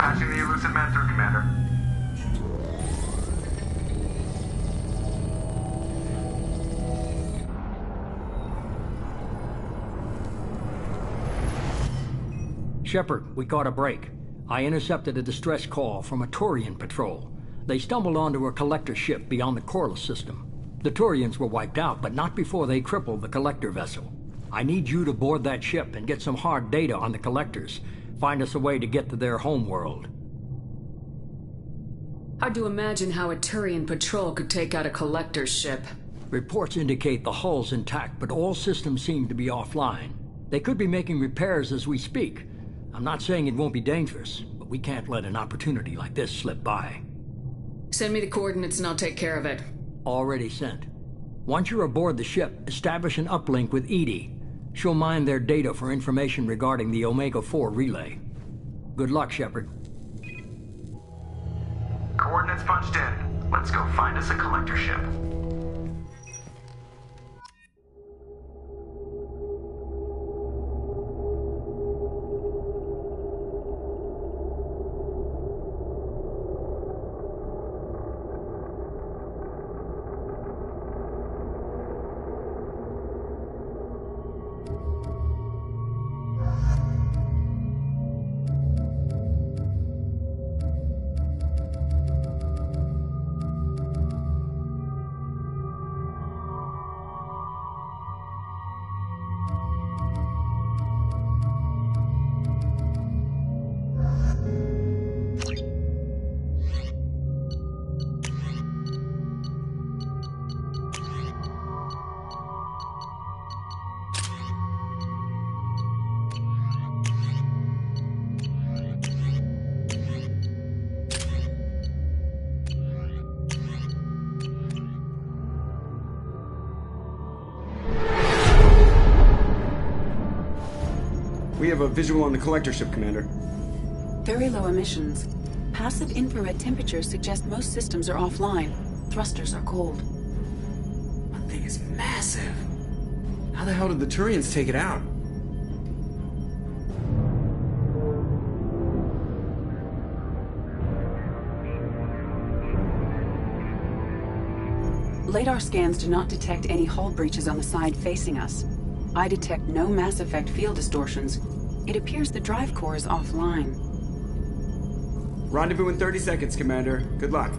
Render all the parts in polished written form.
Patching the elusive man through, Commander. Shepard, we got a break. I intercepted a distress call from a Turian patrol. They stumbled onto a collector ship beyond the Corliss system. The Turians were wiped out, but not before they crippled the collector vessel. I need you to board that ship and get some hard data on the collectors. Find us a way to get to their homeworld. Hard to imagine how a Turian patrol could take out a collector's ship. Reports indicate the hull's intact, but all systems seem to be offline. They could be making repairs as we speak. I'm not saying it won't be dangerous, but we can't let an opportunity like this slip by. Send me the coordinates and I'll take care of it. Already sent. Once you're aboard the ship, establish an uplink with EDI. She'll mine their data for information regarding the Omega-4 relay. Good luck, Shepard. Coordinates punched in. Let's go find us a collector ship. We have a visual on the collector ship, Commander. Very low emissions. Passive infrared temperatures suggest most systems are offline. Thrusters are cold. That thing is massive. How the hell did the Turians take it out? Radar scans do not detect any hull breaches on the side facing us. I detect no mass effect field distortions. It appears the drive core is offline. Rendezvous in 30 seconds, Commander. Good luck.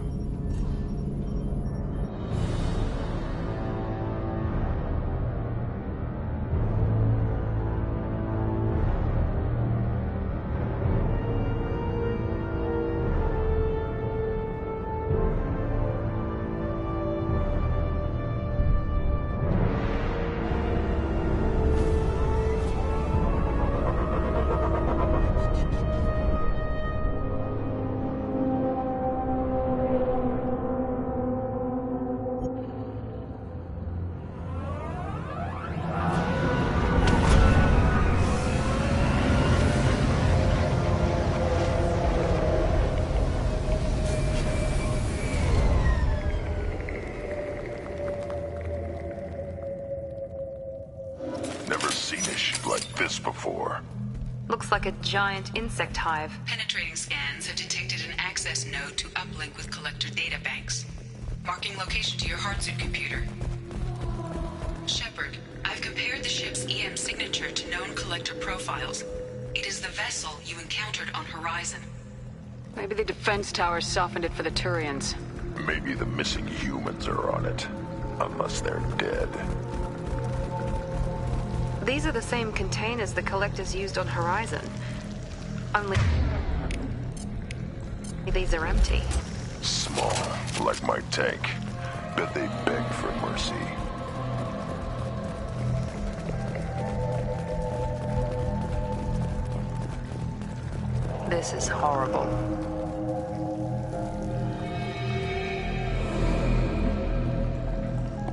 Never seen a ship like this before. Looks like a giant insect hive. Penetrating scans have detected an access node to uplink with collector data banks. Marking location to your hardsuit computer. Shepard, I've compared the ship's EM signature to known collector profiles. It is the vessel you encountered on Horizon. Maybe the defense towers softened it for the Turians. Maybe the missing humans are on it. Unless they're dead. These are the same containers the collectors used on Horizon. Only these are empty. Small, like my tank. Bet they beg for mercy. This is horrible.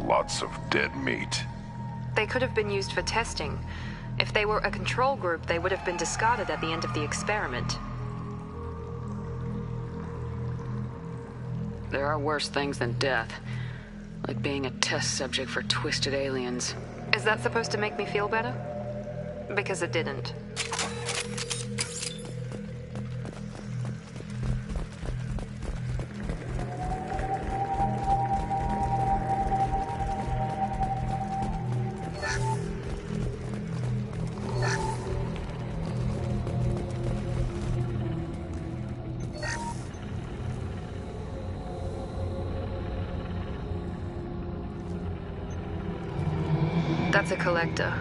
Lots of dead meat. They could have been used for testing. If they were a control group, they would have been discarded at the end of the experiment. There are worse things than death. Like being a test subject for twisted aliens. Is that supposed to make me feel better? Because it didn't. That's a collector.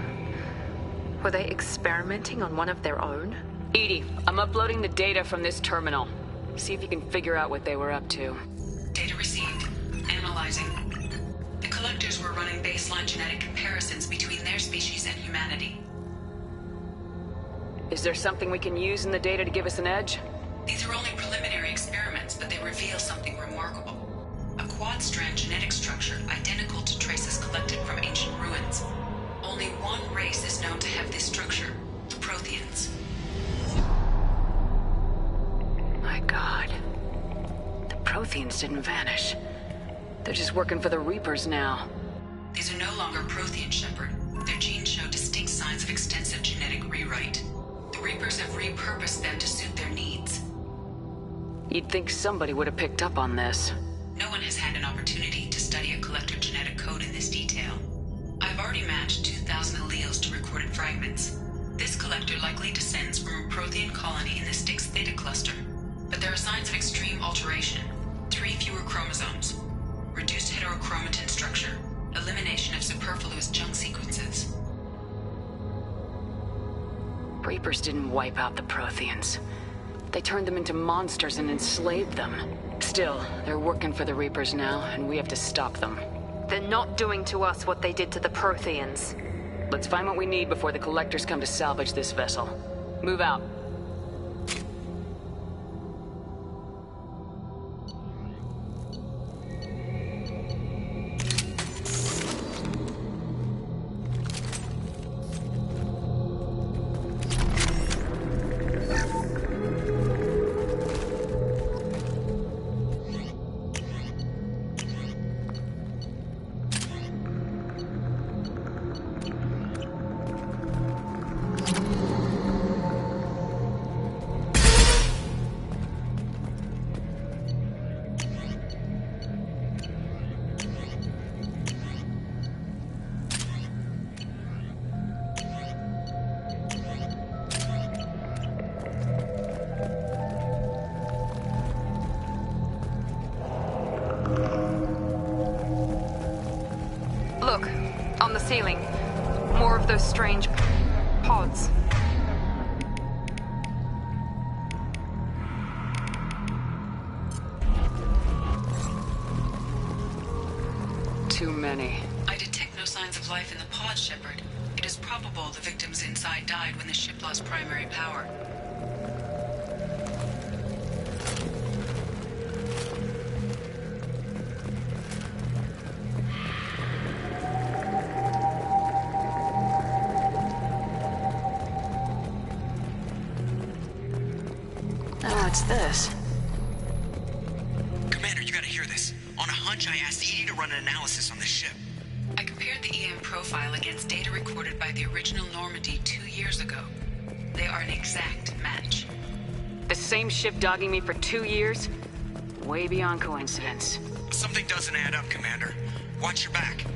Were they experimenting on one of their own? EDI, I'm uploading the data from this terminal. See if you can figure out what they were up to. Data received. Analyzing. The collectors were running baseline genetic comparisons between their species and humanity. Is there something we can use in the data to give us an edge? These are only preliminary experiments, but they reveal something remarkable. A quad-strand genetic structure identical to traces collected from ancient ruins. Only one race is known to have this structure, the Protheans. My God. The Protheans didn't vanish. They're just working for the Reapers now. These are no longer Prothean, Shepard. Their genes show distinct signs of extensive genetic rewrite. The Reapers have repurposed them to suit their needs. You'd think somebody would have picked up on this. No one has had an opportunity to study a collector genetic code in this detail. I've already matched 2,000 alleles to recorded fragments. This collector likely descends from a Prothean colony in the Styx Theta cluster. But there are signs of extreme alteration. 3 fewer chromosomes. Reduced heterochromatin structure. Elimination of superfluous junk sequences. Reapers didn't wipe out the Protheans. They turned them into monsters and enslaved them. Still, they're working for the Reapers now, and we have to stop them. They're not doing to us what they did to the Protheans. Let's find what we need before the Collectors come to salvage this vessel. Move out. Look, on the ceiling. More of those strange pods. Too many. I detect no signs of life in the pod, Shepard. It is probable the victims inside died when the ship lost primary power. What's this? Commander, you gotta hear this. On a hunch, I asked EDI to run an analysis on this ship. I compared the EM profile against data recorded by the original Normandy 2 years ago. They are an exact match. The same ship dogging me for 2 years? Way beyond coincidence. Something doesn't add up, Commander. Watch your back.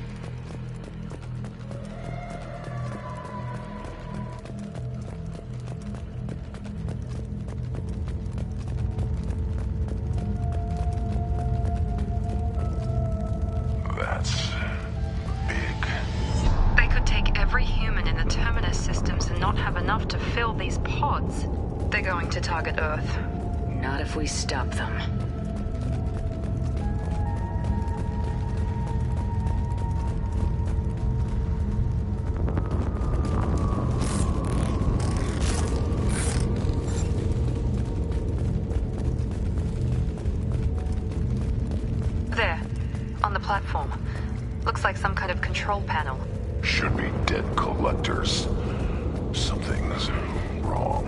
That's big. They could take every human in the Terminus systems and not have enough to fill these pods. They're going to target Earth. Not if we stop them. There, on the platform. Looks like some kind of control panel. Should be dead collectors. Something's wrong.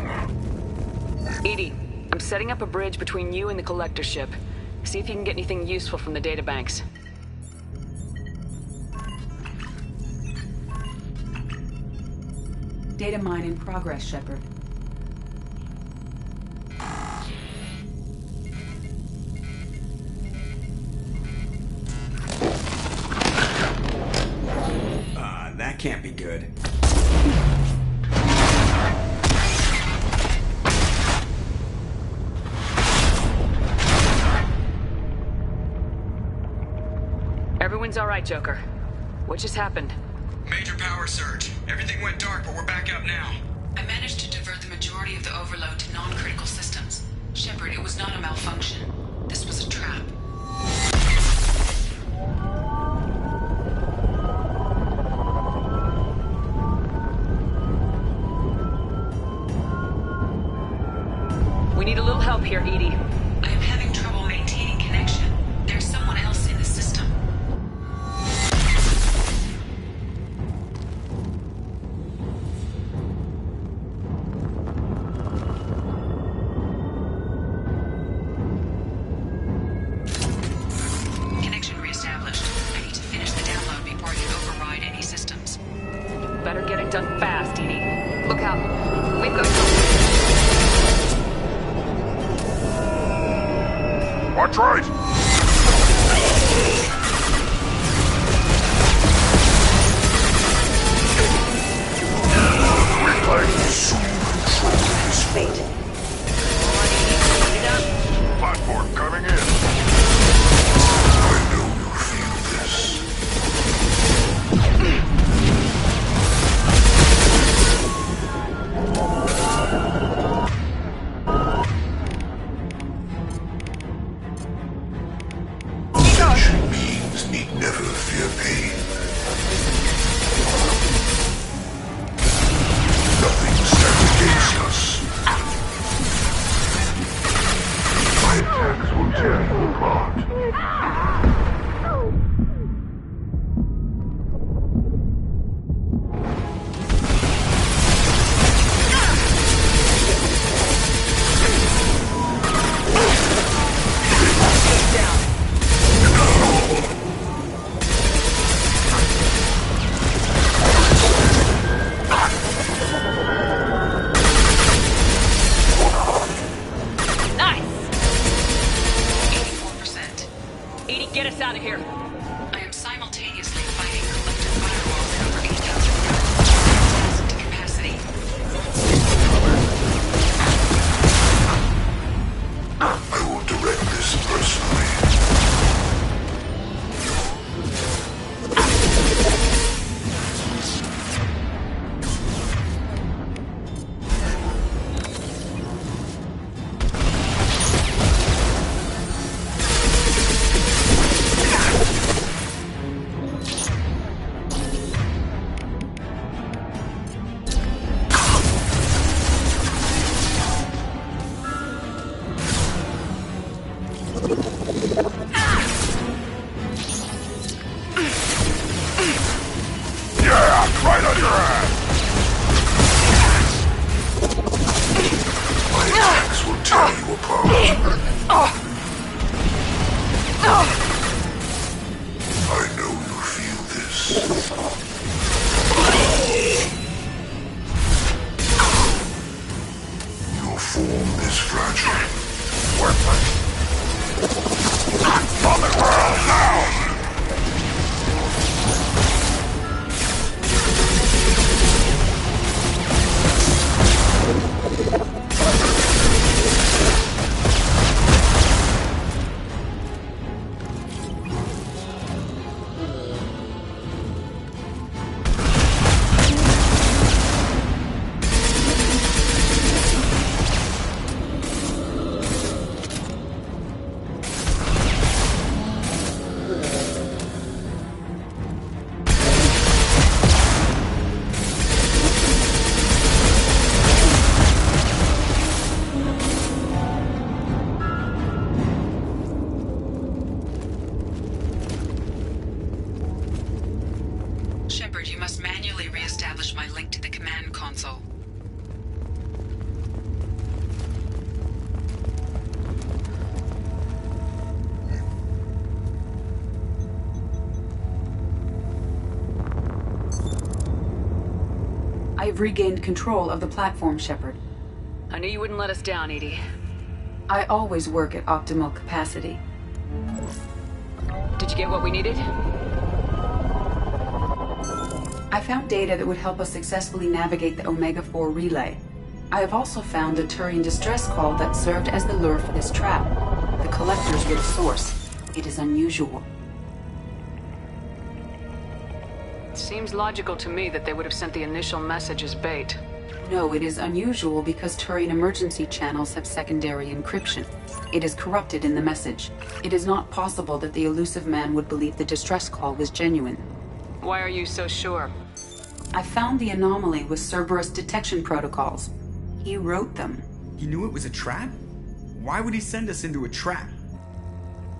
EDI, I'm setting up a bridge between you and the Collector ship. See if you can get anything useful from the databanks. Data mine in progress, Shepard. That can't be good. Everyone's all right, Joker. What just happened? Major power surge. Everything went dark, but we're back up now. I managed to divert the majority of the overload to non-critical systems. Shepard, it was not a malfunction. This was a trap. We need a little help here, EDI. I am having trouble maintaining connection. There's someone else in the system. Connection reestablished. I need to finish the download before I can override any systems. Better get it done fast, EDI. Look out. We've got... Watch right! Reclaim soon control this fate. Platform coming in. I know you feel this. Sentient beings need never fear pain. Nothing stands against us. My attacks will tear you apart. Nice! 84%. EDI, get us out of here. I am simultaneously fighting collective firewalls at over 8,000 to capacity. I will direct this personally. Yeah, right on your ass! My attacks will tear you apart. I know you feel this. Your form is fragile. Worthless. Vomit world now! Shepard, you must manually reestablish my link to the command console. I have regained control of the platform, Shepard. I knew you wouldn't let us down, EDI. I always work at optimal capacity. Did you get what we needed? I found data that would help us successfully navigate the Omega-4 relay. I have also found a Turian distress call that served as the lure for this trap. The collectors were the source. It is unusual. Seems logical to me that they would have sent the initial message as bait. No, it is unusual because Turian emergency channels have secondary encryption. It is corrupted in the message. It is not possible that the elusive man would believe the distress call was genuine. Why are you so sure? I found the anomaly with Cerberus detection protocols. He wrote them. He knew it was a trap? Why would he send us into a trap?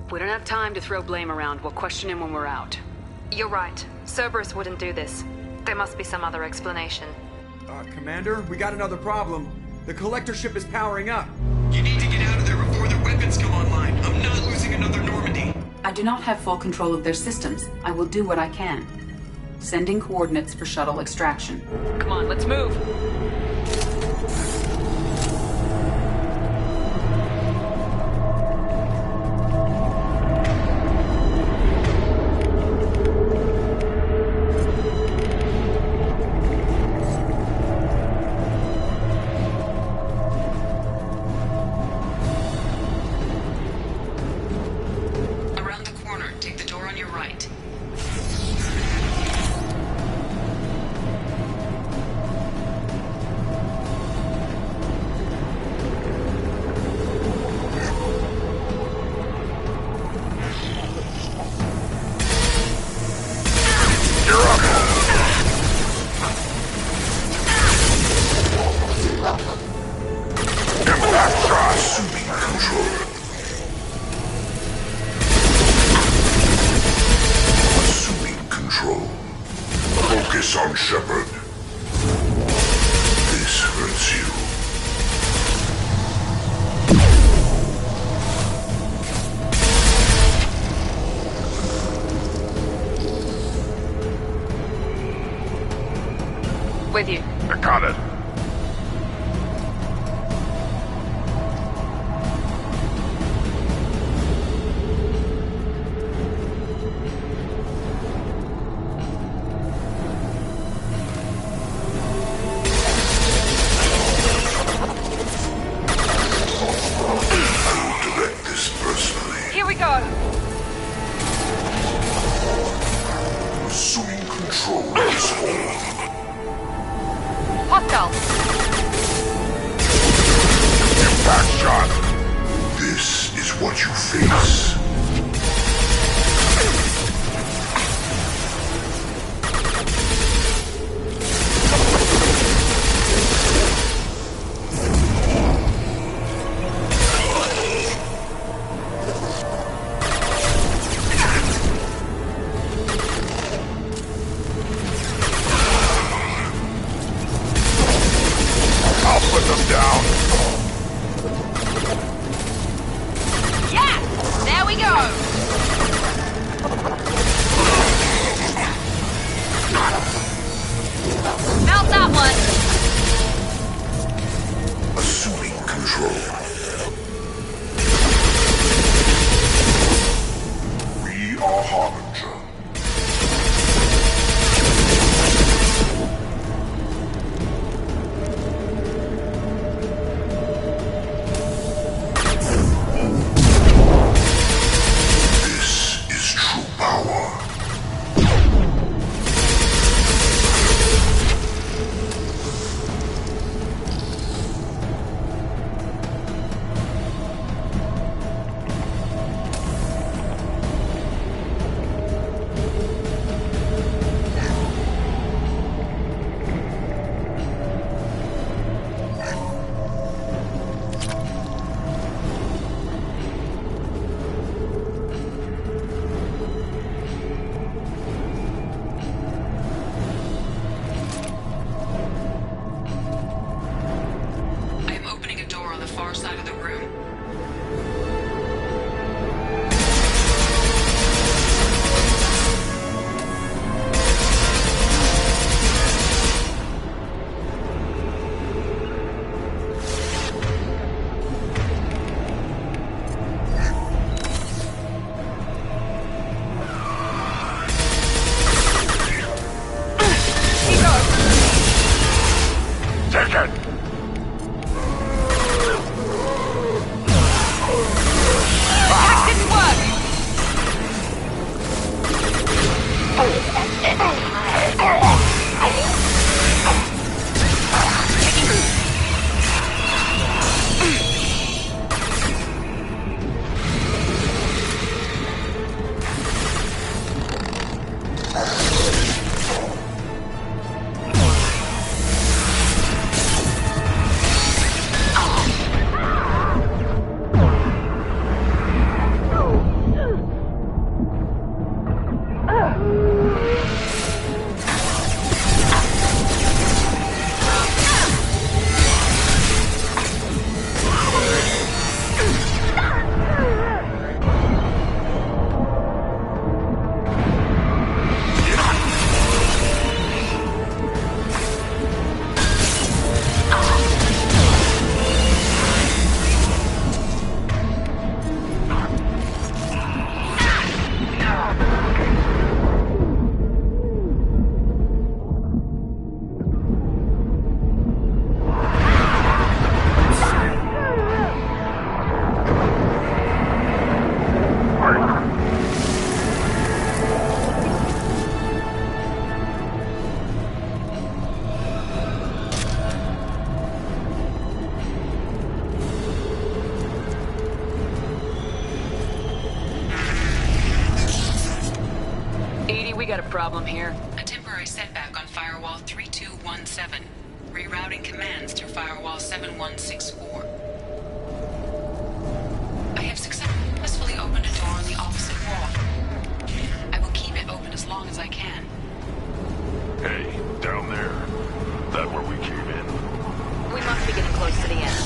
We don't have time to throw blame around. We'll question him when we're out. You're right. Cerberus wouldn't do this. There must be some other explanation. Commander, we got another problem. The collector ship is powering up. You need to get out of there before their weapons come online. I'm not losing another Normandy. I do not have full control of their systems. I will do what I can. Sending coordinates for shuttle extraction. Come on, let's move. Around the corner, take the door on your right. Focus on Shepard. This hurts you. With you. I got it. Here we go. Assuming control of this hole. Hostile. Impact shot. This is what you face. I'll put them down. Yeah! There we go! Mount that one! Assuming control. We are Harbinger. This is true power. problem here? A temporary setback on Firewall 3217. Rerouting commands through Firewall 7164. I have successfully opened a door on the opposite wall. I will keep it open as long as I can. Hey, down there. That where we came in? We must be getting close to the end.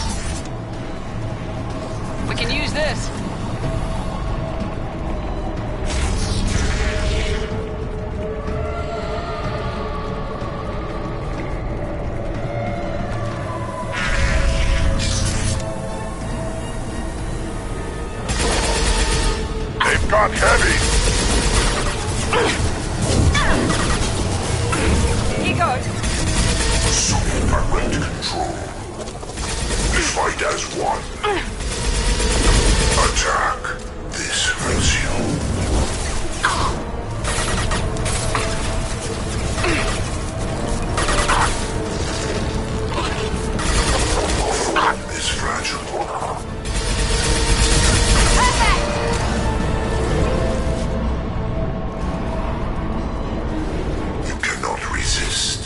We can use this. They've got heavy! Here goes. Assuming direct control. Fight as one. Attack. This hurts you. Your form is fragile. You cannot resist.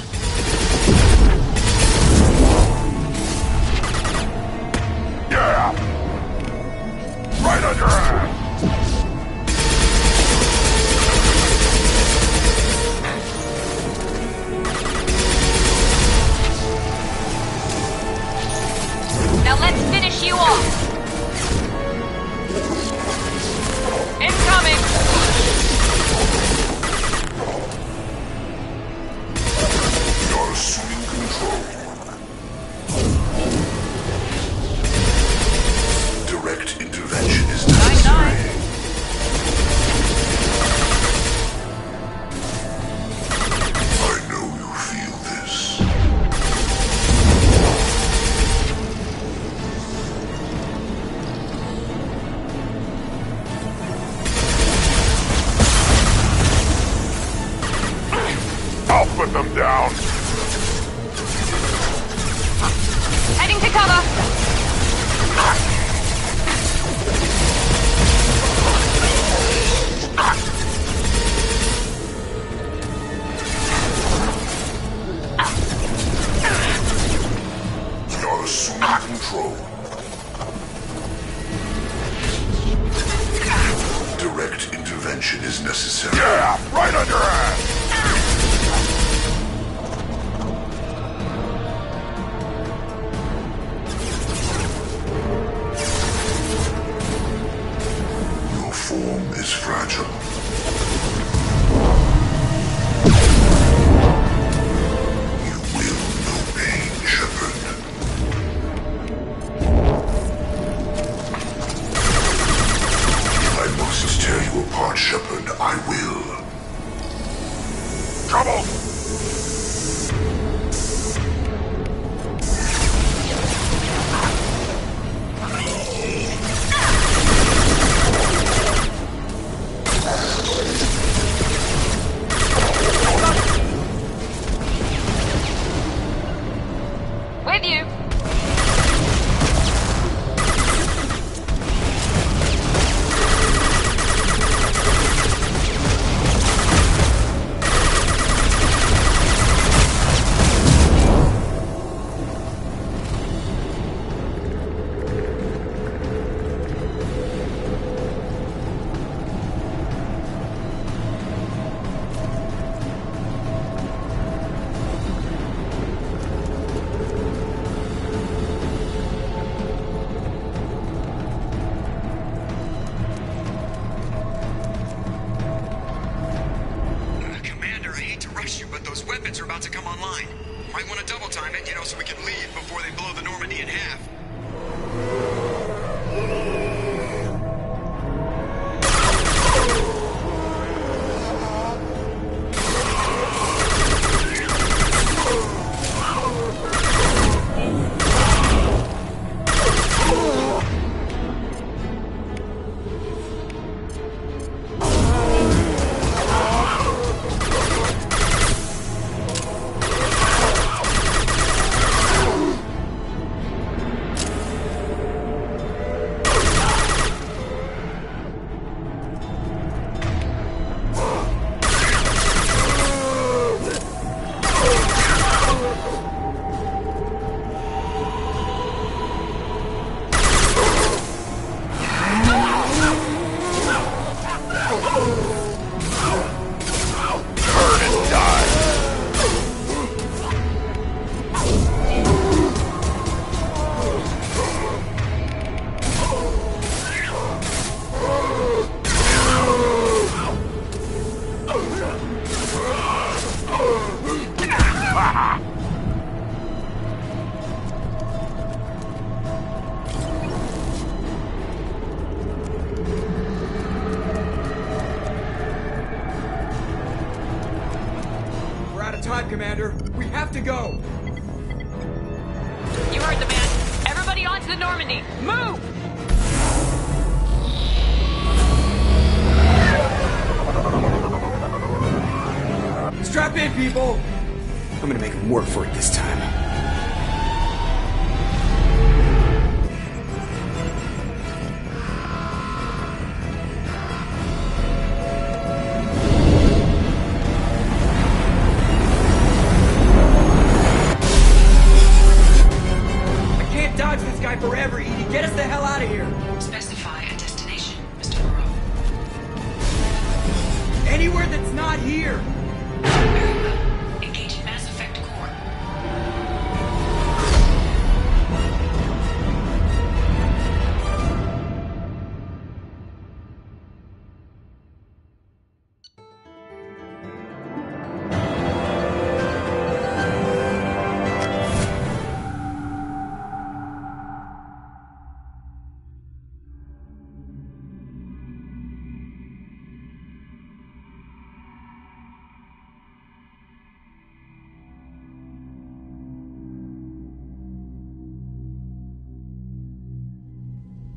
Yeah! Right on your ass! Now let's finish you off. Incoming. You're assuming control. Direct intervention is necessary. I know you feel this. I'll put them down. Heading to cover. You're assuming control. Direct intervention is necessary. Yeah, right on your ass! Your form is fragile. You will know pain, Shepard. I must tear you apart, Shepard. I will. Trouble! With you. Commander, I hate to rush you, but those weapons are about to come online. Might want to double time it, so we can leave before they blow the Normandy in half. go! You heard the man. Everybody onto the Normandy. Move! Strap in, people! I'm gonna make him work for it this time. I can't dodge this guy forever, Edie. Get us the hell out of here! Specify a destination, Mr. Moreau. Anywhere that's not here! Very well. Engaging Mass Effect Core.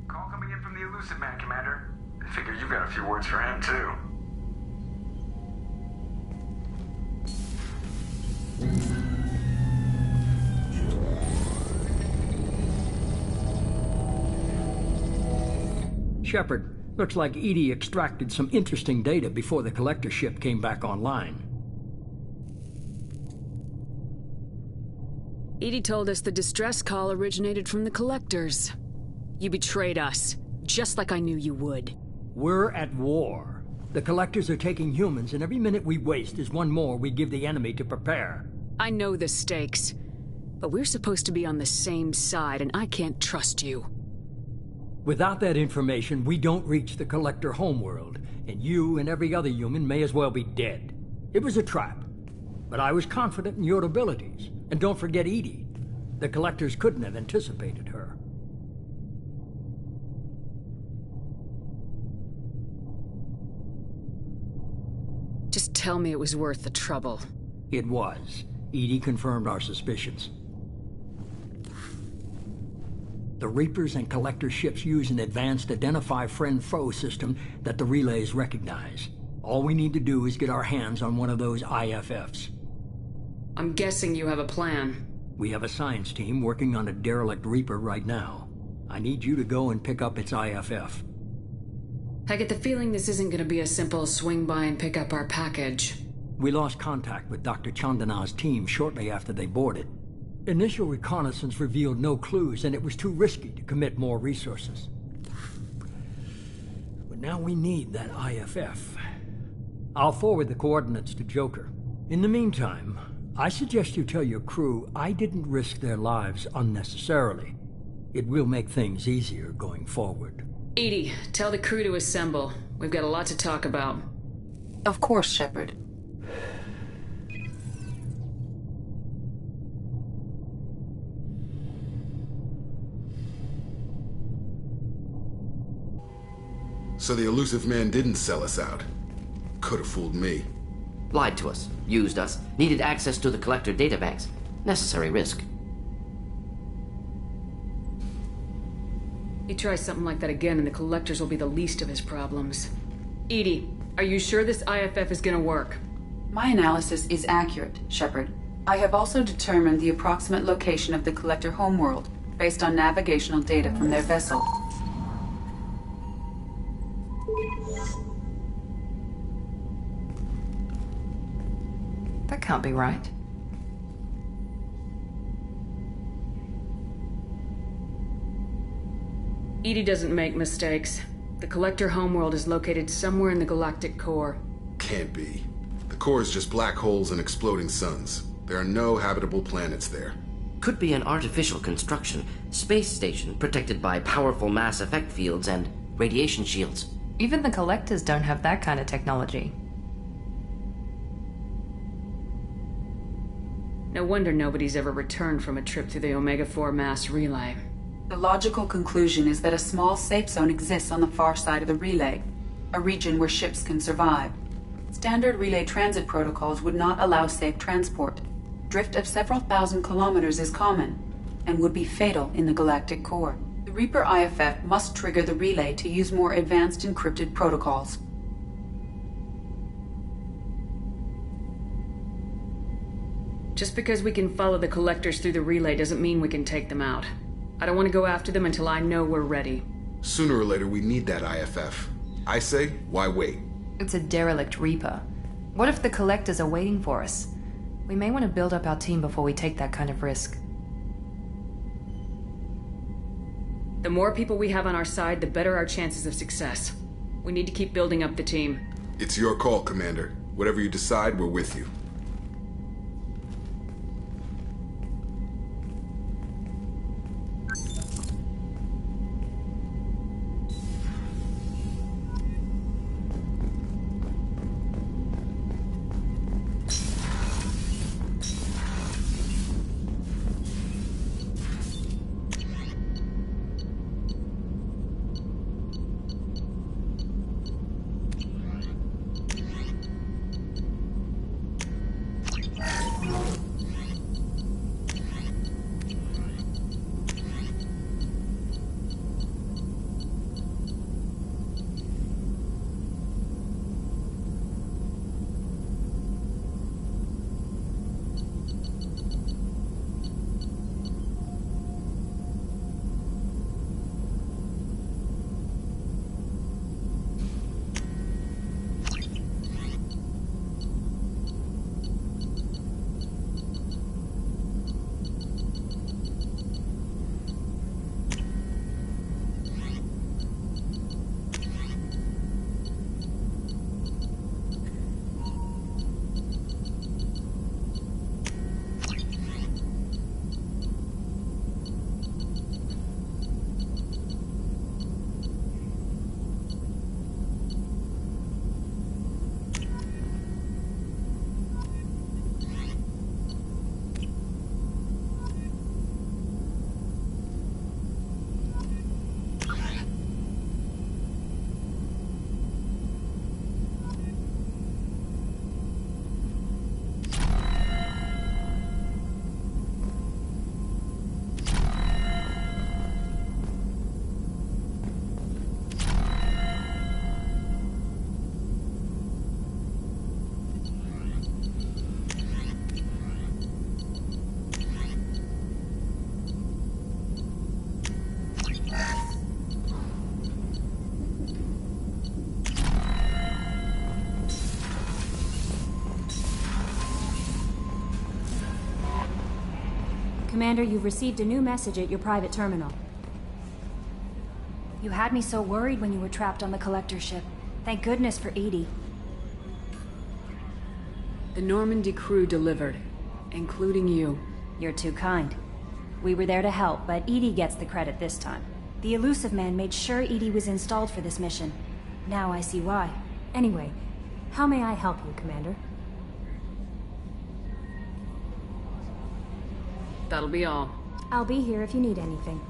Call coming in from the Elusive Man, Commander. I figure you've got a few words for him, too. Shepard, looks like EDI extracted some interesting data before the collector ship came back online. EDI told us the distress call originated from the collectors. You betrayed us, just like I knew you would. We're at war. The collectors are taking humans, and every minute we waste is one more we give the enemy to prepare. I know the stakes, but we're supposed to be on the same side, and I can't trust you. Without that information, we don't reach the collector homeworld, and you and every other human may as well be dead. It was a trap, but I was confident in your abilities. And don't forget EDI. The collectors couldn't have anticipated her. Just tell me it was worth the trouble. It was. EDI confirmed our suspicions. The Reapers and Collector ships use an advanced Identify Friend-Foe system that the relays recognize. All we need to do is get our hands on one of those IFFs. I'm guessing you have a plan. We have a science team working on a derelict Reaper right now. I need you to go and pick up its IFF. I get the feeling this isn't gonna be a simple swing by and pick up our package. We lost contact with Dr. Chandana's team shortly after they boarded. Initial reconnaissance revealed no clues, and it was too risky to commit more resources. But now we need that IFF. I'll forward the coordinates to Joker. In the meantime, I suggest you tell your crew I didn't risk their lives unnecessarily. It will make things easier going forward. EDI, tell the crew to assemble. We've got a lot to talk about. Of course, Shepard. So the Elusive Man didn't sell us out. Could have fooled me. Lied to us, used us, needed access to the Collector databanks. Necessary risk. He tries something like that again and the collectors will be the least of his problems. EDI, are you sure this IFF is gonna work? My analysis is accurate, Shepard. I have also determined the approximate location of the Collector homeworld based on navigational data from their vessel. That can't be right. EDI doesn't make mistakes. The Collector homeworld is located somewhere in the galactic core. Can't be. The core is just black holes and exploding suns. There are no habitable planets there. Could be an artificial construction, space station protected by powerful mass effect fields and radiation shields. Even the Collectors don't have that kind of technology. No wonder nobody's ever returned from a trip through the Omega-4 mass relay. The logical conclusion is that a small safe zone exists on the far side of the relay, a region where ships can survive. Standard relay transit protocols would not allow safe transport. drift of several thousand kilometers is common, and would be fatal in the galactic core. The Reaper IFF must trigger the relay to use more advanced encrypted protocols. Just because we can follow the Collectors through the relay doesn't mean we can take them out. I don't want to go after them until I know we're ready. Sooner or later, we need that IFF. I say, why wait? It's a derelict Reaper. What if the Collectors are waiting for us? We may want to build up our team before we take that kind of risk. The more people we have on our side, the better our chances of success. We need to keep building up the team. It's your call, Commander. Whatever you decide, we're with you. Commander, you've received a new message at your private terminal. You had me so worried when you were trapped on the Collector ship. Thank goodness for EDI. The Normandy crew delivered, including you. You're too kind. We were there to help, but EDI gets the credit this time. The Illusive Man made sure EDI was installed for this mission. Now I see why. Anyway, how may I help you, Commander? That'll be all. I'll be here if you need anything.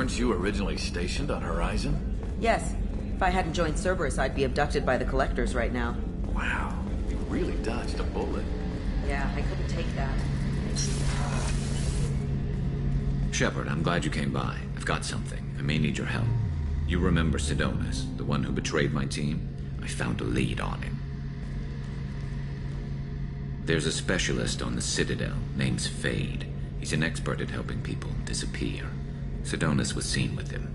Weren't you originally stationed on Horizon? Yes. If I hadn't joined Cerberus, I'd be abducted by the Collectors right now. Wow, you really dodged a bullet. Yeah, I couldn't take that. Shepard, I'm glad you came by. I've got something. I may need your help. You remember Sidonus, the one who betrayed my team? I found a lead on him. There's a specialist on the Citadel, name's Fade. He's an expert at helping people disappear. Sidonus was seen with him.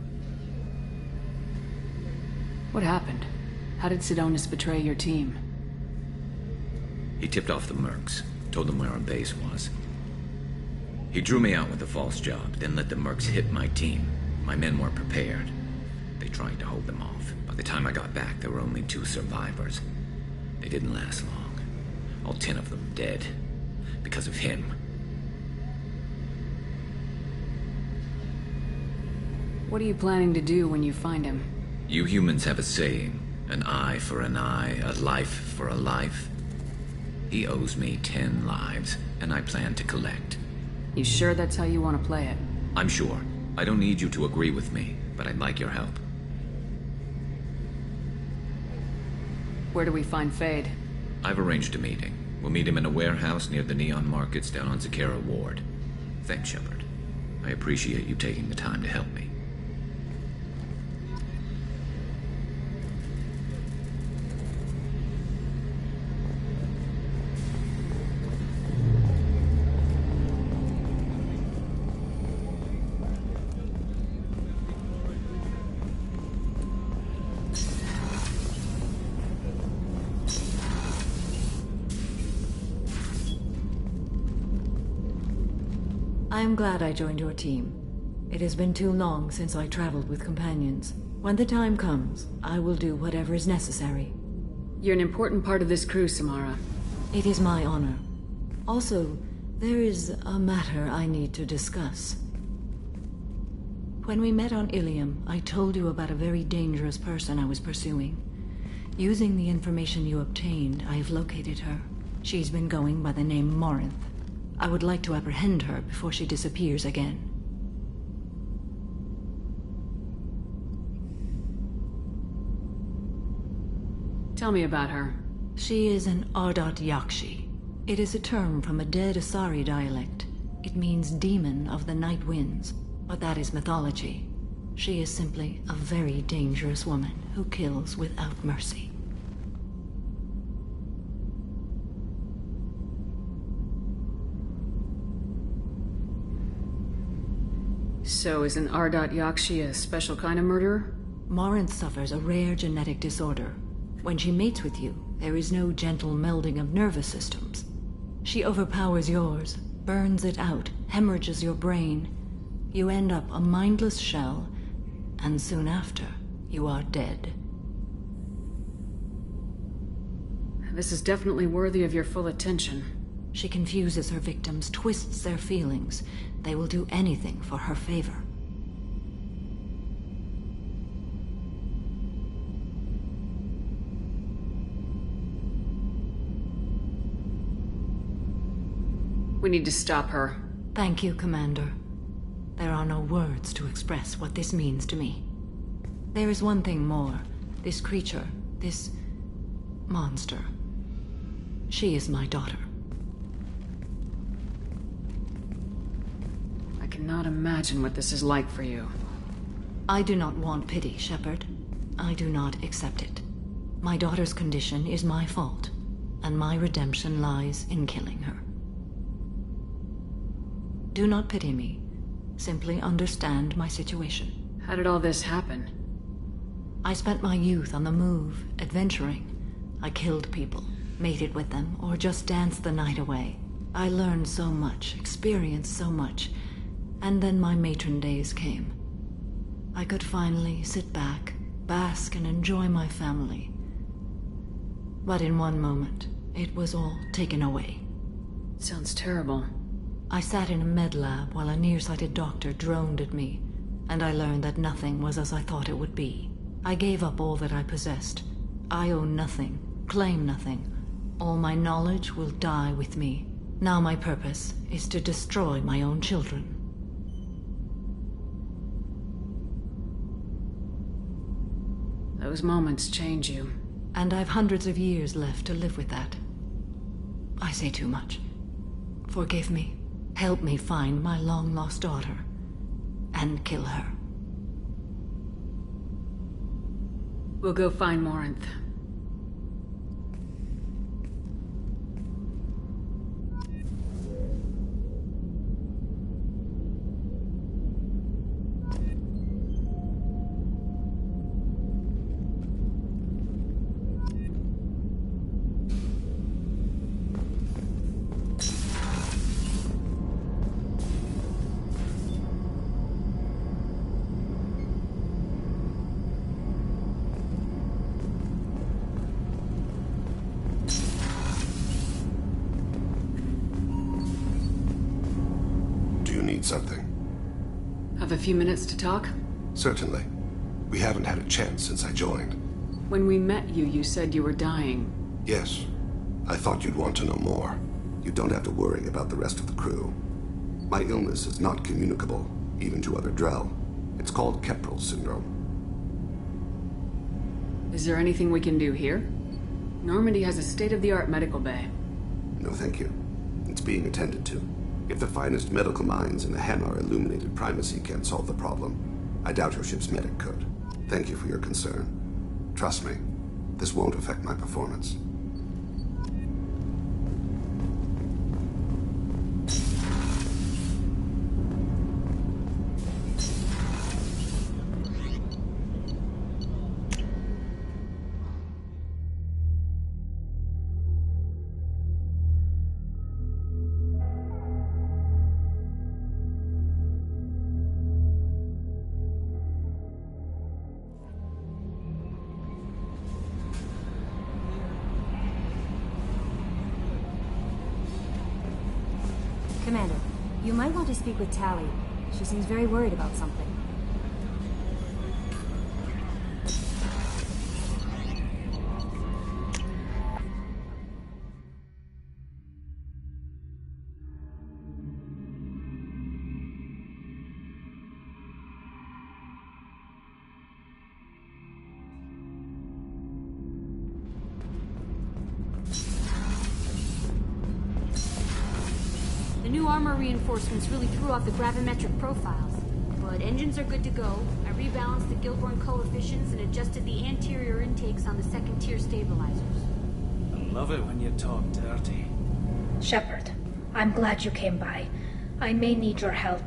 What happened? How did Sidonus betray your team? He tipped off the Mercs, told them where our base was. He drew me out with a false job, then let the Mercs hit my team. My men weren't prepared. They tried to hold them off. By the time I got back, there were only 2 survivors. They didn't last long. All 10 of them dead. Because of him. What are you planning to do when you find him? You humans have a saying. An eye for an eye, a life for a life. He owes me 10 lives, and I plan to collect. You sure that's how you want to play it? I'm sure. I don't need you to agree with me, but I'd like your help. Where do we find Fade? I've arranged a meeting. We'll meet him in a warehouse near the Neon Markets down on Zakera Ward. Thanks, Shepard. I appreciate you taking the time to help me. I am glad I joined your team. It has been too long since I traveled with companions. When the time comes, I will do whatever is necessary. You're an important part of this crew, Samara. It is my honor. Also, there is a matter I need to discuss. When we met on Ilium, I told you about a very dangerous person I was pursuing. Using the information you obtained, I have located her. She's been going by the name Morinth. I would like to apprehend her before she disappears again. Tell me about her. She is an Ardat Yakshi. It is a term from a dead Asari dialect. It means demon of the night winds, but that is mythology. She is simply a very dangerous woman who kills without mercy. So is an Ardat Yakshi a special kind of murderer? Morinth suffers a rare genetic disorder. When she mates with you, there is no gentle melding of nervous systems. She overpowers yours, burns it out, hemorrhages your brain. You end up a mindless shell, and soon after, you are dead. This is definitely worthy of your full attention. She confuses her victims, twists their feelings. They will do anything for her favor. We need to stop her. Thank you, Commander. There are no words to express what this means to me. There is one thing more. This creature, this monster. She is my daughter. I cannot imagine what this is like for you. I do not want pity, Shepard. I do not accept it. My daughter's condition is my fault, and my redemption lies in killing her. Do not pity me. Simply understand my situation. How did all this happen? I spent my youth on the move, adventuring. I killed people, mated with them, or just danced the night away. I learned so much, experienced so much, and then my matron days came. I could finally sit back, bask and enjoy my family. But in one moment, it was all taken away. Sounds terrible. I sat in a med lab while a nearsighted doctor droned at me, and I learned that nothing was as I thought it would be. I gave up all that I possessed. I own nothing, claim nothing. All my knowledge will die with me. Now my purpose is to destroy my own children. Those moments change you. And I've hundreds of years left to live with that. I say too much. Forgive me. Help me find my long-lost daughter. And kill her. We'll go find Morinth. need something. Have a few minutes to talk? Certainly. We haven't had a chance since I joined. When we met you, you said you were dying. Yes. I thought you'd want to know more. You don't have to worry about the rest of the crew. My illness is not communicable, even to other Drell. It's called Keprel syndrome. Is there anything we can do here? Normandy has a state-of-the-art medical bay. No, thank you. It's being attended to. If the finest medical minds in the Hanar illuminated primacy can't solve the problem, I doubt your ship's medic could. Thank you for your concern. Trust me, this won't affect my performance. Commander, you might want to speak with Tali. She seems very worried about something. The new armor reinforcements really threw off the gravimetric profiles. But engines are good to go. I rebalanced the Gilborn coefficients and adjusted the anterior intakes on the second-tier stabilizers. I love it when you talk dirty. Shepard, I'm glad you came by. I may need your help.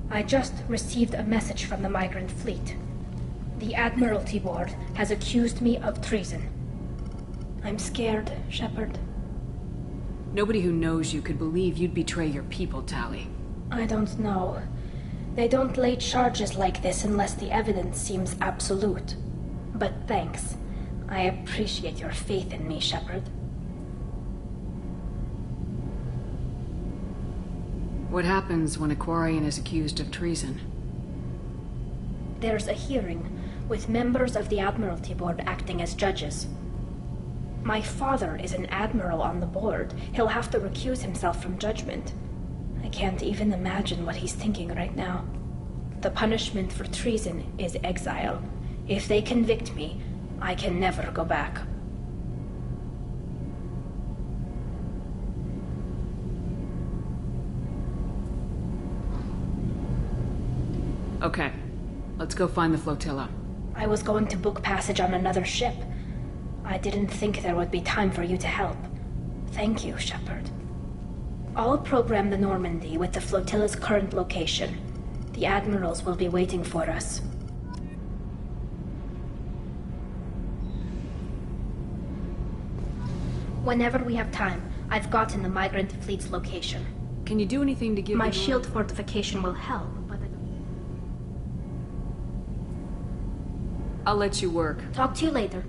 I just received a message from the Migrant Fleet. The Admiralty Board has accused me of treason. I'm scared, Shepard. Nobody who knows you could believe you'd betray your people, Tali. I don't know. They don't lay charges like this unless the evidence seems absolute. But thanks. I appreciate your faith in me, Shepard. What happens when a Quarian is accused of treason? There's a hearing, with members of the Admiralty Board acting as judges. My father is an admiral on the board. He'll have to recuse himself from judgment. I can't even imagine what he's thinking right now. The punishment for treason is exile. If they convict me, I can never go back. Okay, let's go find the flotilla. I was going to book passage on another ship. I didn't think there would be time for you to help. Thank you, Shepard. I'll program the Normandy with the flotilla's current location. The admirals will be waiting for us. Whenever we have time, I've gotten the Migrant Fleet's location. Can you do anything to give my shield fortification will help, but I'll let you work. Talk to you later.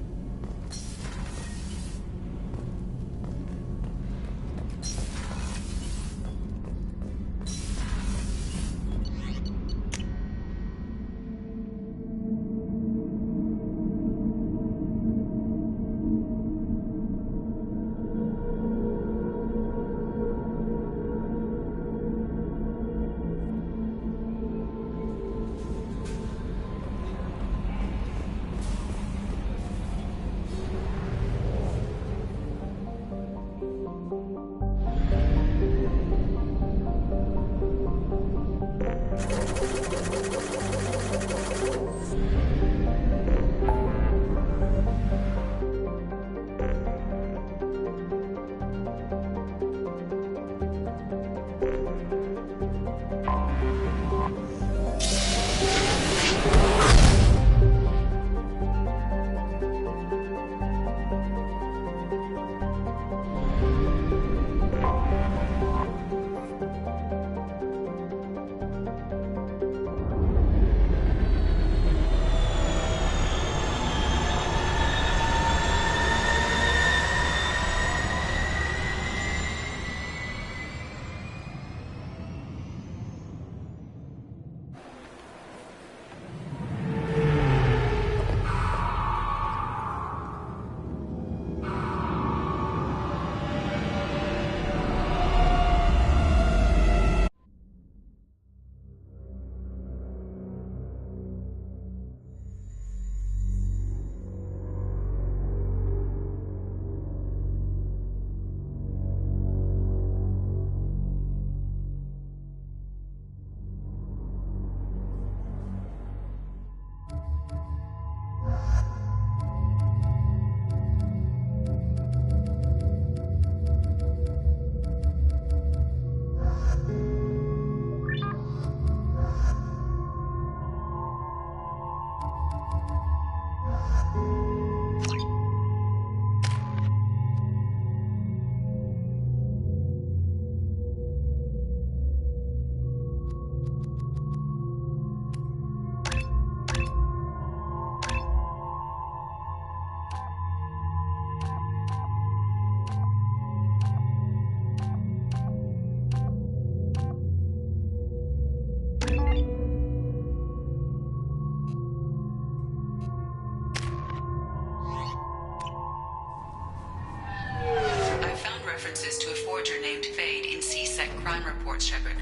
crime reports, Shepard.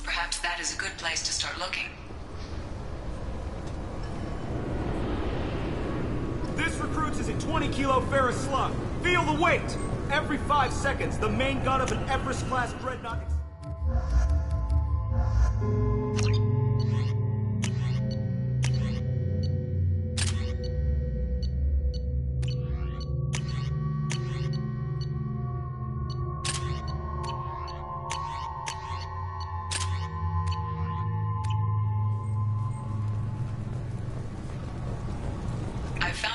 Perhaps that is a good place to start looking. This recruits is a 20-kilo ferrous slug. Feel the weight! Every 5 seconds, the main gun of an Everest-class dreadnought...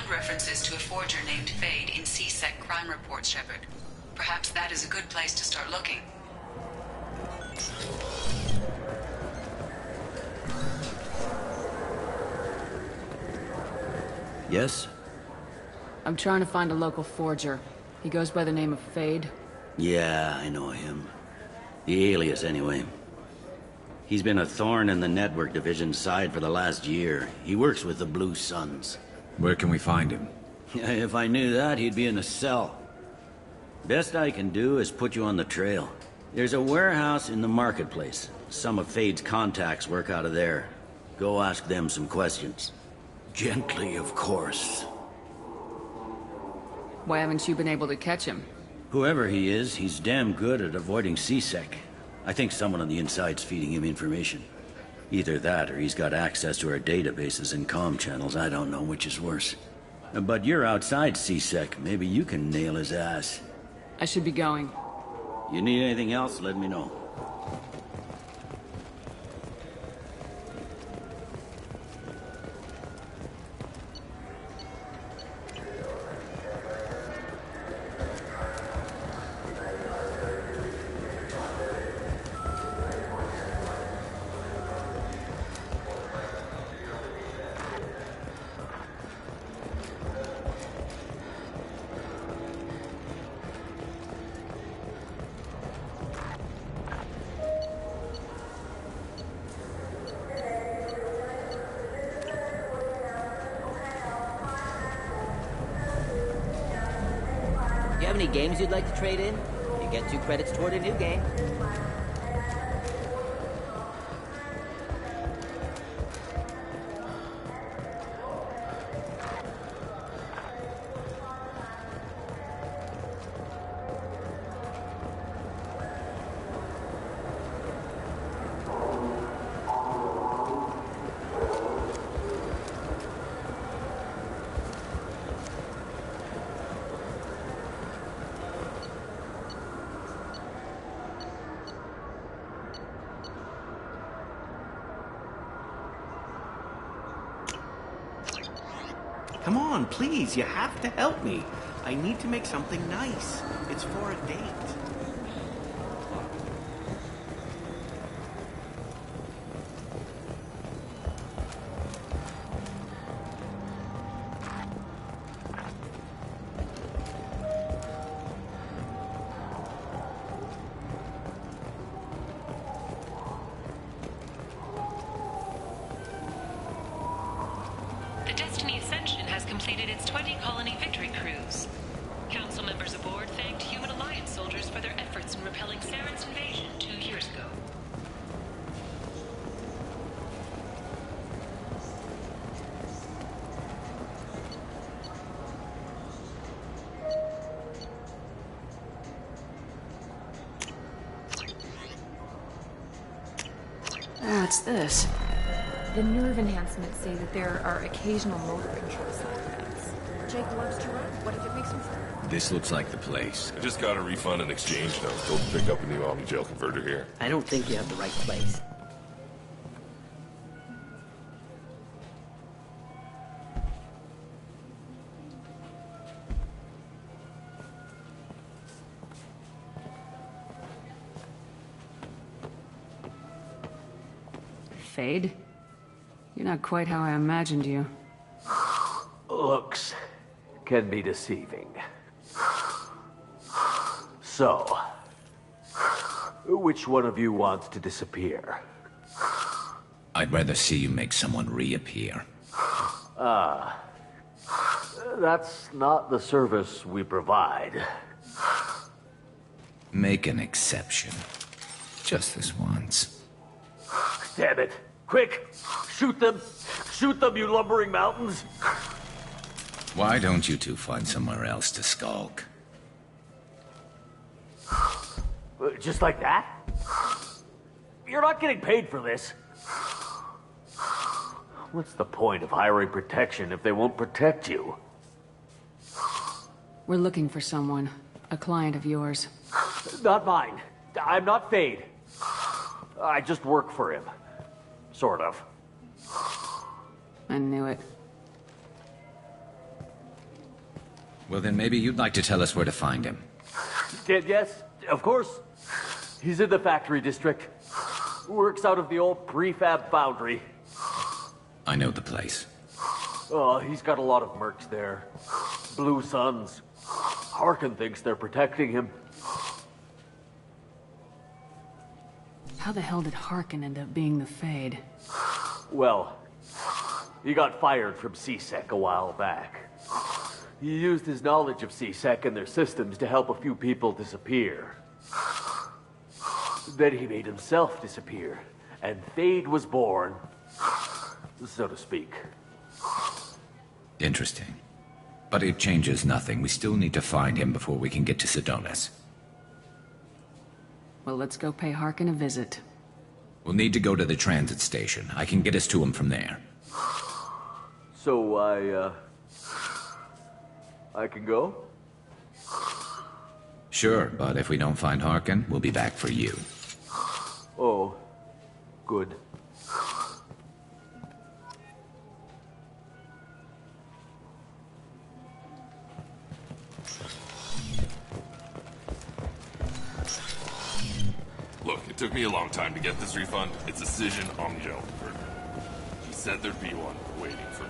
References to a forger named Fade in C-Sec crime reports, Shepard. Perhaps that is a good place to start looking. Yes? I'm trying to find a local forger. He goes by the name of Fade. Yeah, I know him. The alias, anyway. He's been a thorn in the network division's side for the last year. He works with the Blue Suns. Where can we find him? If I knew that, he'd be in a cell. Best I can do is put you on the trail. There's a warehouse in the marketplace. Some of Fade's contacts work out of there. Go ask them some questions. Gently, of course. Why haven't you been able to catch him? Whoever he is, he's damn good at avoiding C-Sec. I think someone on the inside's feeding him information. Either that, or he's got access to our databases and comm channels. I don't know which is worse. But you're outside C-Sec. Maybe you can nail his ass. I should be going. You need anything else, let me know. Any games you'd like to trade in? You get 2 credits toward a new game. Come on, please, you have to help me. I need to make something nice. It's for a date. Completed its 20-colony victory cruise. Council members aboard thanked Human Alliance soldiers for their efforts in repelling Saren's invasion 2 years ago. What's this? The nerve enhancements say that there are occasional motor control side effects. Jake loves to run. What if it makes him sad? This looks like the place. I just got a refund and exchange, and I was told to pick up a new Omnigel converter here. I don't think you have the right place. Fade? You're not quite how I imagined you. Looks can be deceiving. So, which one of you wants to disappear? I'd rather see you make someone reappear. That's not the service we provide. Make an exception. Just this once. Damn it. Quick! Shoot them! Shoot them, you lumbering mountains! Why don't you two find somewhere else to skulk? Just like that? You're not getting paid for this. What's the point of hiring protection if they won't protect you? We're looking for someone. A client of yours. Not mine. I'm not Fade. I just work for him. Sort of. I knew it. Well, then maybe you'd like to tell us where to find him. Yes, of course. He's in the factory district. Works out of the old prefab foundry. I know the place. Oh, he's got a lot of mercs there. Blue Suns. Harkin thinks they're protecting him. How the hell did Harkin end up being the Fade? Well, he got fired from C-Sec a while back. He used his knowledge of C-Sec and their systems to help a few people disappear. Then he made himself disappear, and Fade was born, so to speak. Interesting. But it changes nothing. We still need to find him before we can get to Sidonis. Well, let's go pay Harkin a visit. We'll need to go to the transit station. I can get us to him from there. So I can go? Sure, but if we don't find Harkin, we'll be back for you. Oh, good. Look, it took me a long time to get this refund. It's Decision Angel. She said there'd be one waiting for me.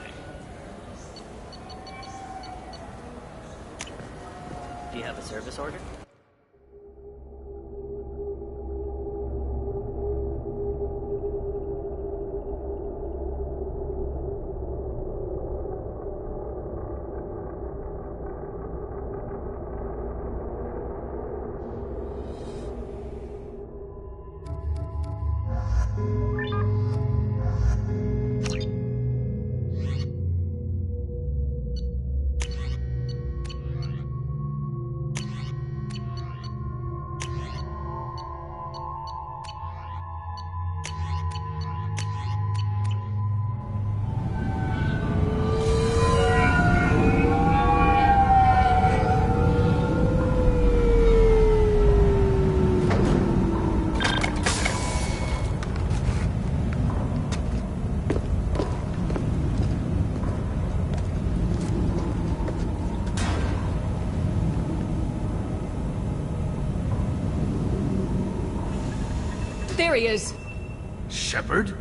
Do you have a service order? There he is! Shepard?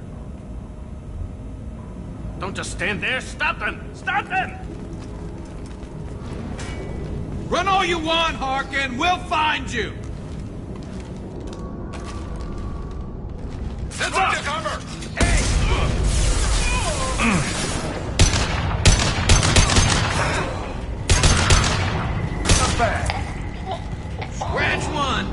Don't just stand there! Stop them! Stop them! Run all you want, Harkin! We'll find you! Heads up! Cover! Not bad. Scratch one!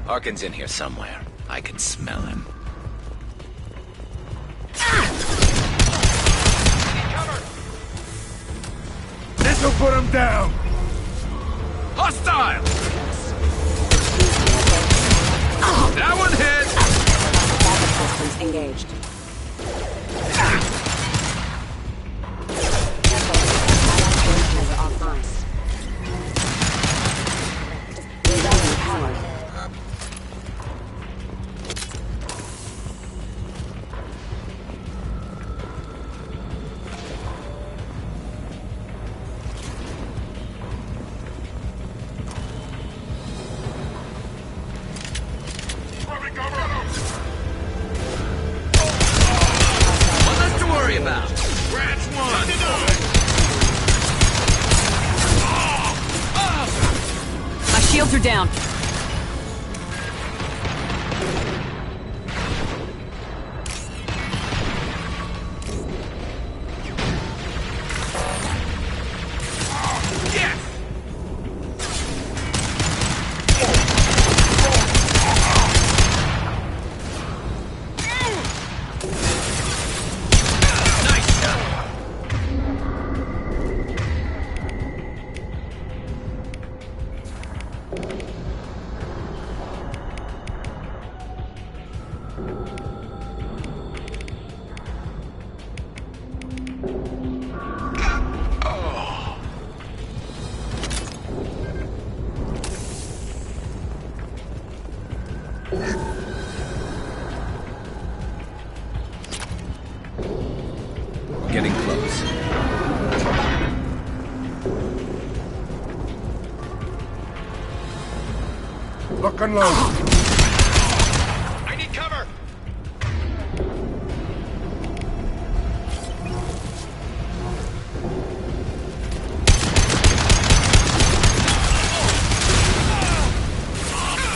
Harkin's in here somewhere. I can smell him. This'll put him down! Hostile! That one hit! Engaged. Shields are down. Getting close. Lock and load. I need cover!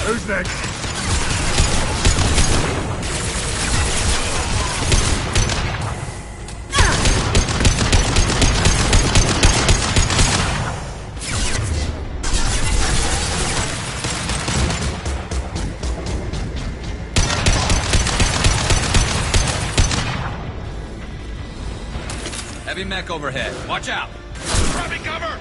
Who's next? Heavy mech overhead. Watch out! Grabbing cover!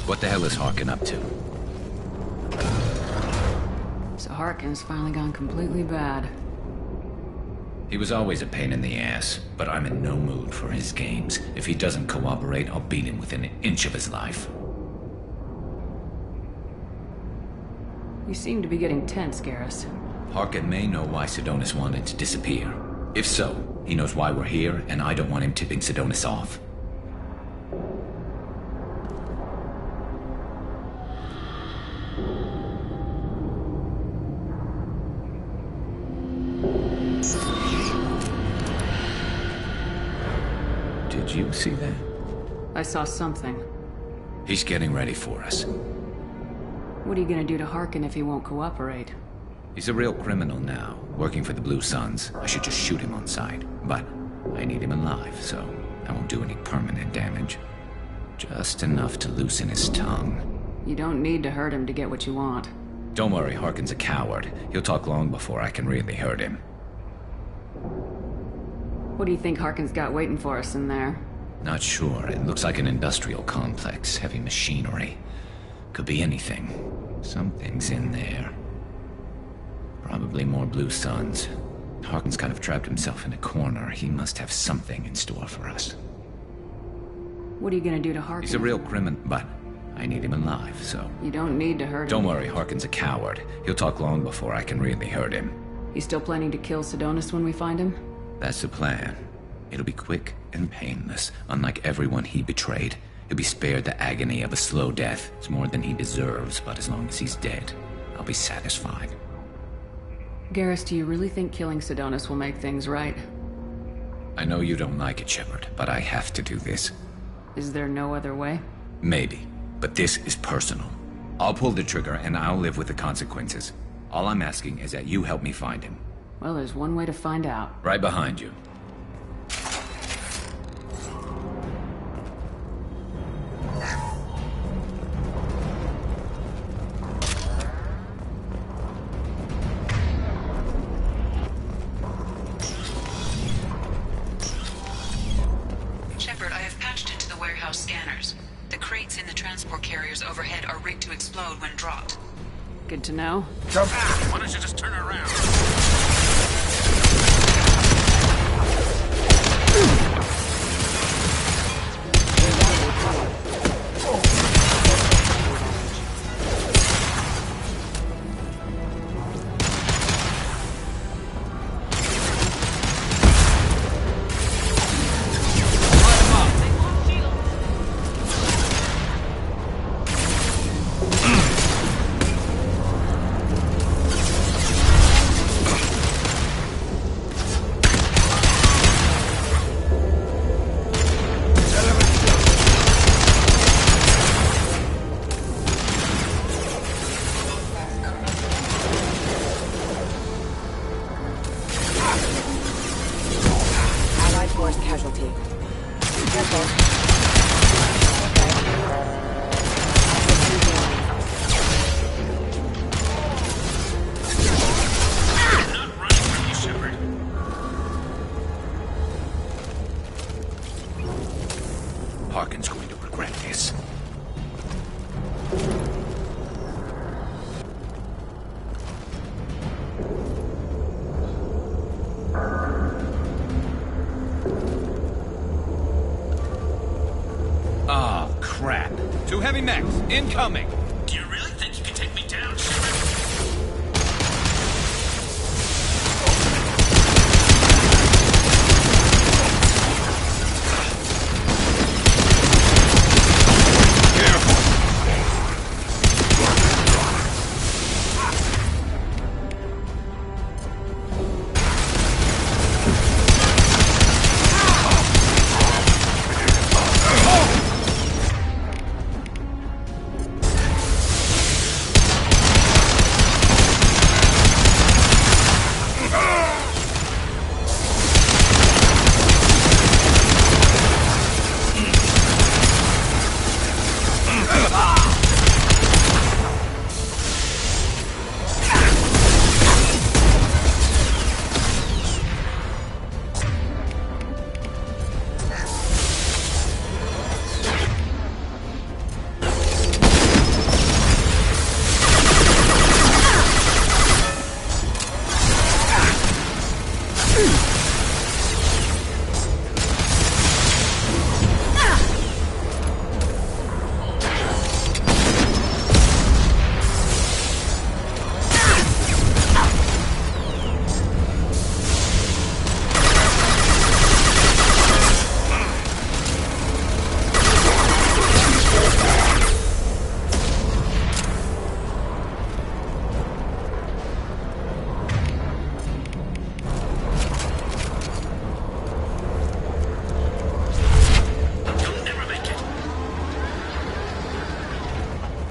What the hell is Harkin up to? So Harkin's finally gone completely bad. He was always a pain in the ass, but I'm in no mood for his games. If he doesn't cooperate, I'll beat him within an inch of his life. You seem to be getting tense, Garrus. Harkin may know why Sidonis wanted to disappear. If so, he knows why we're here, and I don't want him tipping Sidonis off. Did you see that? I saw something. He's getting ready for us. What are you gonna do to Harkin if he won't cooperate? He's a real criminal now, working for the Blue Suns. I should just shoot him on sight. But I need him alive, so I won't do any permanent damage. Just enough to loosen his tongue. You don't need to hurt him to get what you want. Don't worry, Harkin's a coward. He'll talk long before I can really hurt him. What do you think Harkin's got waiting for us in there? Not sure. It looks like an industrial complex. Heavy machinery. Could be anything. Something's in there. Probably more Blue Suns. Harkin's kind of trapped himself in a corner. He must have something in store for us. What are you gonna do to Harkin? He's a real criminal, but I need him alive, so... You don't need to hurt him. Don't worry, Harkin's a coward. He'll talk long before I can really hurt him. You still planning to kill Sidonis when we find him? That's the plan. It'll be quick and painless, unlike everyone he betrayed. He'll be spared the agony of a slow death. It's more than he deserves, but as long as he's dead, I'll be satisfied. Garrus, do you really think killing Sidonis will make things right? I know you don't like it, Shepard, but I have to do this. Is there no other way? Maybe, but this is personal. I'll pull the trigger and I'll live with the consequences. All I'm asking is that you help me find him. Well, there's one way to find out. Right behind you. Shepard, I have patched into the warehouse scanners. The crates in the transport carriers overhead are rigged to explode when dropped. Good to know. Jump! Why don't you just turn around? Harkin's going to regret this. Oh, crap. 2 heavy mechs, incoming! Do you really think you can take me down, Shepard?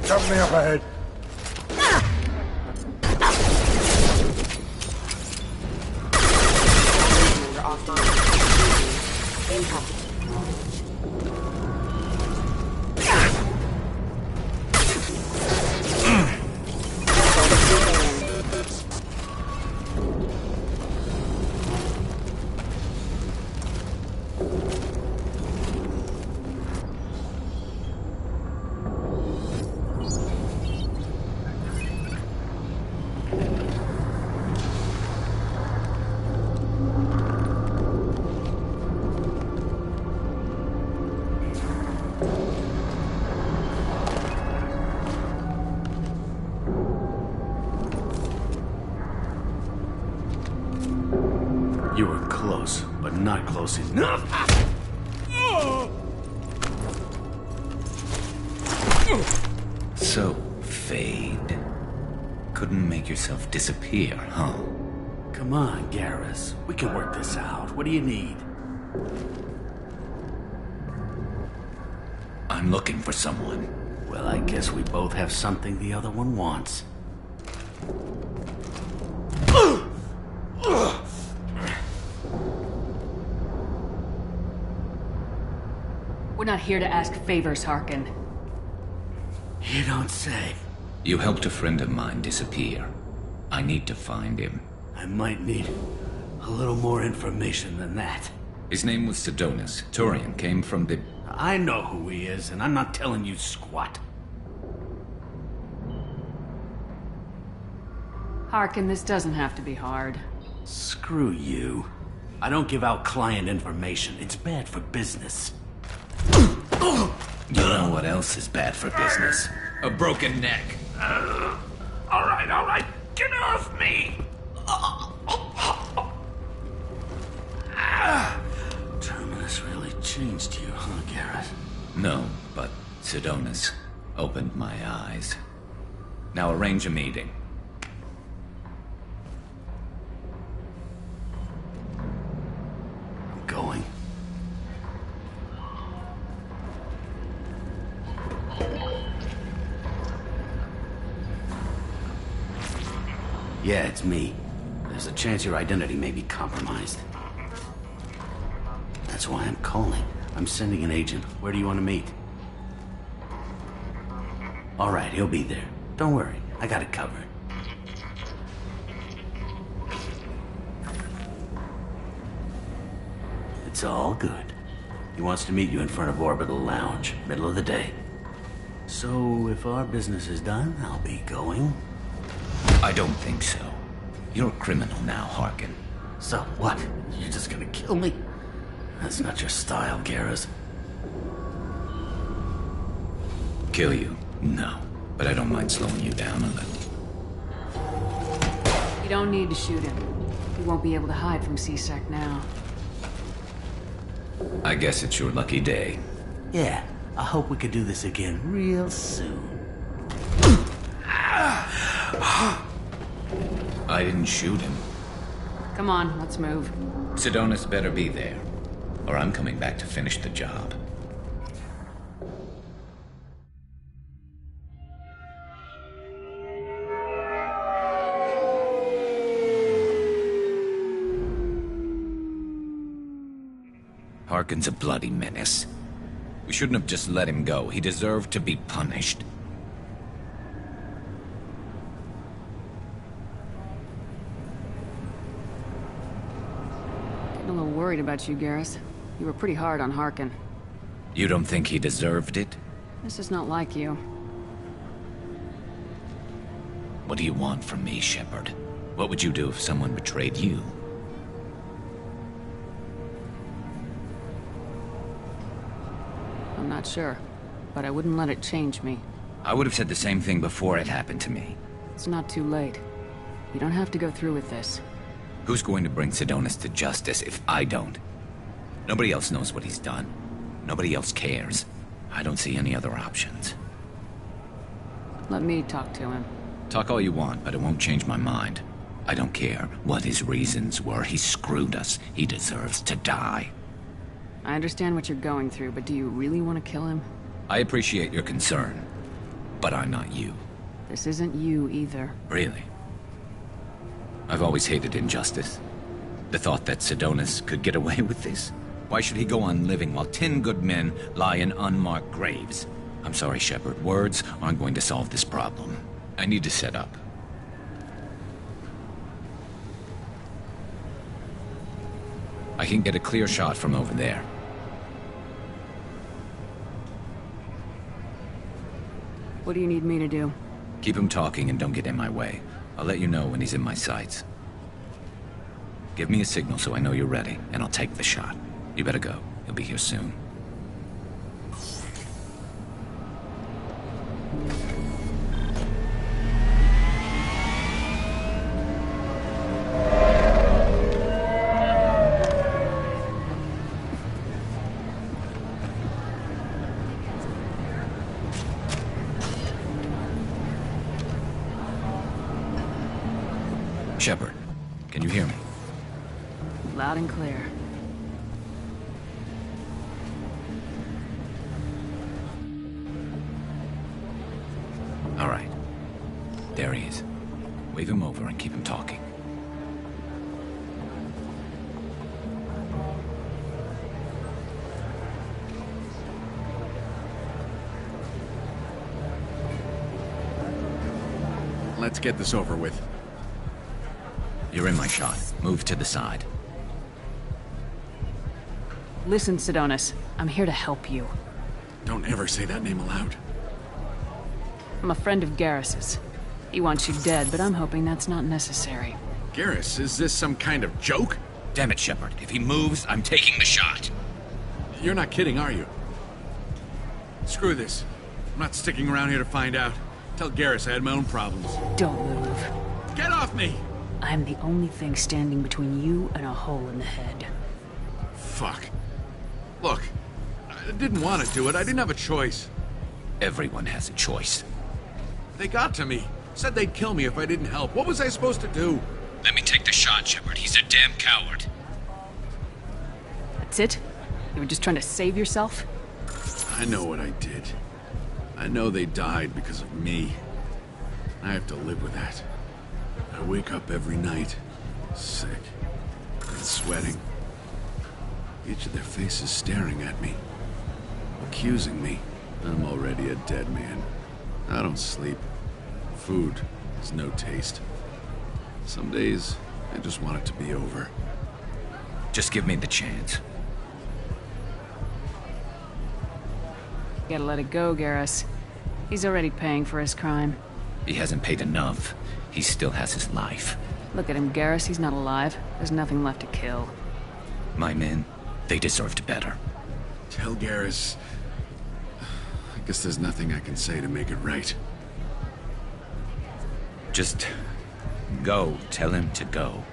Jump me up ahead. You were close, but not close enough. So, Fade. Couldn't make yourself disappear, huh? Come on, Garrus. We can work this out. What do you need? I'm looking for someone. Well, I guess we both have something the other one wants. We're not here to ask favors, Harkin. You don't say. You helped a friend of mine disappear. I need to find him. I might need a little more information than that. His name was Sidonus. Turian came from the... I know who he is, and I'm not telling you squat. Harkin, this doesn't have to be hard. Screw you. I don't give out client information. It's bad for business. You know what else is bad for business? A broken neck. All right. Get off me! Terminus really changed you, huh, Garrett? No, but Sidonus opened my eyes. Now arrange a meeting. I'm going. Yeah, it's me. There's a chance your identity may be compromised. That's why I'm calling. I'm sending an agent. Where do you want to meet? All right, he'll be there. Don't worry, I got it covered. It's all good. He wants to meet you in front of Orbital Lounge, middle of the day. So, if our business is done, I'll be going. I don't think so. You're a criminal now, Harkin. So what? You're just gonna kill me? That's not your style, Garrus. Kill you? No. But I don't mind slowing you down a little. You don't need to shoot him. He won't be able to hide from C-Sec now. I guess it's your lucky day. Yeah, I hope we could do this again real soon. I didn't shoot him. Come on, let's move. Sidonus better be there, or I'm coming back to finish the job. Harkin's a bloody menace. We shouldn't have just let him go. He deserved to be punished. Getting a little worried about you, Garrus. You were pretty hard on Harkin. You don't think he deserved it? This is not like you. What do you want from me, Shepard? What would you do if someone betrayed you? I'm not sure, but I wouldn't let it change me. I would have said the same thing before it happened to me. It's not too late. You don't have to go through with this. Who's going to bring Sidonus to justice if I don't? Nobody else knows what he's done. Nobody else cares. I don't see any other options. Let me talk to him. Talk all you want, but it won't change my mind. I don't care what his reasons were. He screwed us. He deserves to die. I understand what you're going through, but do you really want to kill him? I appreciate your concern, but I'm not you. This isn't you either. Really? I've always hated injustice. The thought that Sidonus could get away with this. Why should he go on living while 10 good men lie in unmarked graves? I'm sorry, Shepard. Words aren't going to solve this problem. I need to set up. I can get a clear shot from over there. What do you need me to do? Keep him talking and don't get in my way. I'll let you know when he's in my sights. Give me a signal so I know you're ready, and I'll take the shot. You better go. He'll be here soon. Shepard, can you hear me? Loud and clear. All right. There he is. Wave him over and keep him talking. Let's get this over with. You're in my shot. Move to the side. Listen, Sidonis. I'm here to help you. Don't ever say that name aloud. I'm a friend of Garrus's. He wants you dead, but I'm hoping that's not necessary. Garrus, is this some kind of joke? Damn it, Shepard. If he moves, I'm taking the shot. You're not kidding, are you? Screw this. I'm not sticking around here to find out. Tell Garrus I had my own problems. Don't move. Get off me! I'm the only thing standing between you and a hole in the head. Fuck. Look, I didn't want to do it. I didn't have a choice. Everyone has a choice. They got to me. Said they'd kill me if I didn't help. What was I supposed to do? Let me take the shot, Shepard. He's a damn coward. That's it? You were just trying to save yourself? I know what I did. I know they died because of me. I have to live with that. I wake up every night, sick and sweating. Each of their faces staring at me, accusing me. I'm already a dead man. I don't sleep. Food has no taste. Some days, I just want it to be over. Just give me the chance. Gotta let it go, Garrus. He's already paying for his crime. He hasn't paid enough. He still has his life. Look at him, Garrus. He's not alive. There's nothing left to kill. My men, they deserved better. Tell Garrus... I guess there's nothing I can say to make it right. Just... go. Tell him to go.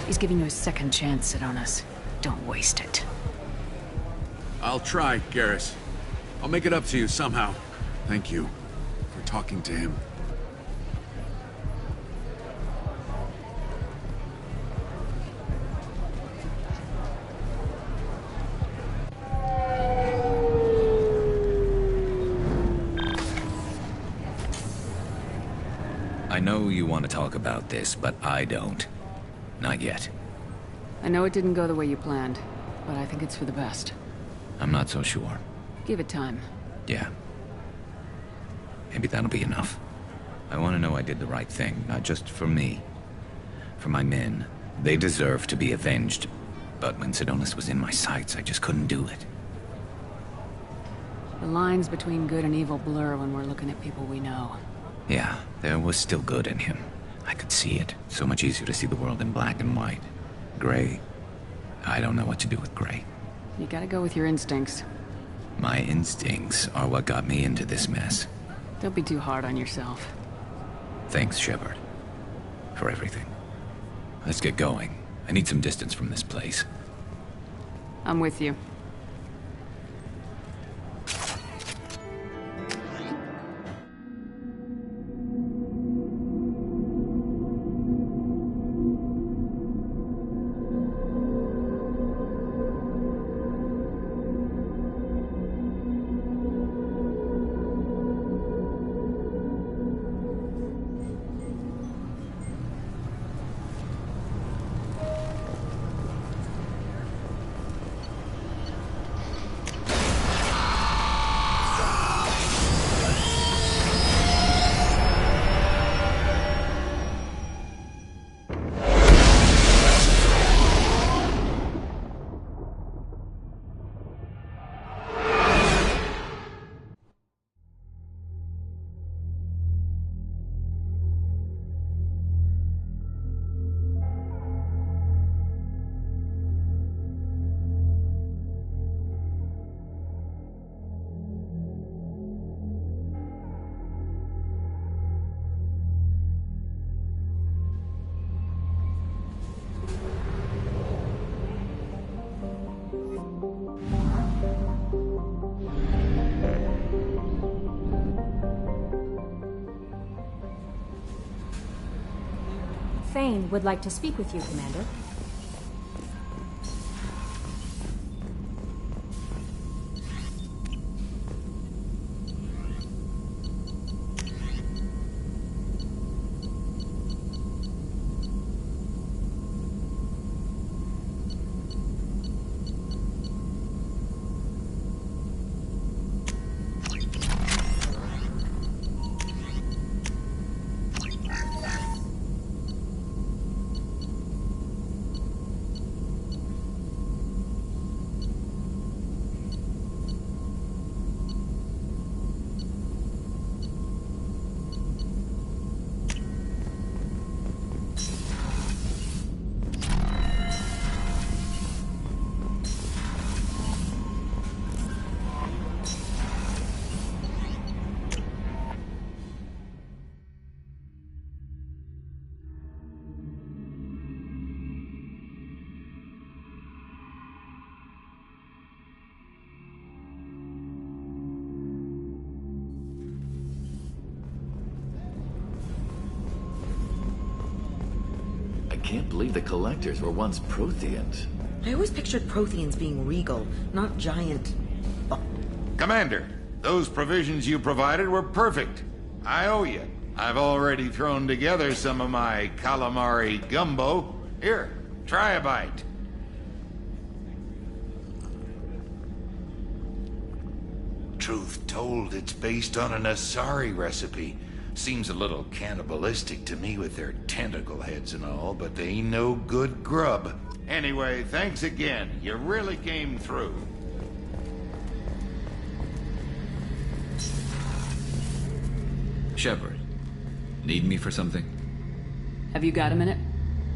He's giving you a second chance, Sidonis. Don't waste it. I'll try, Garrus. I'll make it up to you somehow. Thank you for talking to him. I know you want to talk about this, but I don't. Not yet. I know it didn't go the way you planned, but I think it's for the best. I'm not so sure. Give it time. Yeah. Maybe that'll be enough. I want to know I did the right thing, not just for me. For my men. They deserve to be avenged. But when Sidonis was in my sights, I just couldn't do it. The lines between good and evil blur when we're looking at people we know. Yeah, there was still good in him. I could see it. So much easier to see the world in black and white. Gray. I don't know what to do with gray. You gotta go with your instincts. My instincts are what got me into this mess. Don't be too hard on yourself. Thanks, Shepard. For everything. Let's get going. I need some distance from this place. I'm with you. Thane would like to speak with you, Commander. I can't believe the Collectors were once Protheans. I always pictured Protheans being regal, not giant. Commander, those provisions you provided were perfect. I owe you. I've already thrown together some of my calamari gumbo. Here, try a bite. Truth told, it's based on an Asari recipe. Seems a little cannibalistic to me with their tentacle heads and all, but they ain't no good grub. Anyway, thanks again. You really came through. Shepard, need me for something? Have you got a minute?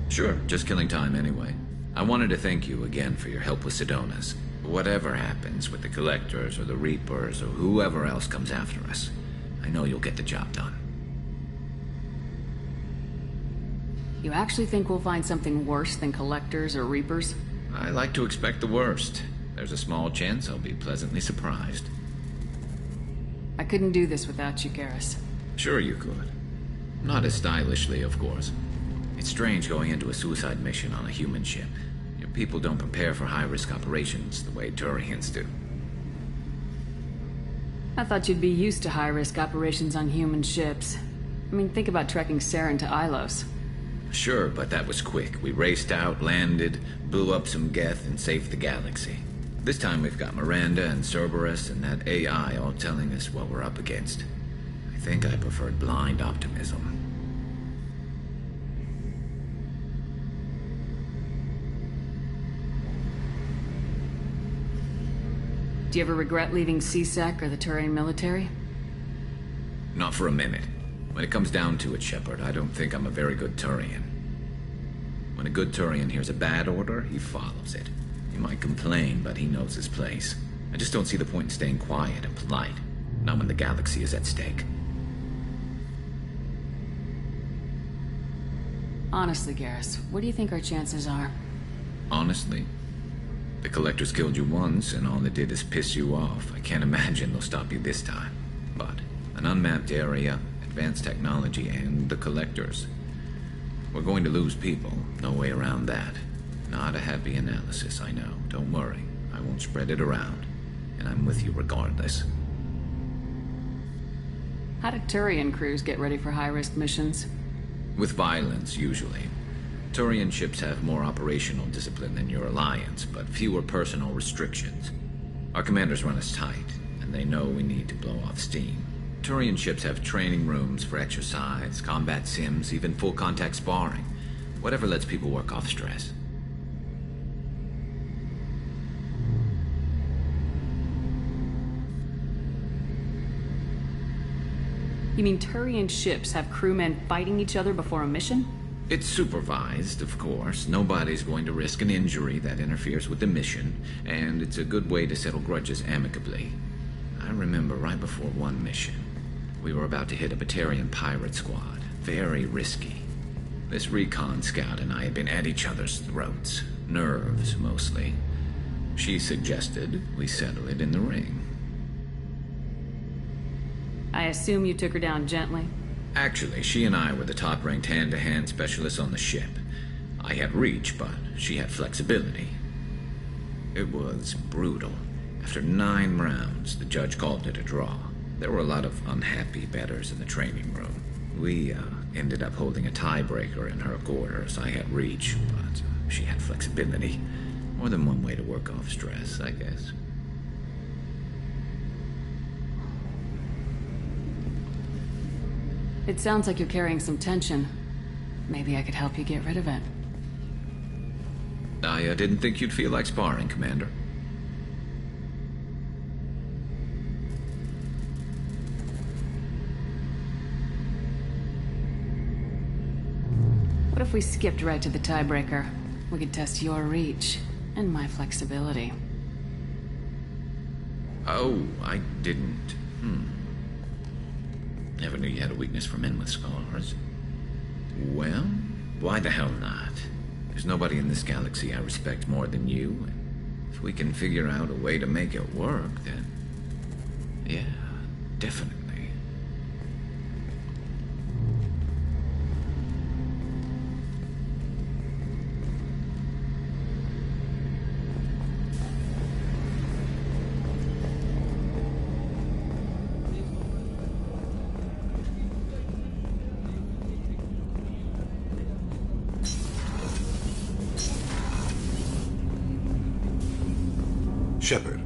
Sure, just killing time anyway. I wanted to thank you again for your help with Sidonis. Whatever happens with the Collectors or the Reapers or whoever else comes after us, I know you'll get the job done. You actually think we'll find something worse than Collectors or Reapers? I like to expect the worst. There's a small chance I'll be pleasantly surprised. I couldn't do this without you, Garrus. Sure you could. Not as stylishly, of course. It's strange going into a suicide mission on a human ship. Your people don't prepare for high-risk operations the way Turians do. I thought you'd be used to high-risk operations on human ships. I mean, think about trekking Saren to Ilos. Sure, but that was quick. We raced out, landed, blew up some Geth, and saved the galaxy. This time we've got Miranda and Cerberus and that AI all telling us what we're up against. I think I preferred blind optimism. Do you ever regret leaving CSEC or the Turian military? Not for a minute. When it comes down to it, Shepard, I don't think I'm a very good Turian. When a good Turian hears a bad order, he follows it. He might complain, but he knows his place. I just don't see the point in staying quiet and polite. Not when the galaxy is at stake. Honestly, Garrus, what do you think our chances are? Honestly? The Collectors killed you once, and all they did is piss you off. I can't imagine they'll stop you this time. But an unmapped area, advanced technology, and the Collectors. We're going to lose people. No way around that. Not a happy analysis, I know. Don't worry. I won't spread it around. And I'm with you regardless. How do Turian crews get ready for high-risk missions? With violence, usually. Turian ships have more operational discipline than your alliance, but fewer personal restrictions. Our commanders run us tight, and they know we need to blow off steam. Turian ships have training rooms for exercise, combat sims, even full-contact sparring. Whatever lets people work off stress. You mean Turian ships have crewmen fighting each other before a mission? It's supervised, of course. Nobody's going to risk an injury that interferes with the mission, and it's a good way to settle grudges amicably. I remember right before one mission, we were about to hit a Batarian pirate squad. Very risky. This recon scout and I had been at each other's throats. Nerves, mostly. She suggested we settle it in the ring. I assume you took her down gently? Actually, she and I were the top-ranked hand-to-hand specialists on the ship. I had reach, but she had flexibility. It was brutal. After 9 rounds, the judge called it a draw. There were a lot of unhappy bettors in the training room. We ended up holding a tiebreaker in her quarters. I had reach, but she had flexibility. More than one way to work off stress, I guess. It sounds like you're carrying some tension. Maybe I could help you get rid of it. I didn't think you'd feel like sparring, Commander. What if we skipped right to the tiebreaker? We could test your reach and my flexibility. Oh, I didn't. Never knew you had a weakness for men with scars. Well, why the hell not? There's nobody in this galaxy I respect more than you. If we can figure out a way to make it work, then... yeah, definitely. Shepard.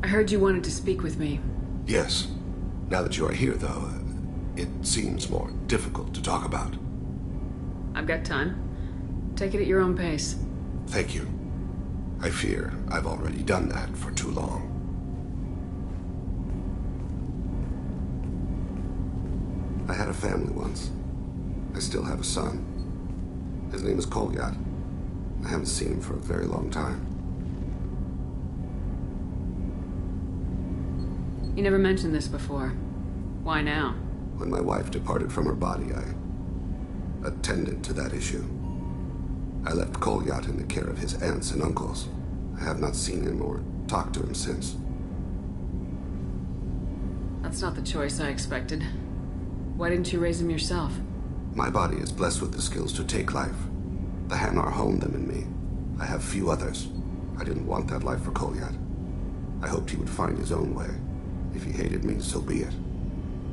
I heard you wanted to speak with me. Yes. Now that you are here, though, it seems more difficult to talk about. I've got time. Take it at your own pace. Thank you. I fear I've already done that for too long. I had a family once. I still have a son. His name is Kolyat. I haven't seen him for a very long time. You never mentioned this before. Why now? When my wife departed from her body, I attended to that issue. I left Kolyat in the care of his aunts and uncles. I have not seen him or talked to him since. That's not the choice I expected. Why didn't you raise him yourself? My body is blessed with the skills to take life. The Hanar honed them in me. I have few others. I didn't want that life for Kolyat. I hoped he would find his own way. If he hated me, so be it.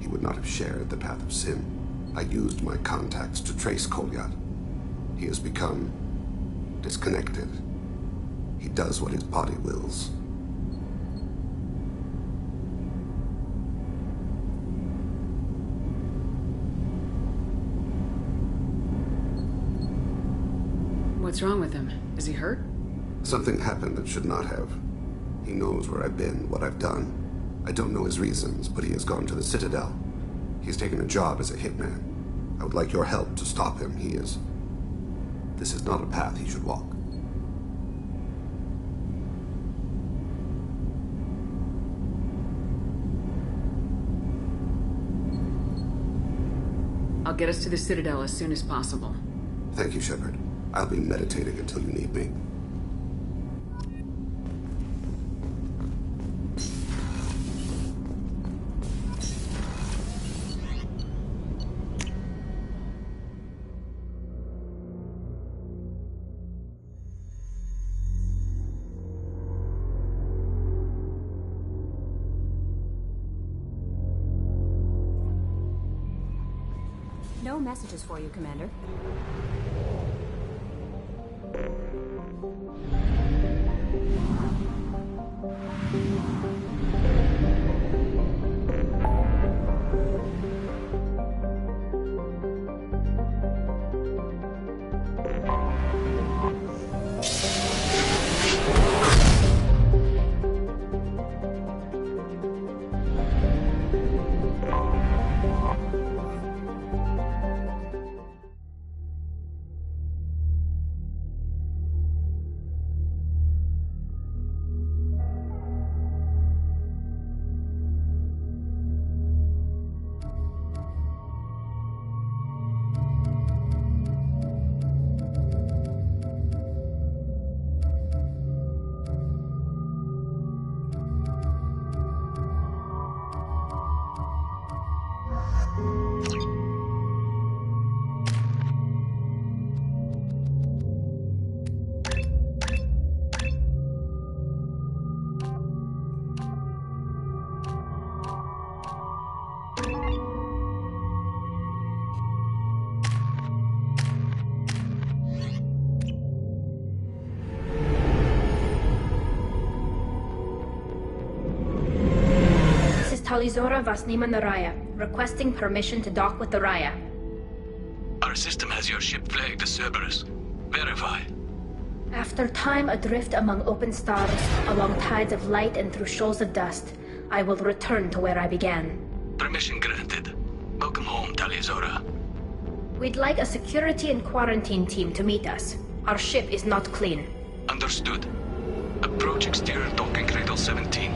He would not have shared the path of sin. I used my contacts to trace Kolyat. He has become disconnected. He does what his body wills. What's wrong with him? Is he hurt? Something happened that should not have. He knows where I've been, what I've done. I don't know his reasons, but he has gone to the Citadel. He's taken a job as a hitman. I would like your help to stop him. This is not a path he should walk. I'll get us to the Citadel as soon as possible. Thank you, Shepard. I'll be meditating until you need me. No messages for you, Commander. Talizora Vasnima Naraya, requesting permission to dock with the Raya. Our system has your ship flagged as Cerberus. Verify. After time adrift among open stars, along tides of light and through shoals of dust, I will return to where I began. Permission granted. Welcome home, Talizora. We'd like a security and quarantine team to meet us. Our ship is not clean. Understood. Approach exterior docking cradle 17.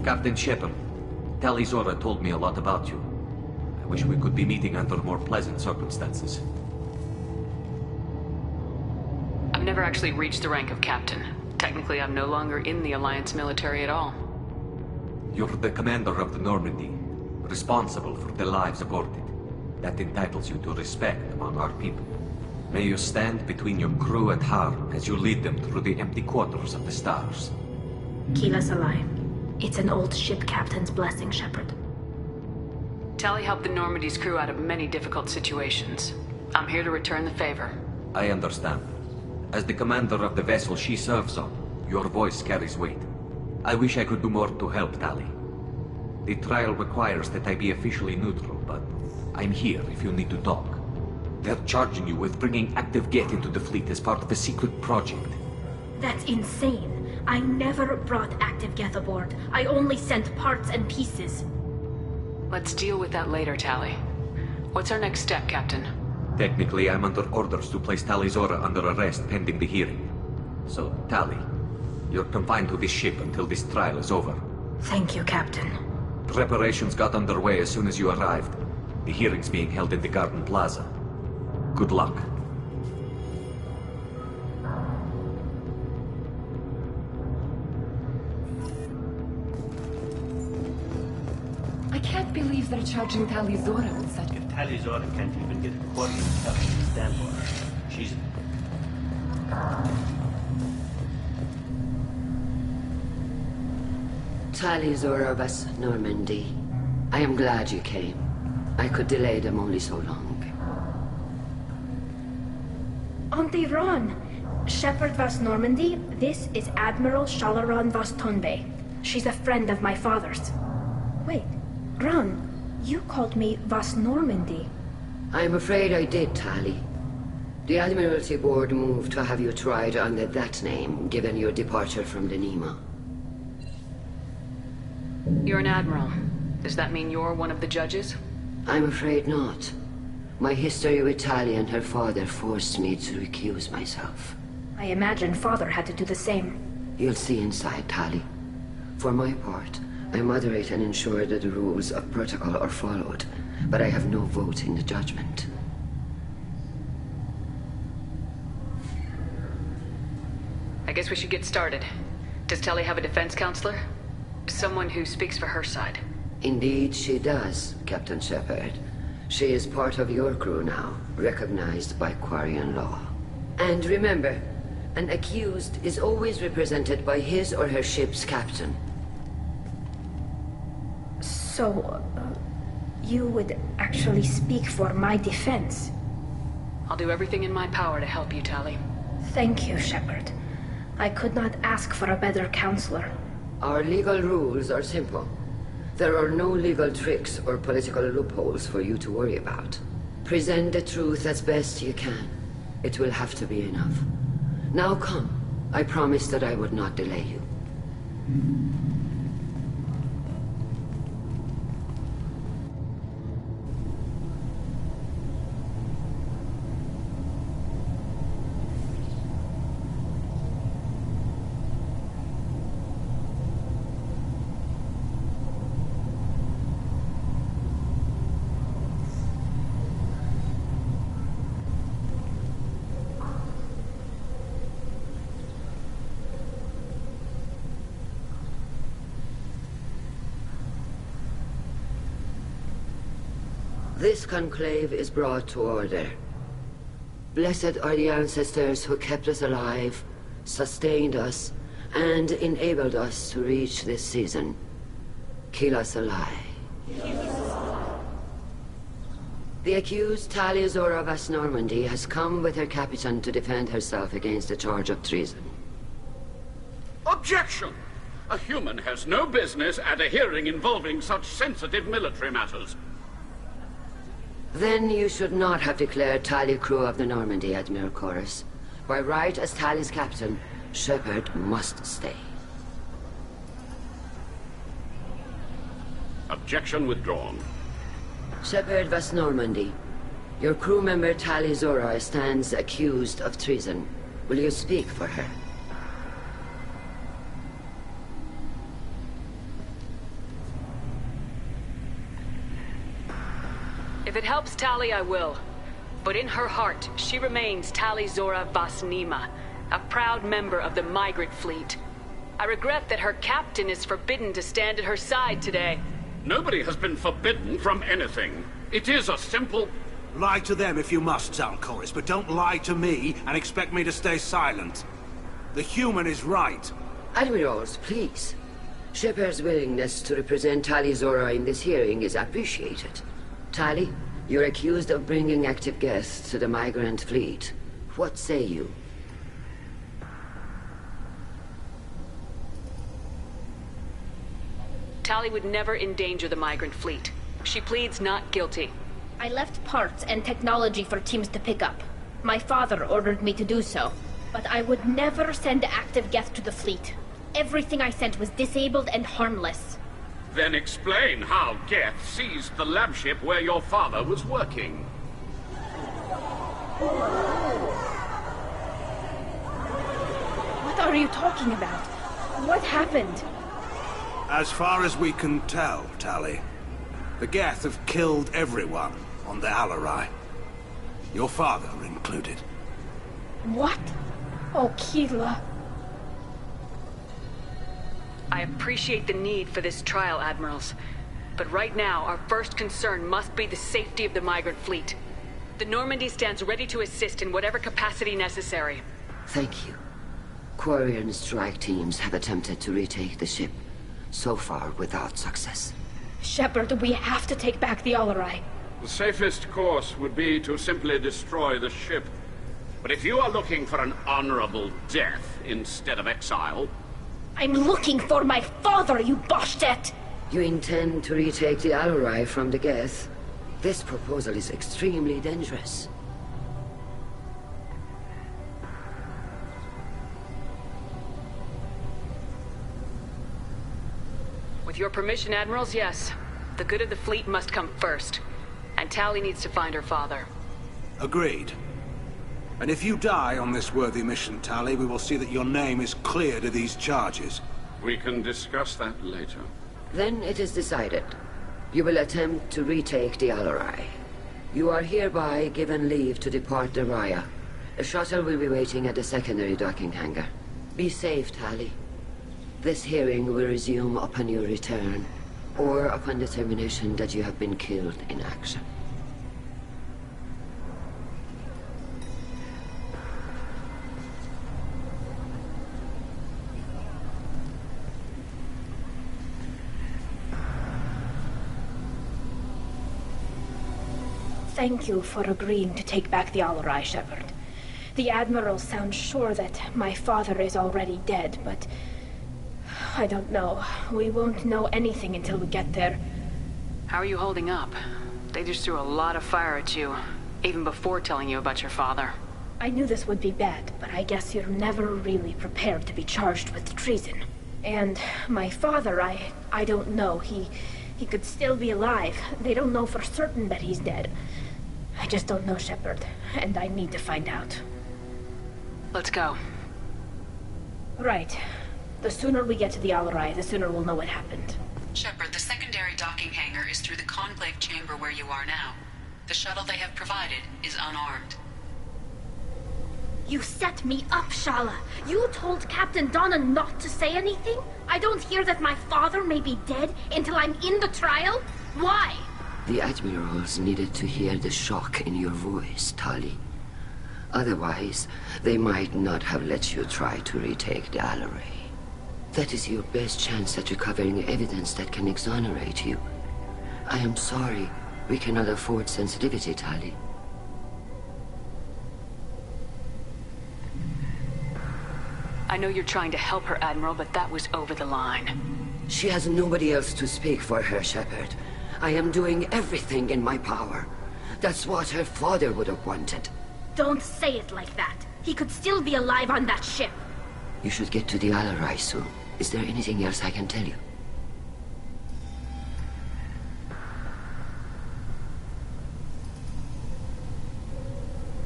Captain Shepard, Talizora told me a lot about you. I wish we could be meeting under more pleasant circumstances. I've never actually reached the rank of captain. Technically, I'm no longer in the Alliance military at all. You're the commander of the Normandy, responsible for the lives aborted. That entitles you to respect among our people. May you stand between your crew and harm as you lead them through the empty quarters of the stars. Keep us alive. It's an old ship captain's blessing, Shepard. Tali helped the Normandy's crew out of many difficult situations. I'm here to return the favor. I understand. As the commander of the vessel she serves on, your voice carries weight. I wish I could do more to help Tali. The trial requires that I be officially neutral, but I'm here if you need to talk. They're charging you with bringing active Geth into the fleet as part of a secret project. That's insane. I never brought active Geth aboard. I only sent parts and pieces. Let's deal with that later, Tali. What's our next step, Captain? Technically, I'm under orders to place Talizora under arrest pending the hearing. So, Tali, you're confined to this ship until this trial is over. Thank you, Captain. Preparations got underway as soon as you arrived. The hearing's being held in the Garden Plaza. Good luck. I can't believe they're charging Talizora with such... If Talizora can't even get a quarter of the stuff to stand for her, she's... Talizora Vas Normandy. I am glad you came. I could delay them only so long. Auntie Ron! Shepard Vas Normandy, this is Admiral Shalaran Vas Tonbe. She's a friend of my father's. Wait, Ron, you called me Vas Normandy. I'm afraid I did, Tali. The Admiralty Board moved to have you tried under that name, given your departure from the Nima. You're an admiral. Does that mean you're one of the judges? I'm afraid not. My history with Tali and her father forced me to recuse myself. I imagine father had to do the same. You'll see inside, Tali. For my part, I moderate and ensure that the rules of protocol are followed, but I have no vote in the judgment. I guess we should get started. Does Tali have a defense counselor? Someone who speaks for her side? Indeed she does, Captain Shepard. She is part of your crew now, recognized by Quarian law. And remember, an accused is always represented by his or her ship's captain. So, you would actually speak for my defense? I'll do everything in my power to help you, Tali. Thank you, Shepard. I could not ask for a better counselor. Our legal rules are simple. There are no legal tricks or political loopholes for you to worry about. Present the truth as best you can. It will have to be enough. Now come. I promised that I would not delay you. This conclave is brought to order. Blessed are the ancestors who kept us alive, sustained us, and enabled us to reach this season. Keelah Se'lai. The accused Tali Azora Vas Normandy has come with her captain to defend herself against a charge of treason. Objection! A human has no business at a hearing involving such sensitive military matters. Then you should not have declared Tali crew of the Normandy, Admiral Chorus. By right as Tali's captain, Shepard must stay. Objection withdrawn. Shepard Vas Normandy, your crew member Tali Zora stands accused of treason. Will you speak for her? If it helps Tali, I will. But in her heart, she remains Tali Zora Vas Nima, a proud member of the migrant fleet. I regret that her captain is forbidden to stand at her side today. Nobody has been forbidden from anything. It is a simple... Lie to them if you must, Zaal'Koris, but don't lie to me and expect me to stay silent. The human is right. Admirals, please. Shepard's willingness to represent Tali Zora in this hearing is appreciated. Tali, you're accused of bringing active guests to the migrant fleet. What say you? Tali would never endanger the migrant fleet. She pleads not guilty. I left parts and technology for teams to pick up. My father ordered me to do so. But I would never send active guests to the fleet. Everything I sent was disabled and harmless. Then explain how Geth seized the lab ship where your father was working. What are you talking about? What happened? As far as we can tell, Tali, the Geth have killed everyone on the Alarai. Your father included. What? Oh, Keelah. I appreciate the need for this trial, Admirals. But right now, our first concern must be the safety of the migrant fleet. The Normandy stands ready to assist in whatever capacity necessary. Thank you. Quarian strike teams have attempted to retake the ship, so far without success. Shepard, we have to take back the Alarai. The safest course would be to simply destroy the ship. But if you are looking for an honorable death instead of exile... I'm looking for my father, you Bastet! You intend to retake the Alarai from the Geth? This proposal is extremely dangerous. With your permission, Admirals, yes. The good of the fleet must come first. And Tali needs to find her father. Agreed. And if you die on this worthy mission, Tali, we will see that your name is cleared of these charges. We can discuss that later. Then it is decided. You will attempt to retake the Alarai. You are hereby given leave to depart the Raya. A shuttle will be waiting at the secondary docking hangar. Be safe, Tali. This hearing will resume upon your return, or upon determination that you have been killed in action. Thank you for agreeing to take back the Alarai, Shepard. The Admiral sounds sure that my father is already dead, but... I don't know. We won't know anything until we get there. How are you holding up? They just threw a lot of fire at you, even before telling you about your father. I knew this would be bad, but I guess you're never really prepared to be charged with treason. And my father, I don't know. He could still be alive. They don't know for certain that he's dead. I just don't know, Shepard, and I need to find out. Let's go. Right. The sooner we get to the Alarai, the sooner we'll know what happened. Shepard, the secondary docking hangar is through the conclave chamber where you are now. The shuttle they have provided is unarmed. You set me up, Shala. You told Captain Donna not to say anything? I don't hear that my father may be dead until I'm in the trial? Why? The Admirals needed to hear the shock in your voice, Tali. Otherwise, they might not have let you try to retake the Alarai. That is your best chance at recovering evidence that can exonerate you. I am sorry. We cannot afford sensitivity, Tali. I know you're trying to help her, Admiral, but that was over the line. She has nobody else to speak for her, Shepard. I am doing everything in my power. That's what her father would have wanted. Don't say it like that. He could still be alive on that ship. You should get to the Alarai soon. Is there anything else I can tell you?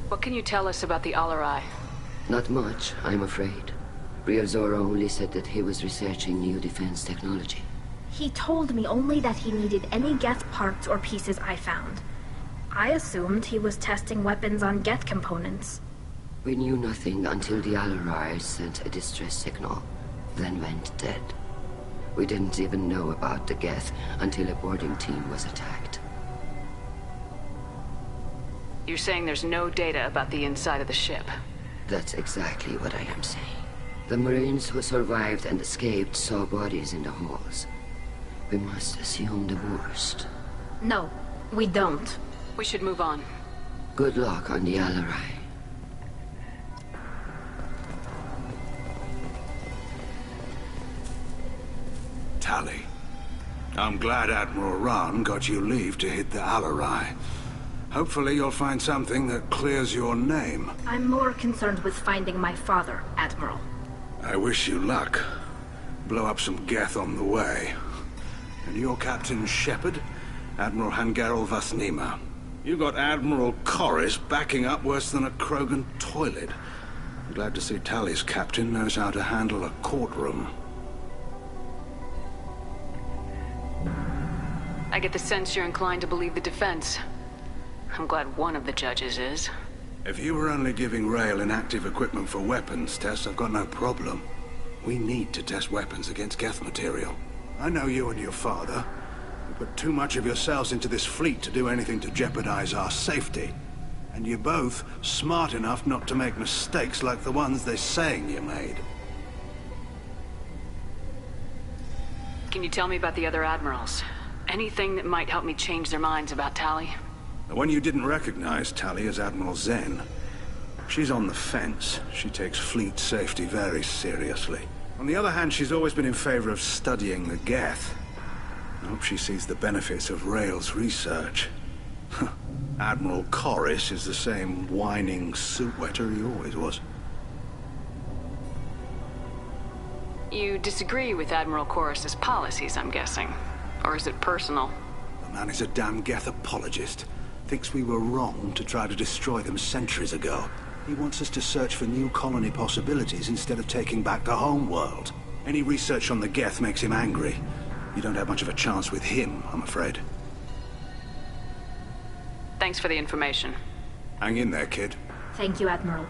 What can you tell us about the Alarai? Not much, I'm afraid. Real Zora only said that he was researching new defense technology. He told me only that he needed any Geth parts or pieces I found. I assumed he was testing weapons on Geth components. We knew nothing until the Alarai sent a distress signal, then went dead. We didn't even know about the Geth until a boarding team was attacked. You're saying there's no data about the inside of the ship? That's exactly what I am saying. The Marines who survived and escaped saw bodies in the halls. We must assume the worst. No, we don't. We should move on. Good luck on the Alarai. Tali, I'm glad Admiral Rahn got you leave to hit the Alarai. Hopefully you'll find something that clears your name. I'm more concerned with finding my father, Admiral. I wish you luck. Blow up some Geth on the way. And your Captain Shepard? Admiral Hangarel Vasnima. You got Admiral Corris backing up worse than a Krogan toilet. I'm glad to see Tali's captain knows how to handle a courtroom. I get the sense you're inclined to believe the defense. I'm glad one of the judges is. If you were only giving Rail inactive equipment for weapons tests, I've got no problem. We need to test weapons against Geth material. I know you and your father. You put too much of yourselves into this fleet to do anything to jeopardize our safety. And you're both smart enough not to make mistakes like the ones they're saying you made. Can you tell me about the other admirals? Anything that might help me change their minds about Tali? The one you didn't recognize, Tali, is Admiral Zen. She's on the fence. She takes fleet safety very seriously. On the other hand, she's always been in favor of studying the Geth. I hope she sees the benefits of Rail's research. Admiral Corris is the same whining suit wetter he always was. You disagree with Admiral Corris's policies, I'm guessing. Or is it personal? The man is a damn Geth apologist. Thinks we were wrong to try to destroy them centuries ago. He wants us to search for new colony possibilities instead of taking back the home world. Any research on the Geth makes him angry. You don't have much of a chance with him, I'm afraid. Thanks for the information. Hang in there, kid. Thank you, Admiral.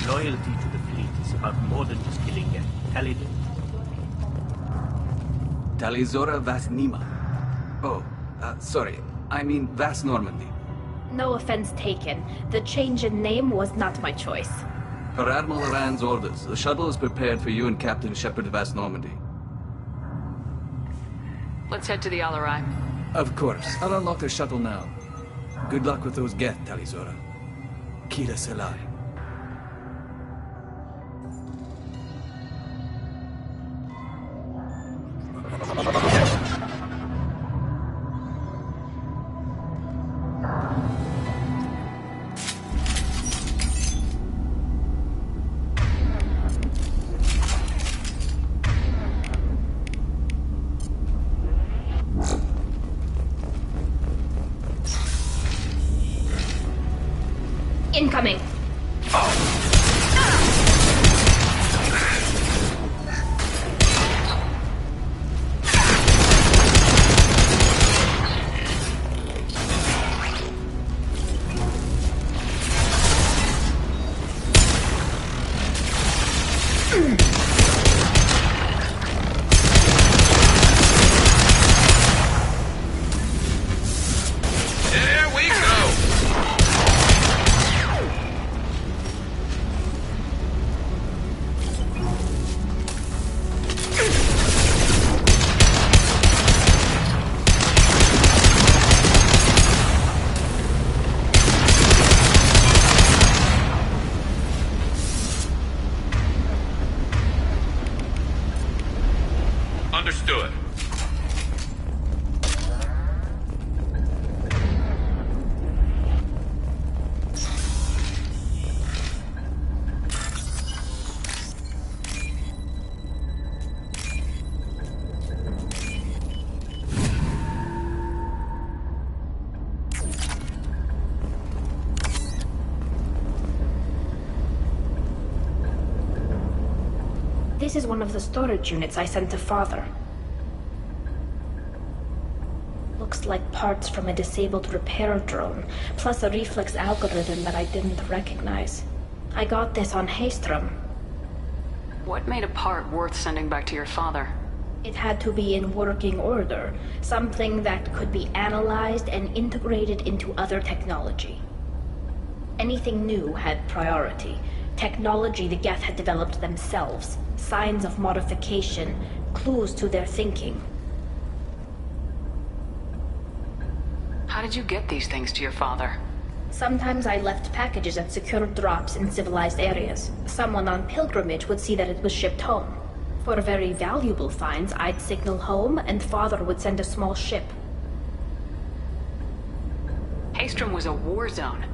Loyalty to the fleet is about more than just killing them. Tali did. Tali Zora Vasnima. Oh, sorry. I mean Vas Normandy. No offense taken. The change in name was not my choice. Per Admiral Rand's orders, the shuttle is prepared for you and Captain Shepard Vas Normandy. Let's head to the Alarai. Of course. I'll unlock the shuttle now. Good luck with those Geth, Tali Zora. Kila Selai. Incoming! Understood. This is one of the storage units I sent to Father. Looks like parts from a disabled repair drone, plus a reflex algorithm that I didn't recognize. I got this on Haestrom. What made a part worth sending back to your father? It had to be in working order, something that could be analyzed and integrated into other technology. Anything new had priority. Technology the Geth had developed themselves, signs of modification, clues to their thinking. How did you get these things to your father? Sometimes I left packages at secure drops in civilized areas. Someone on pilgrimage would see that it was shipped home. For very valuable finds, I'd signal home, and Father would send a small ship. Haestrom was a war zone.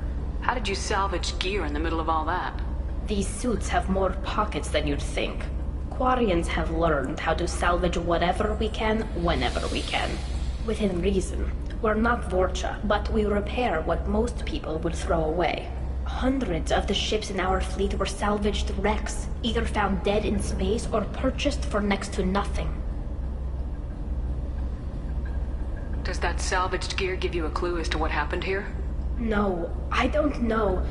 How did you salvage gear in the middle of all that? These suits have more pockets than you'd think. Quarians have learned how to salvage whatever we can, whenever we can. Within reason. We're not Vorcha, but we repair what most people would throw away. Hundreds of the ships in our fleet were salvaged wrecks, either found dead in space or purchased for next to nothing. Does that salvaged gear give you a clue as to what happened here? No, I don't know.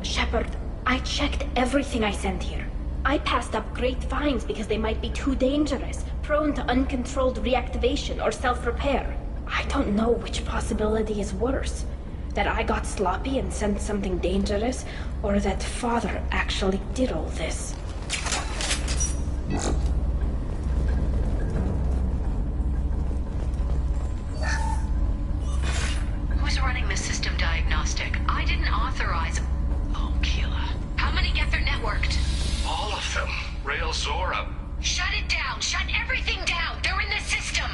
Shepard, I checked everything I sent here. I passed up great finds because they might be too dangerous, prone to uncontrolled reactivation or self-repair. I don't know which possibility is worse. That I got sloppy and sent something dangerous, or that Father actually did all this. Who's running the system diagnostic? I didn't authorize... Oh, Keela. How many Geth are networked? All of them. Rail Zora. Shut it down! Shut everything down! They're in the system!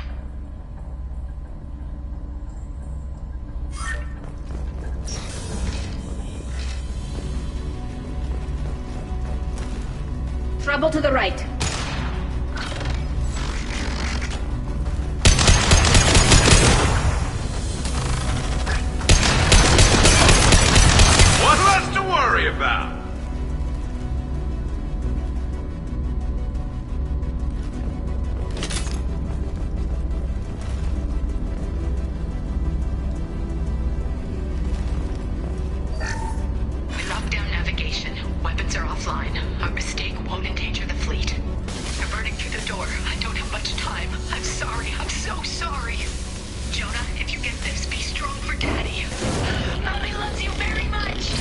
Trouble to the right. What less to worry about? We locked down navigation. Weapons are offline. Our mistake won't endanger the fleet. They're burning through the door. I don't have much time. I'm sorry. I'm so sorry. Jonah, if you get this, be strong for Daddy. Mommy loves you very much.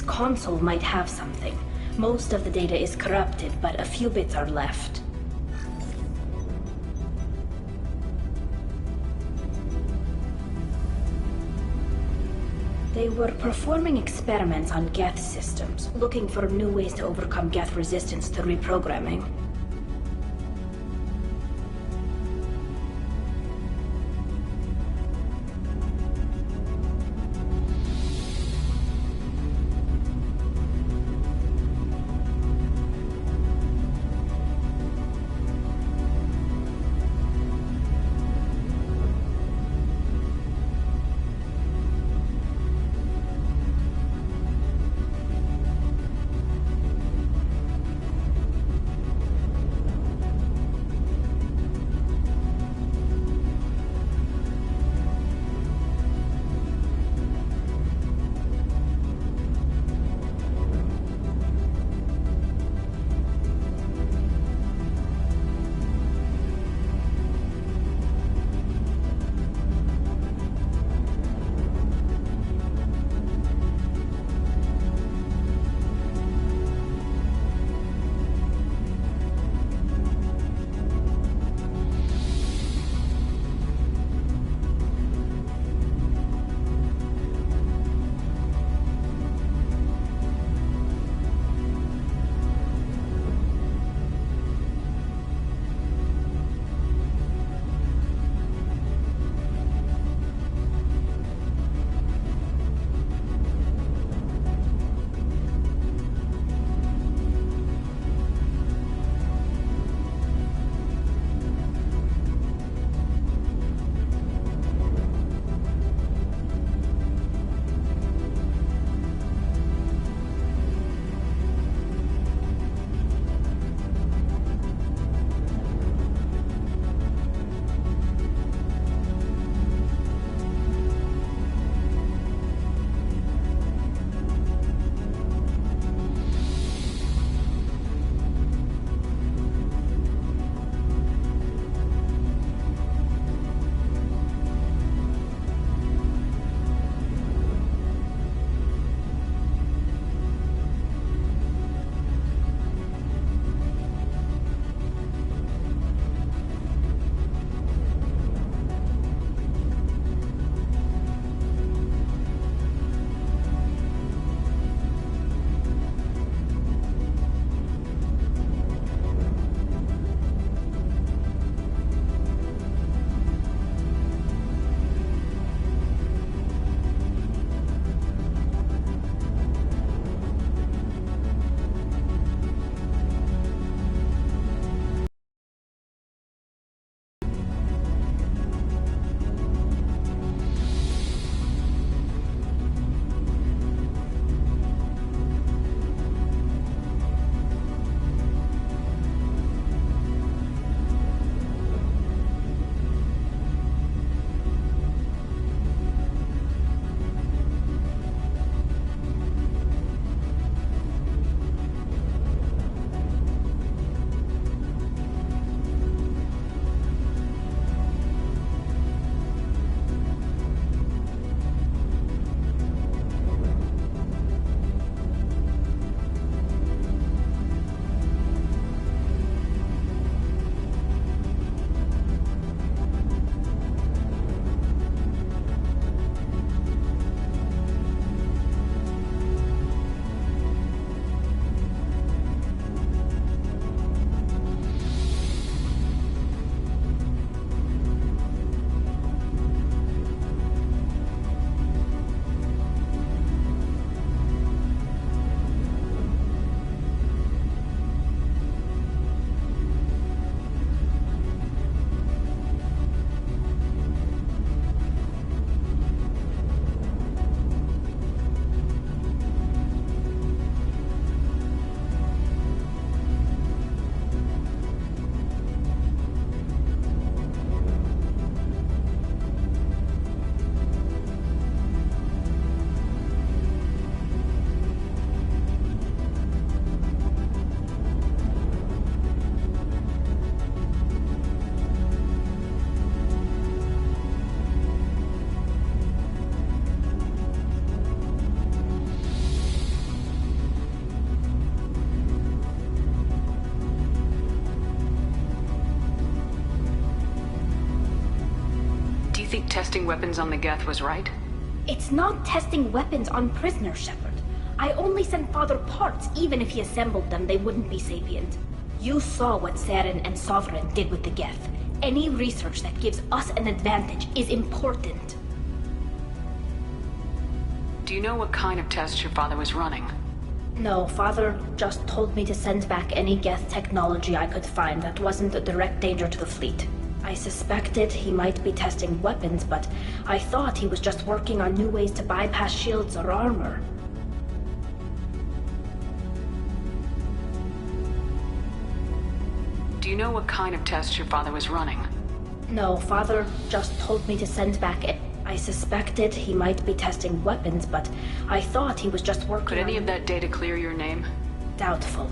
console might have something. Most of the data is corrupted, but a few bits are left. They were performing experiments on Geth systems, looking for new ways to overcome Geth resistance to reprogramming. think testing weapons on the Geth was right? It's not testing weapons on prisoners, Shepard. I only sent Father parts. Even if he assembled them, they wouldn't be sapient. You saw what Saren and Sovereign did with the Geth. Any research that gives us an advantage is important. Do you know what kind of tests your father was running? No, Father just told me to send back any Geth technology I could find that wasn't a direct danger to the fleet. I suspected he might be testing weapons, but I thought he was just working on new ways to bypass shields or armor. Do you know what kind of tests your father was running? No, Father just told me to send back it. I suspected he might be testing weapons, but I thought he was just working Could any on... of that data clear your name? Doubtful.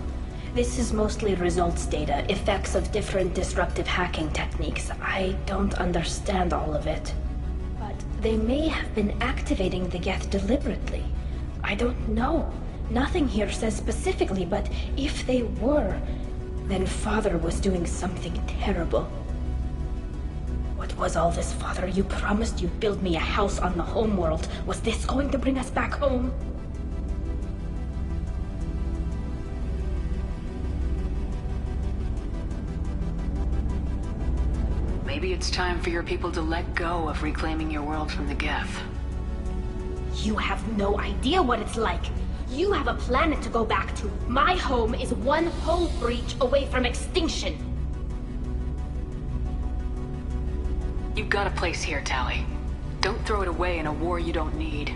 This is mostly results data, effects of different disruptive hacking techniques. I don't understand all of it. But they may have been activating the Geth deliberately. I don't know. Nothing here says specifically, but if they were, then Father was doing something terrible. What was all this, Father? You promised you'd build me a house on the homeworld. Was this going to bring us back home? Maybe it's time for your people to let go of reclaiming your world from the Geth. You have no idea what it's like. You have a planet to go back to. My home is one hull breach away from extinction. You've got a place here, Tali. Don't throw it away in a war you don't need.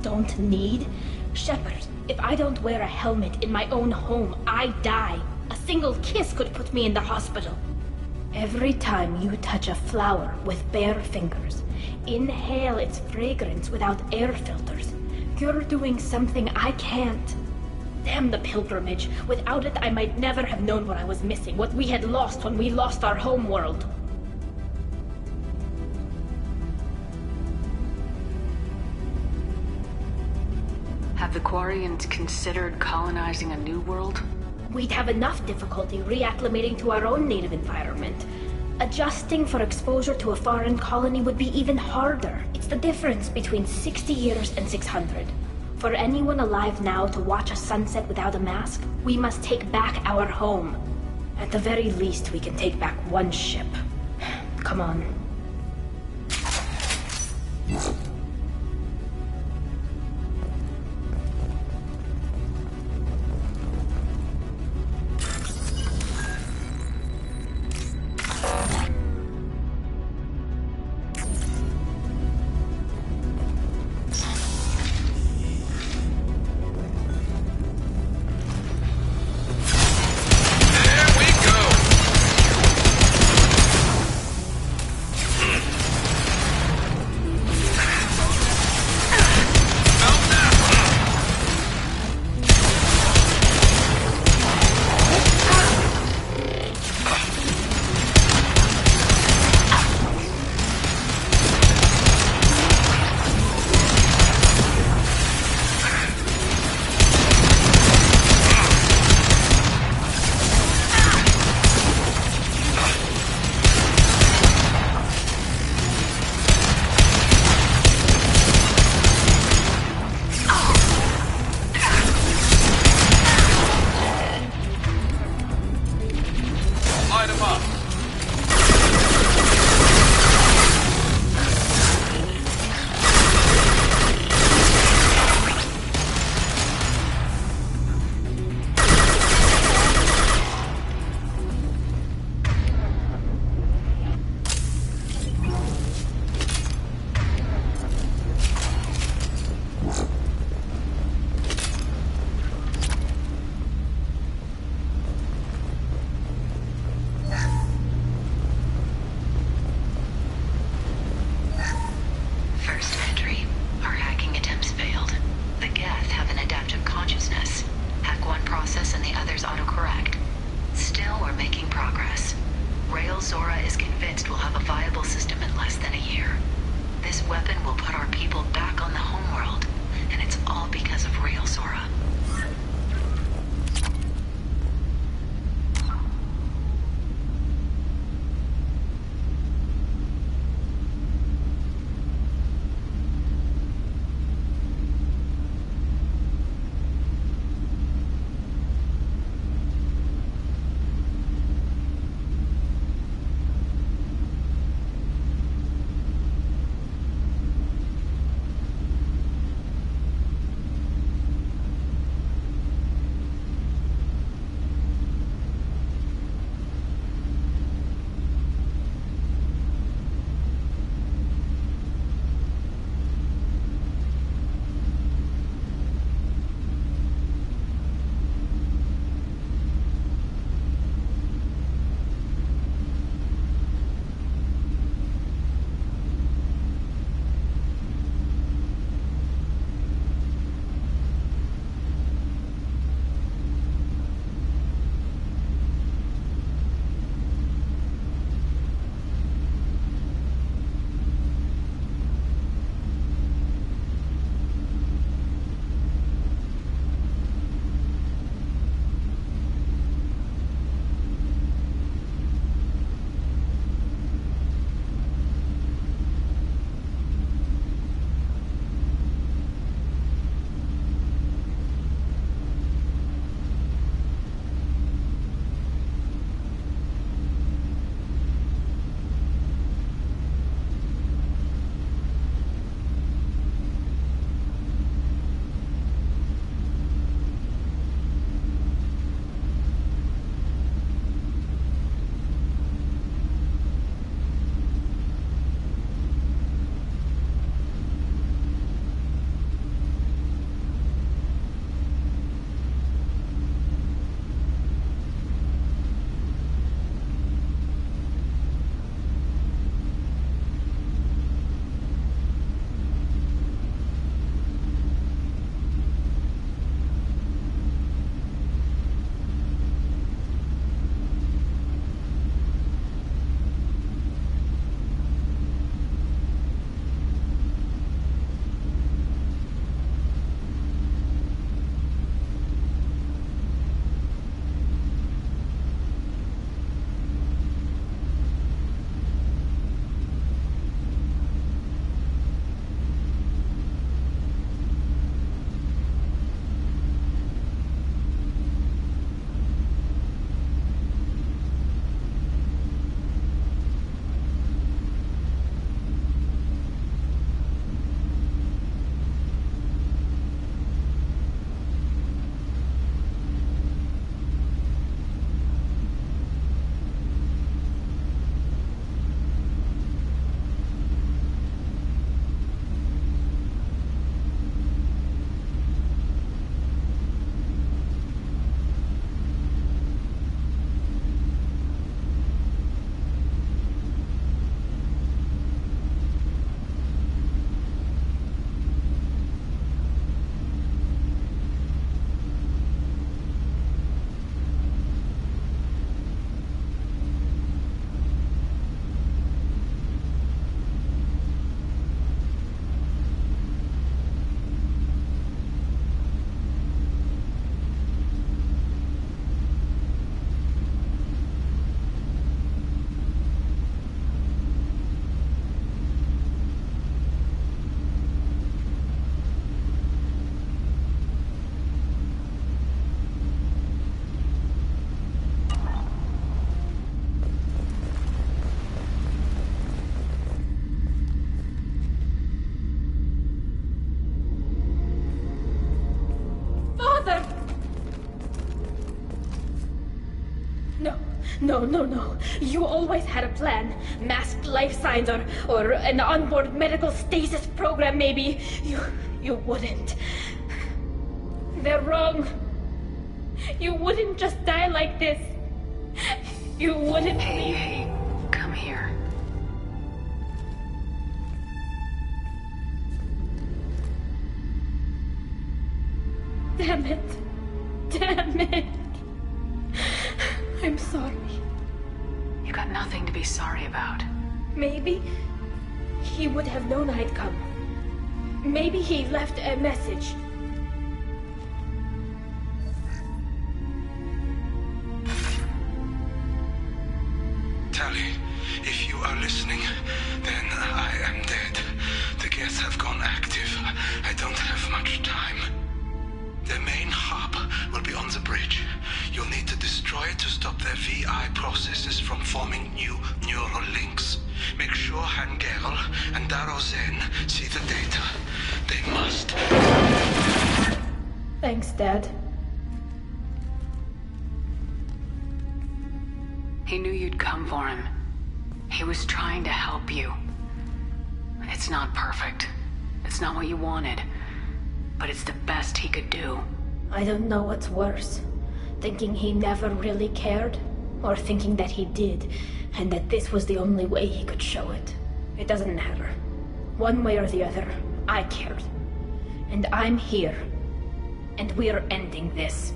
Don't need? Shepard, if I don't wear a helmet in my own home, I die. A single kiss could put me in the hospital. Every time you touch a flower with bare fingers, inhale its fragrance without air filters, you're doing something I can't. Damn the pilgrimage. Without it, I might never have known what I was missing, what we had lost when we lost our home world. Have the Quarians considered colonizing a new world? We'd have enough difficulty reacclimating to our own native environment. Adjusting for exposure to a foreign colony would be even harder. It's the difference between 60 years and 600. For anyone alive now to watch a sunset without a mask, we must take back our home. At the very least, we can take back one ship. Come on. No, no, no. You always had a plan. Masked life signs or an onboard medical stasis program, maybe. You wouldn't. They're wrong. You wouldn't just die like this. You wouldn't. Hey, come here. Damn it. Damn it. I'm sorry. You got nothing to be sorry about. Maybe he would have known I'd come. Maybe he left a message. Tali, if you are listening, then I am dead. The Geth have gone active. I don't have much time. The main hub will be on the bridge. You'll need to destroy it to stop their VI processes from forming new neural links. Make sure Hangerl and Daro Zen see the data. They must. Thanks, Dad. He knew you'd come for him. He was trying to help you. It's not perfect. It's not what you wanted. But it's the best he could do. I don't know what's worse. Thinking he never really cared, or thinking that he did, and that this was the only way he could show it. It doesn't matter. One way or the other, I cared. And I'm here. And we're ending this.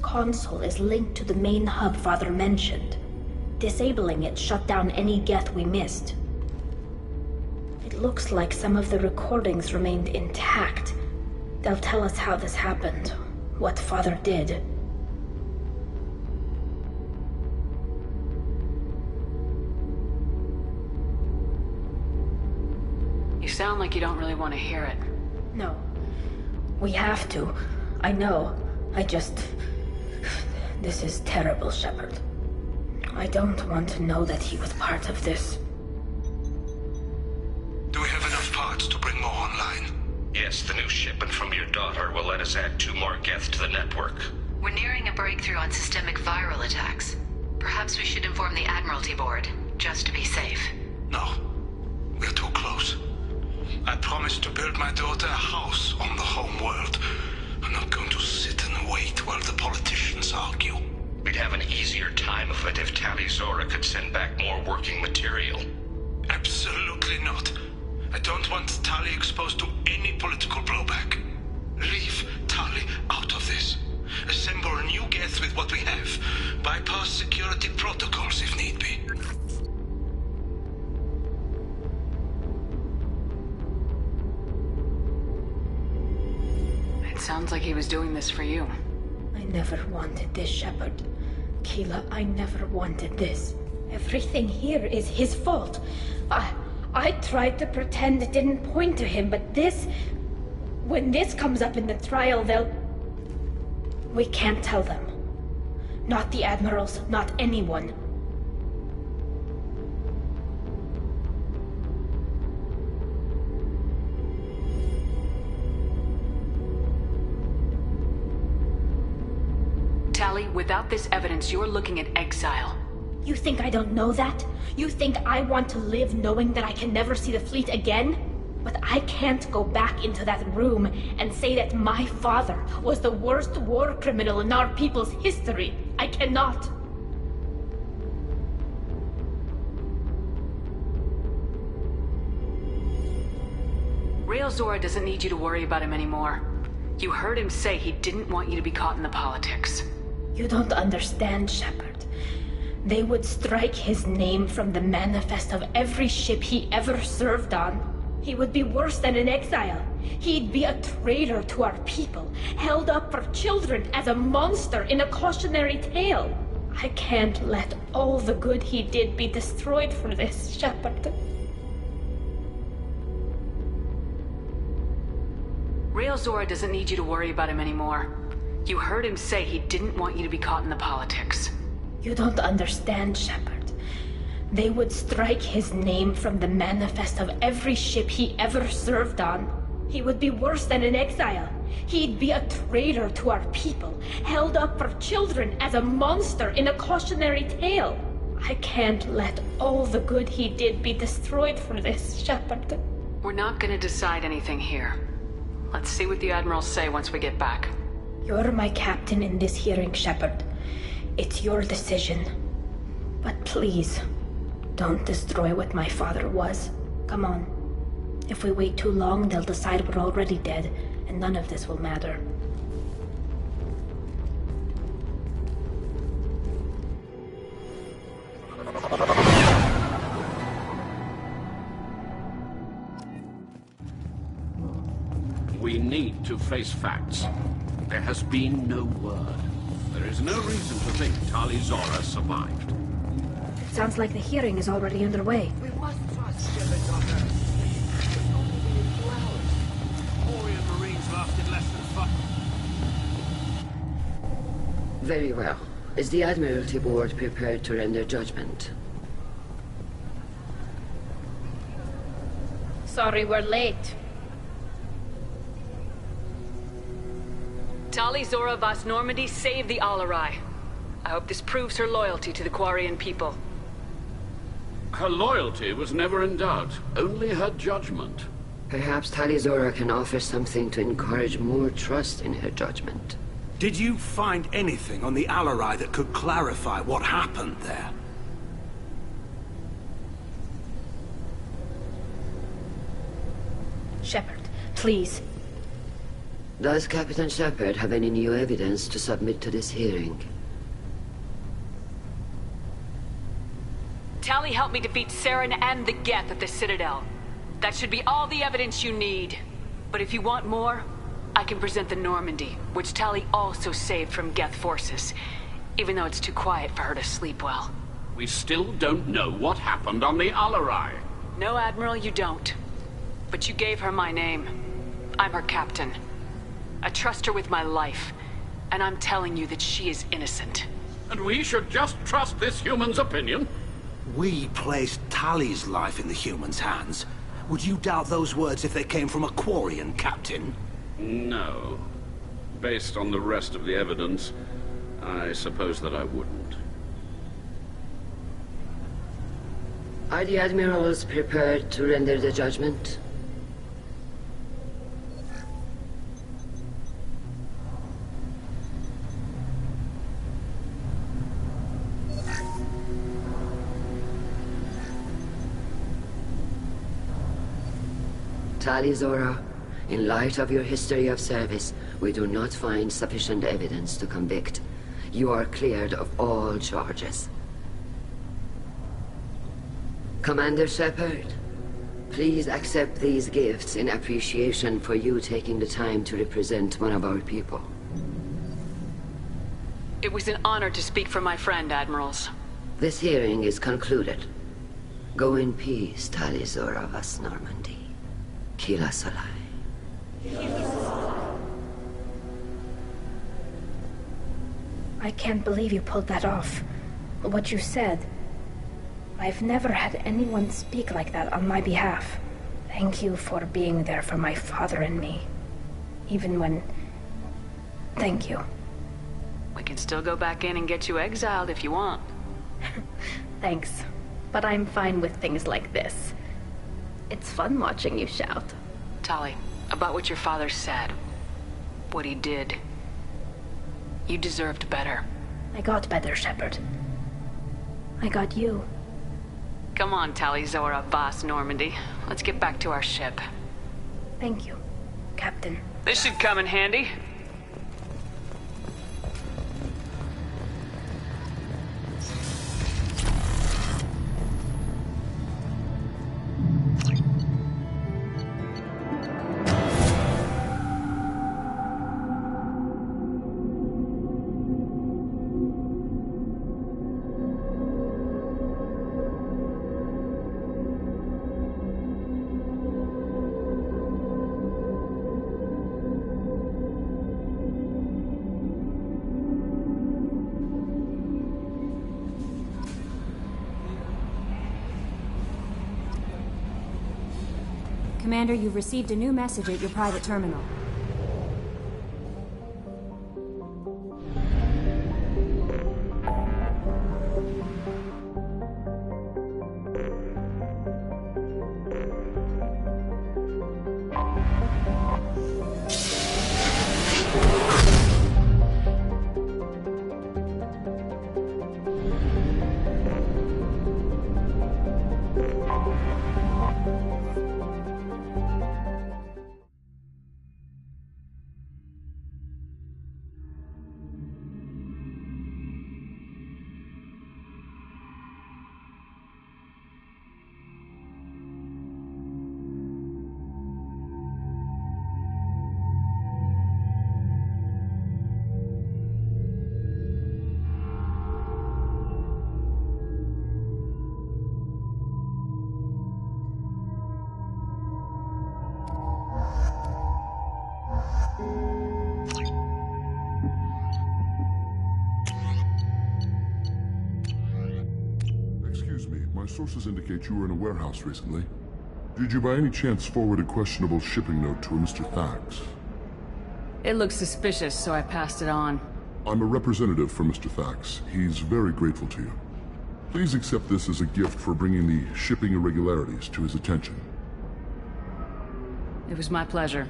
Console is linked to the main hub Father mentioned. Disabling it shut down any Geth we missed. It looks like some of the recordings remained intact. They'll tell us how this happened, what Father did. You sound like you don't really want to hear it. No. We have to. I know. This is terrible, Shepard. I don't want to know that he was part of this. Do we have enough parts to bring more online? Yes, the new shipment from your daughter will let us add 2 more Geth to the network. We're nearing a breakthrough on systemic viral attacks. Perhaps we should inform the Admiralty Board, just to be safe. No. We're too close. I promised to build my daughter a house on the home world. I'm not going to sit and wait while the politicians argue. We'd have an easier time of it if Tali Zora could send back more working material. Absolutely not. I don't want Tali exposed to any political blowback. Leave Tali out of this. Assemble a new Geth with what we have. Bypass security protocols if need be. Sounds like he was doing this for you. I never wanted this, Shepard. Keela, I never wanted this. Everything here is his fault. I tried to pretend it didn't point to him, but this... When this comes up in the trial, they'll... We can't tell them. Not the Admirals, not anyone. Tali, without this evidence, you're looking at exile. You think I don't know that? You think I want to live knowing that I can never see the fleet again? But I can't go back into that room and say that my father was the worst war criminal in our people's history. I cannot. Rael Zora doesn't need you to worry about him anymore. You heard him say he didn't want you to be caught in the politics. You don't understand, Shepard. They would strike his name from the manifest of every ship he ever served on. He would be worse than an exile. He'd be a traitor to our people, held up for children as a monster in a cautionary tale. I can't let all the good he did be destroyed for this, Shepard. Rael Zora doesn't need you to worry about him anymore. You heard him say he didn't want you to be caught in the politics. You don't understand, Shepard. They would strike his name from the manifest of every ship he ever served on. He would be worse than an exile. He'd be a traitor to our people, held up for children as a monster in a cautionary tale. I can't let all the good he did be destroyed for this, Shepard. We're not gonna decide anything here. Let's see what the Admirals say once we get back. You're my captain in this hearing, Shepard. It's your decision. But please, don't destroy what my father was. Come on. If we wait too long, they'll decide we're already dead, and none of this will matter. We need to face facts. There has been no word. There is no reason to think Tali Zora survived. It sounds like the hearing is already underway. We must trust Shepard's honor. It's only been 2 hours. Orion Marines lasted less than 5. Very well. Is the Admiralty Board prepared to render judgment? Sorry we're late. Tali Zora Vas Normandy saved the Alarai. I hope this proves her loyalty to the Quarian people. Her loyalty was never in doubt, only her judgment. Perhaps Tali Zora can offer something to encourage more trust in her judgment. Did you find anything on the Alarai that could clarify what happened there? Shepard, please. Does Captain Shepard have any new evidence to submit to this hearing? Tali helped me defeat Saren and the Geth at the Citadel. That should be all the evidence you need. But if you want more, I can present the Normandy, which Tali also saved from Geth forces, even though it's too quiet for her to sleep well. We still don't know what happened on the Alarai. No, Admiral, you don't. But you gave her my name. I'm her captain. I trust her with my life, and I'm telling you that she is innocent. And we should just trust this human's opinion? We placed Tali's life in the human's hands. Would you doubt those words if they came from a Quarian, Captain? No. Based on the rest of the evidence, I suppose that I wouldn't. Are the Admirals prepared to render the judgment? Tali Zora, in light of your history of service, we do not find sufficient evidence to convict. You are cleared of all charges. Commander Shepard, Please accept these gifts in appreciation for you taking the time to represent one of our people. It was an honor to speak for my friend, Admirals. This hearing is concluded. Go in peace, Tali Zora Vas Normandy. Kila Salai. I can't believe you pulled that off. What you said. I've never had anyone speak like that on my behalf. Thank you for being there for my father and me. Even when... Thank you. We can still go back in and get you exiled if you want. Thanks. But I'm fine with things like this. It's fun watching you shout. Tali, about what your father said. What he did. You deserved better. I got better, Shepard. I got you. Come on, Tali Zora Vas Normandy. Let's get back to our ship. Thank you, Captain. This should come in handy. Commander, you've received a new message at your private terminal. My sources indicate you were in a warehouse recently. Did you by any chance forward a questionable shipping note to a Mr. Thax? It looks suspicious, so I passed it on. I'm a representative for Mr. Thax. He's very grateful to you. Please accept this as a gift for bringing the shipping irregularities to his attention. It was my pleasure.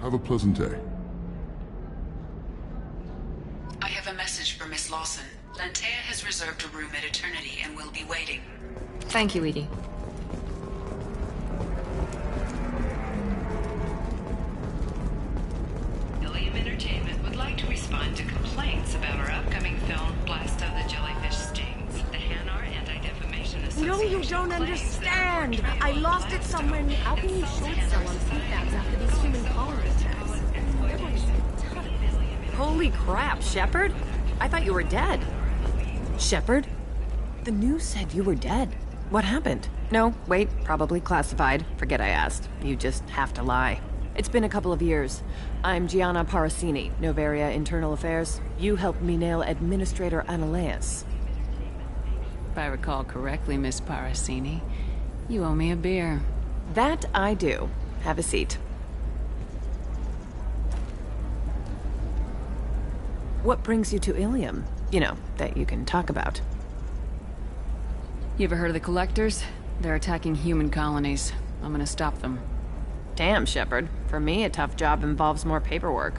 Have a pleasant day. I have a message for Miss Lawson. Lantea has reserved a room at Eternity and will be waiting. Thank you, EDI. Ilium Entertainment would like to respond to complaints about our upcoming film, Blast of the Jellyfish Stings. The Hanar Anti-Defamation Association. No, you don't understand. I lost it somewhere. How can you short sell on feedbacks after these human colony attacks? Holy crap, Shepard? I thought you were dead. Shepard? The news said you were dead. What happened? No, wait, probably classified. Forget I asked. You just have to lie. It's been a couple of years. I'm Gianna Parasini, Noveria Internal Affairs. You helped me nail Administrator Analeas. If I recall correctly, Miss Parasini, you owe me a beer. That I do. Have a seat. What brings you to Ilium? You know, that you can talk about. You ever heard of the Collectors? They're attacking human colonies. I'm gonna stop them. Damn, Shepard. For me, a tough job involves more paperwork.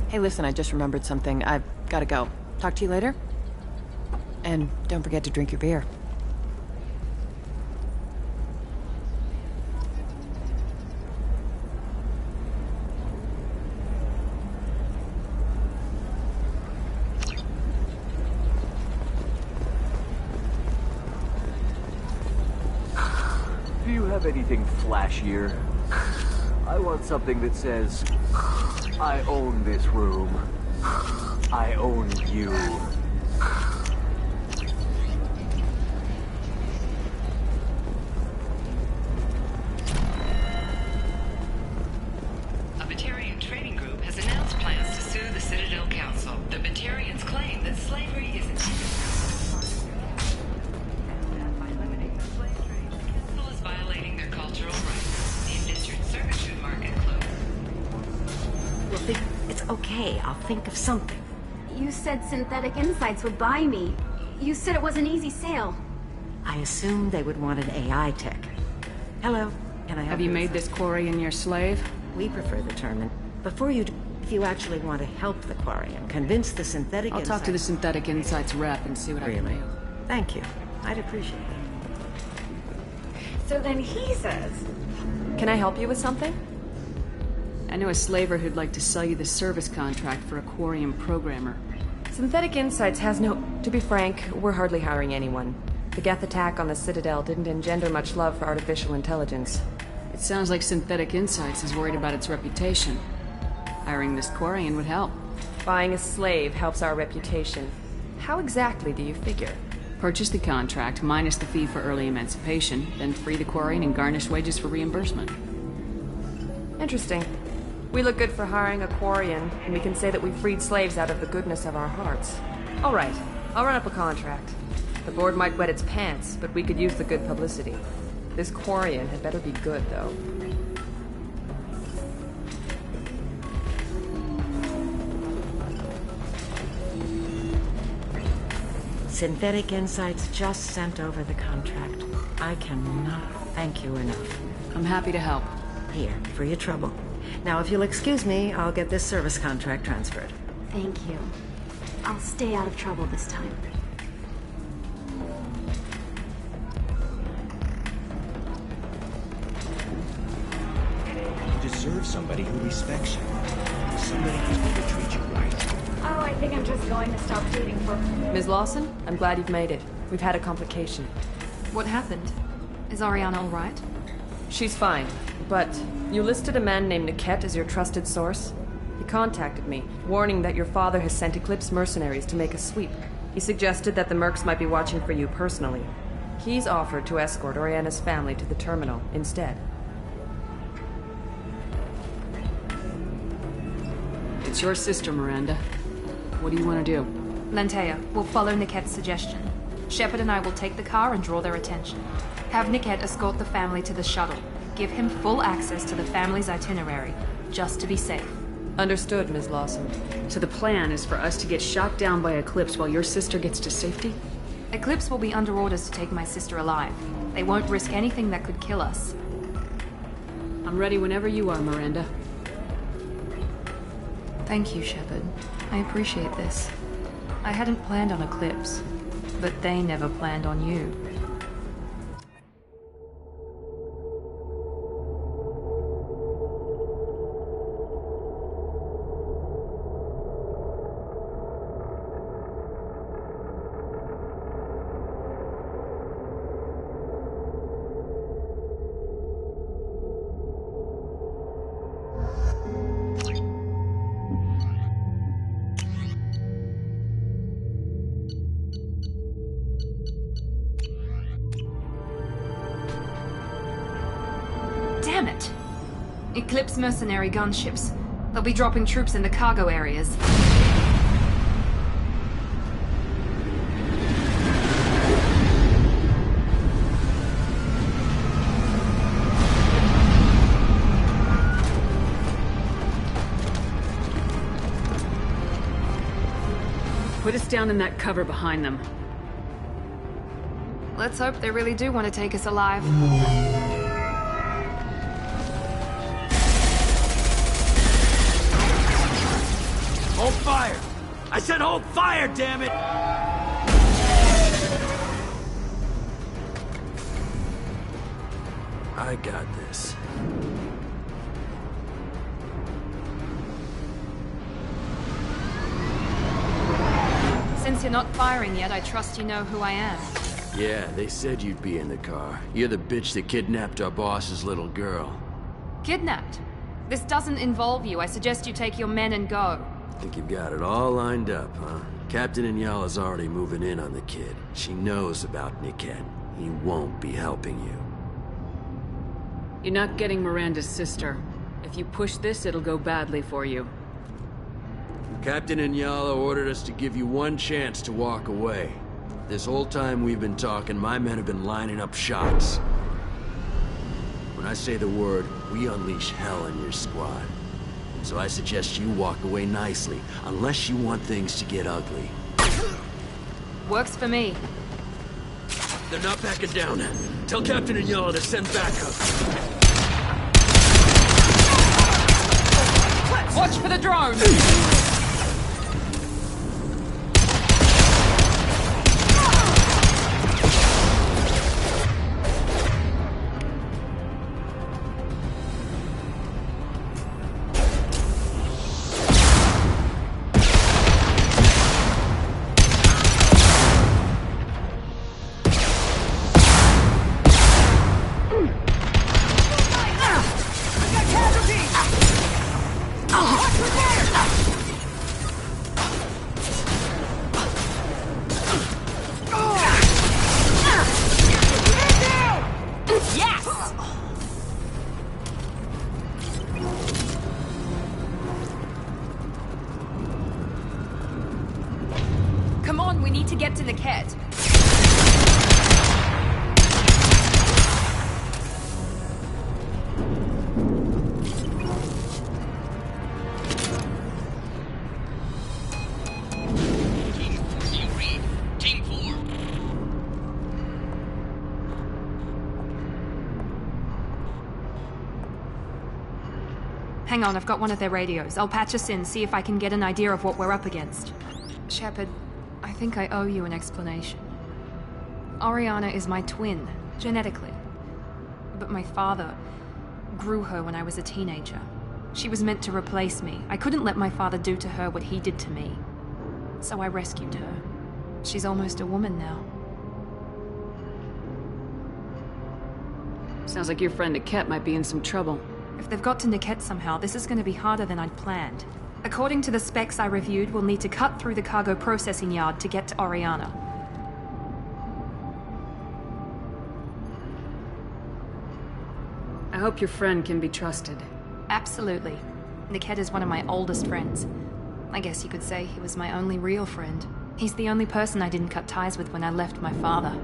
Hey, listen, I just remembered something. I've gotta go. Talk to you later? And don't forget to drink your beer. anything flashier. I want something that says, I own this room. I own you. A Batarian trading group has announced plans to sue the Citadel Council. The Batarians claim that slavery is an violating their cultural rights. The indentured servitude market closed. Well, it's okay. I'll think of something. You said Synthetic Insights would buy me. You said it was an easy sale. I assumed they would want an AI tech. Hello, can I help Have you made this Quarian your slave? We prefer the term. Before you do, if you actually want to help the Quarian, convince the Synthetic I'll talk to the Synthetic Insights rep and see what I can do. Thank you. I'd appreciate it. So then he says... Can I help you with something? I know a slaver who'd like to sell you the service contract for a Quarian programmer. Synthetic Insights has no... To be frank, we're hardly hiring anyone. The Geth attack on the Citadel didn't engender much love for artificial intelligence. It sounds like Synthetic Insights is worried about its reputation. Hiring this Quarian would help. Buying a slave helps our reputation. How exactly do you figure? Purchase the contract, minus the fee for early emancipation, then free the Quarian and garnish wages for reimbursement. Interesting. We look good for hiring a Quarian, and we can say that we freed slaves out of the goodness of our hearts. All right, I'll run up a contract. The board might wet its pants, but we could use the good publicity. This Quarian had better be good, though. Synthetic Insights just sent over the contract. I cannot thank you enough. I'm happy to help. Here, for your trouble. Now, if you'll excuse me, I'll get this service contract transferred. Thank you. I'll stay out of trouble this time. You deserve somebody who respects you. Somebody who's going to treat you right. Oh, I think I'm just going to stop dating for... Ms. Lawson, I'm glad you've made it. We've had a complication. What happened? Is Ariana all right? She's fine, but you listed a man named Niket as your trusted source. He contacted me, warning that your father has sent Eclipse mercenaries to make a sweep. He suggested that the Mercs might be watching for you personally. He's offered to escort Oriana's family to the terminal instead. It's your sister, Miranda. What do you want to do? Lantea, we'll follow Niket's suggestion. Shepard and I will take the car and draw their attention. Have Niket escort the family to the shuttle. Give him full access to the family's itinerary, just to be safe. Understood, Ms. Lawson. So the plan is for us to get shot down by Eclipse while your sister gets to safety? Eclipse will be under orders to take my sister alive. They won't risk anything that could kill us. I'm ready whenever you are, Miranda. Thank you, Shepard. I appreciate this. I hadn't planned on Eclipse, but they never planned on you. Damn it! Eclipse mercenary gunships. They'll be dropping troops in the cargo areas. Put us down in that cover behind them. Let's hope they really do want to take us alive. Hold fire! I said hold fire, damn it! I got this. Since you're not firing yet, I trust you know who I am. Yeah, they said you'd be in the car. You're the bitch that kidnapped our boss's little girl. Kidnapped? This doesn't involve you. I suggest you take your men and go. Think you've got it all lined up, huh? Captain Inyala's already moving in on the kid. She knows about Niket. He won't be helping you. You're not getting Miranda's sister. If you push this, it'll go badly for you. Captain Inyala ordered us to give you one chance to walk away. This whole time we've been talking, my men have been lining up shots. When I say the word, we unleash hell in your squad. So I suggest you walk away nicely, unless you want things to get ugly. Works for me. They're not backing down. Tell Captain Inyala to send backup. Watch for the drone! Come on, we need to get to Niket. Hang on, I've got one of their radios. I'll patch us in, see if I can get an idea of what we're up against. Shepard, I think I owe you an explanation. Oriana is my twin, genetically. But my father grew her when I was a teenager. She was meant to replace me. I couldn't let my father do to her what he did to me. So I rescued her. She's almost a woman now. Sounds like your friend Niket might be in some trouble. If they've got to Niket somehow, this is going to be harder than I'd planned. According to the specs I reviewed, we'll need to cut through the cargo processing yard to get to Oriana. I hope your friend can be trusted. Absolutely. Niket is one of my oldest friends. I guess you could say he was my only real friend. He's the only person I didn't cut ties with when I left my father.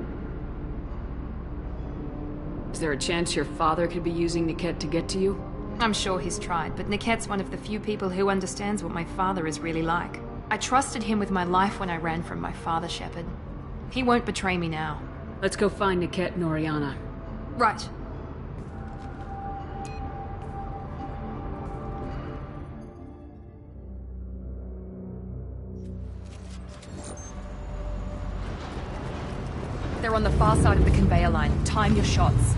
Is there a chance your father could be using Niket to get to you? I'm sure he's tried, but Niket's one of the few people who understands what my father is really like. I trusted him with my life when I ran from my father, Shepard. He won't betray me now. Let's go find Niket and Oriana. Right. They're on the far side of the conveyor line. Time your shots.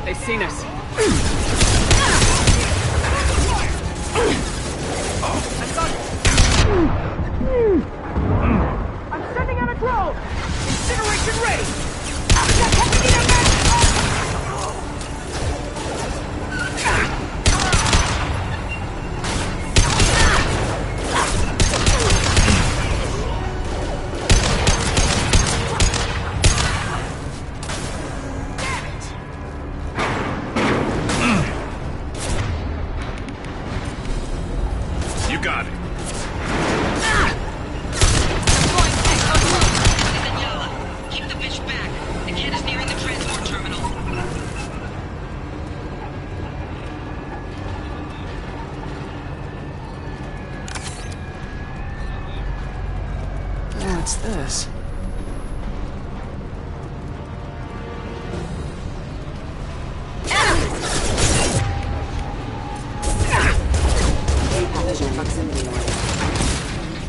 They've seen us. I'm sending out a drone! Incineration ready! That's what we need a man! What's this? Position proximity warning.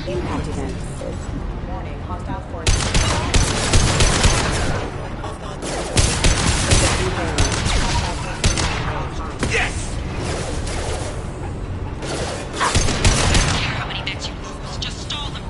Impact event. Warning, hostile forces. Yes! I don't care how many bets you lose, just stall them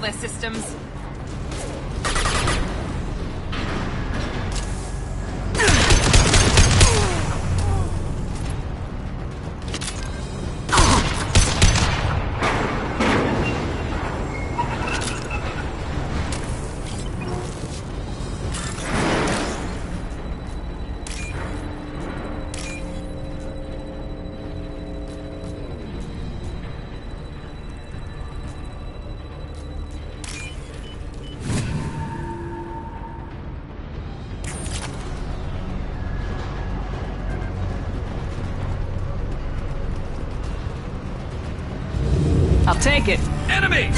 their systems. I'll take it. Enemy!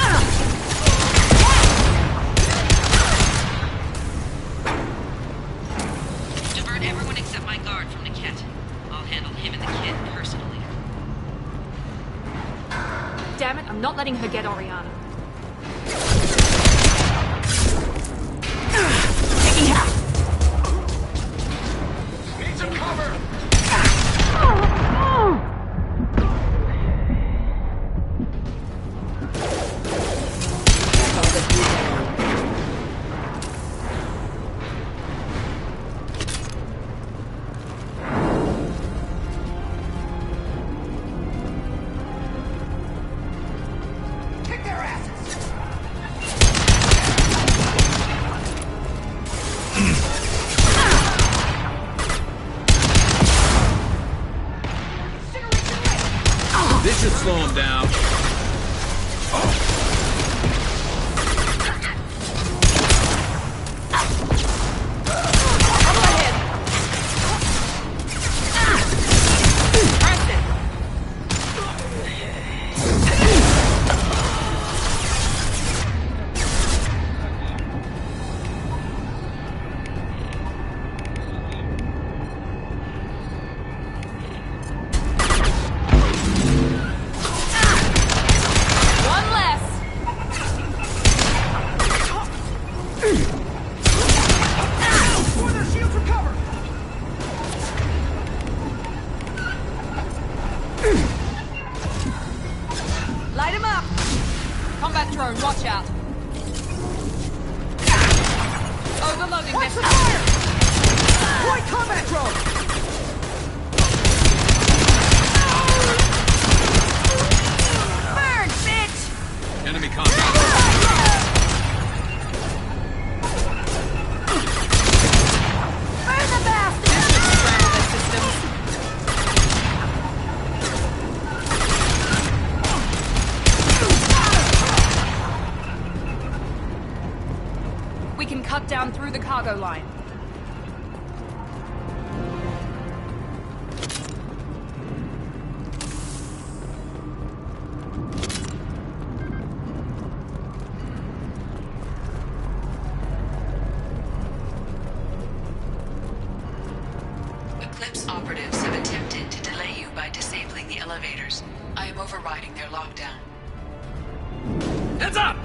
Divert everyone except my guard from Niket. I'll handle him and the kid personally. Damn it, I'm not letting her get Oriana. Taking half. Need some cover! This should slow him down. Light him up! Combat drone, watch out! Overloading Watch this. the fire! Point combat drone! Burn, bitch! Enemy contact. Burn the bastards! Scramble their systems. We can cut down through the cargo line. Eclipse operatives have attempted to delay you by disabling the elevators. I am overriding their lockdown. Heads up!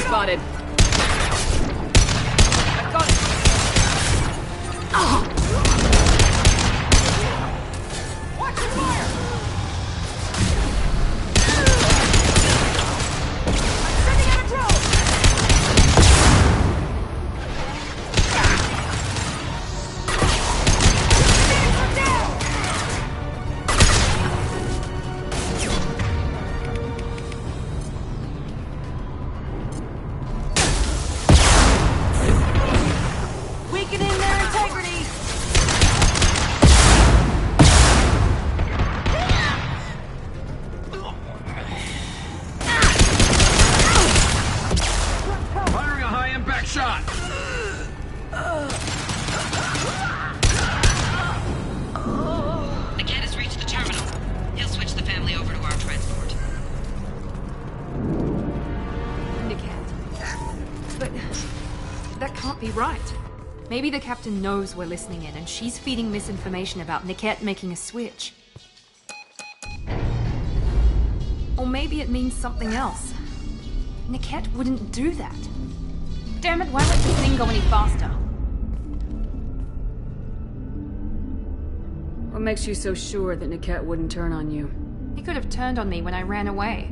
Spotted. I got it. Watch your fire! I'm sending out a drone! Enemies down! Weakening their integrity! Firing a high-impact shot! The cat has reached the terminal. He'll switch the family over to our transport. Niket. But that can't be right. Maybe the captain knows we're listening in, and she's feeding misinformation about Niket making a switch. Or maybe it means something else. Niket wouldn't do that. Damn it, why let this thing go any faster? What makes you so sure that Niket wouldn't turn on you? He could have turned on me when I ran away.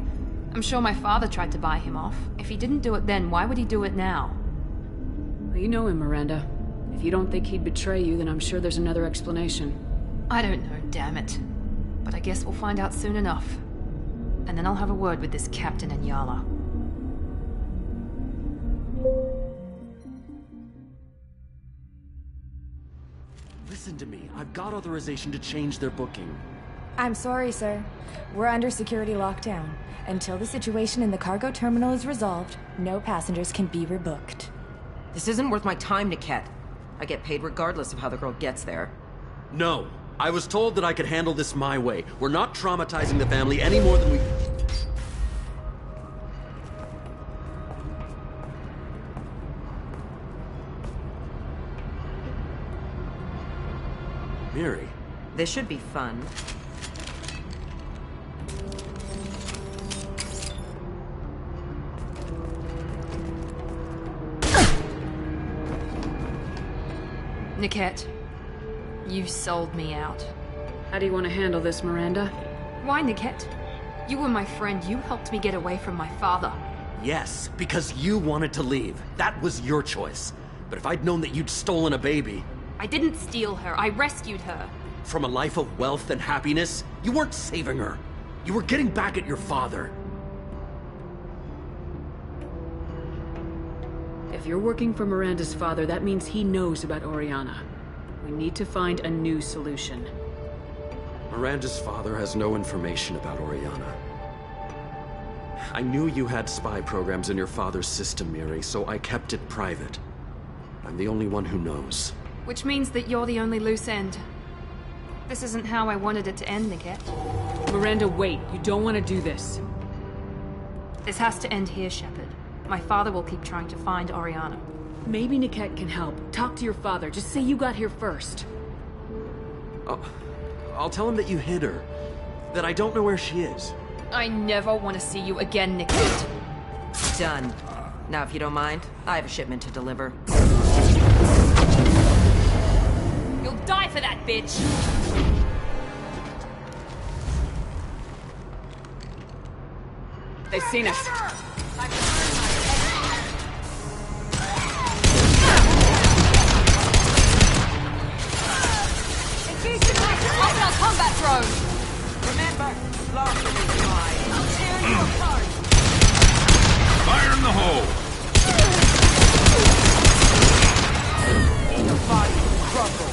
I'm sure my father tried to buy him off. If he didn't do it then, why would he do it now? Well, you know him, Miranda. If you don't think he'd betray you, then I'm sure there's another explanation. I don't know, damn it. But I guess we'll find out soon enough. And then I'll have a word with this Captain Inyala. Listen to me. I've got authorization to change their booking. I'm sorry, sir. We're under security lockdown. Until the situation in the cargo terminal is resolved, no passengers can be rebooked. This isn't worth my time, Niket. I get paid regardless of how the girl gets there. No. I was told that I could handle this my way. We're not traumatizing the family any more than we... Miri. This should be fun. Niket, you sold me out. How do you want to handle this, Miranda? Why, Niket? You were my friend. You helped me get away from my father. Yes, because you wanted to leave. That was your choice. But if I'd known that you'd stolen a baby... I didn't steal her. I rescued her. From a life of wealth and happiness, you weren't saving her. You were getting back at your father. If you're working for Miranda's father, that means he knows about Oriana. We need to find a new solution. Miranda's father has no information about Oriana. I knew you had spy programs in your father's system, Miri, so I kept it private. I'm the only one who knows. Which means that you're the only loose end. This isn't how I wanted it to end, Niket. Miranda, wait. You don't want to do this. This has to end here, Shepard. My father will keep trying to find Oriana. Maybe Niket can help. Talk to your father. Just say you got here first. Oh, I'll tell him that you hid her. That I don't know where she is. I never want to see you again, Niket. Done. Now, if you don't mind, I have a shipment to deliver. You'll die for that, bitch! They've seen us. Hostile combat drone! Remember, last of these guys. I'll tear you apart. Fire in the hole! Your body will crumble.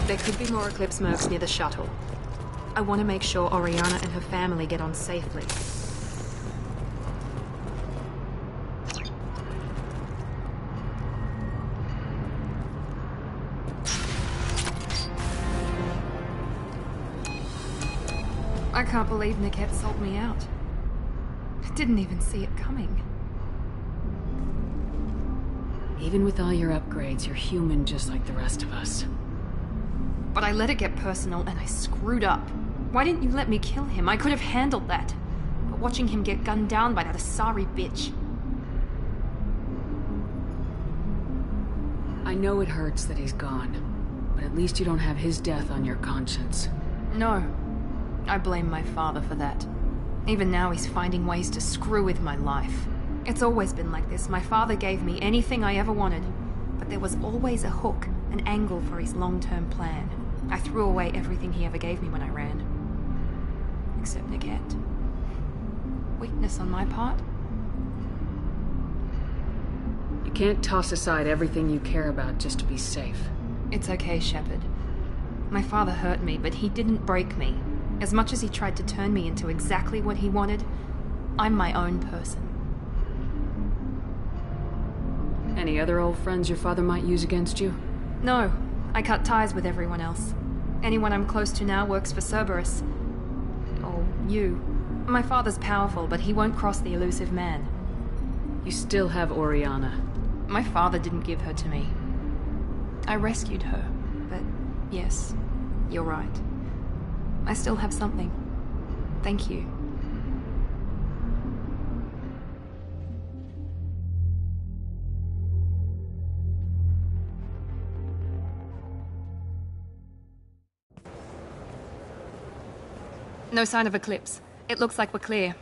There could be more Eclipse mercs near the shuttle. I want to make sure Oriana and her family get on safely. I can't believe Niket sold me out. I didn't even see it coming. Even with all your upgrades, you're human just like the rest of us. But I let it get personal and I screwed up. Why didn't you let me kill him? I could have handled that. But watching him get gunned down by that Asari bitch... I know it hurts that he's gone, but at least you don't have his death on your conscience. No. I blame my father for that. Even now he's finding ways to screw with my life. It's always been like this. My father gave me anything I ever wanted, but there was always a hook, an angle for his long-term plan. I threw away everything he ever gave me when I ran. Except Niket. Weakness on my part? You can't toss aside everything you care about just to be safe. It's okay, Shepard. My father hurt me, but he didn't break me. As much as he tried to turn me into exactly what he wanted, I'm my own person. Any other old friends your father might use against you? No. I cut ties with everyone else. Anyone I'm close to now works for Cerberus. Or you. My father's powerful, but he won't cross the elusive man. You still have Oriana. My father didn't give her to me. I rescued her, but yes, you're right. I still have something. Thank you. No sign of Eclipse. It looks like we're clear.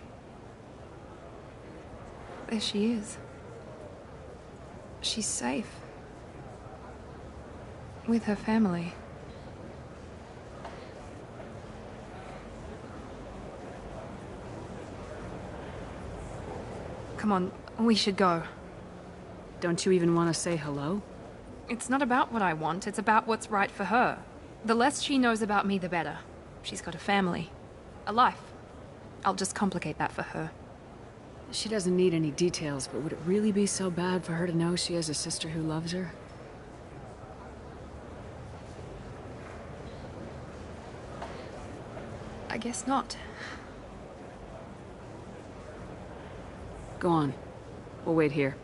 There she is. She's safe. With her family. Come on, we should go. Don't you even want to say hello? It's not about what I want, it's about what's right for her. The less she knows about me, the better. She's got a family. A life. I'll just complicate that for her. She doesn't need any details, but would it really be so bad for her to know she has a sister who loves her? I guess not. Go on. We'll wait here.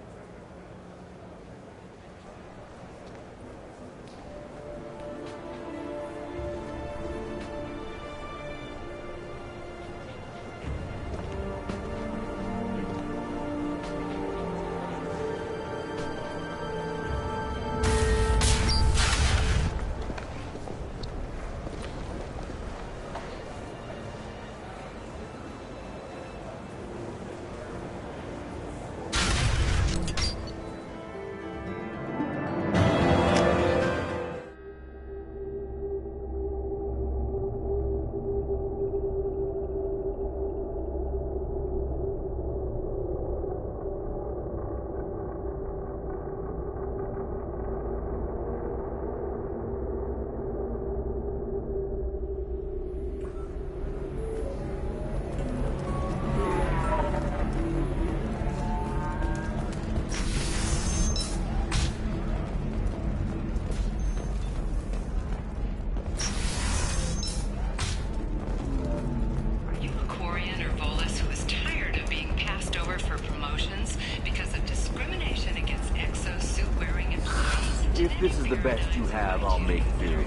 If this is the best you have, I'll make do.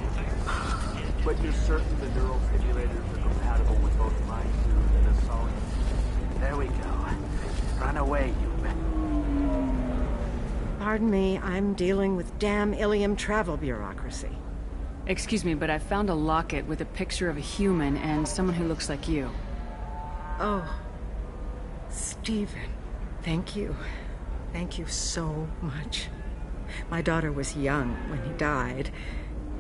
But you're certain the neural simulators are compatible with both my suit and Assault? There we go. Run away, human. Pardon me, I'm dealing with damn Ilium travel bureaucracy. Excuse me, but I found a locket with a picture of a human and someone who looks like you. Oh. Stephen. Thank you. Thank you so much. My daughter was young when he died.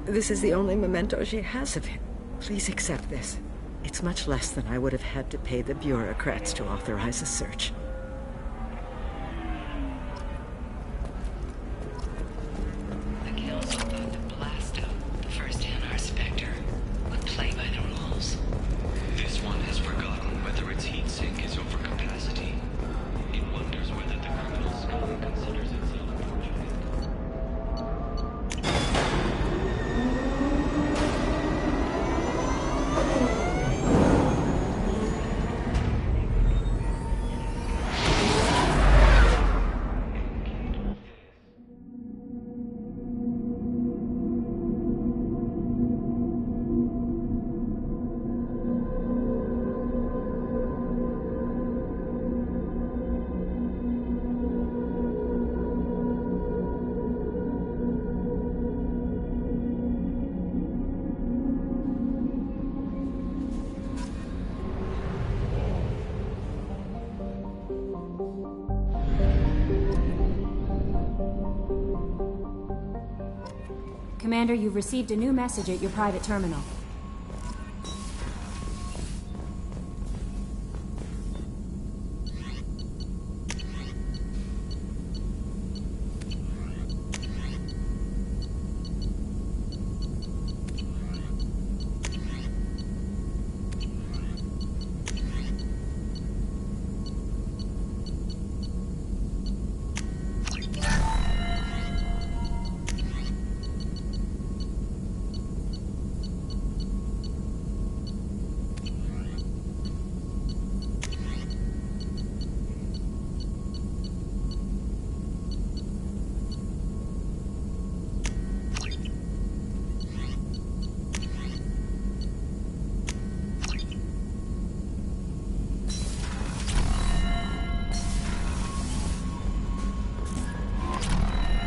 This is the only memento she has of him. Please accept this. It's much less than I would have had to pay the bureaucrats to authorize a search. The Council thought the Blasto, the first NR Spectre, would play by the rules. This one has forgotten whether its heat sink is over capacity. It wonders whether the criminal scum considers itself Commander, you've received a new message at your private terminal.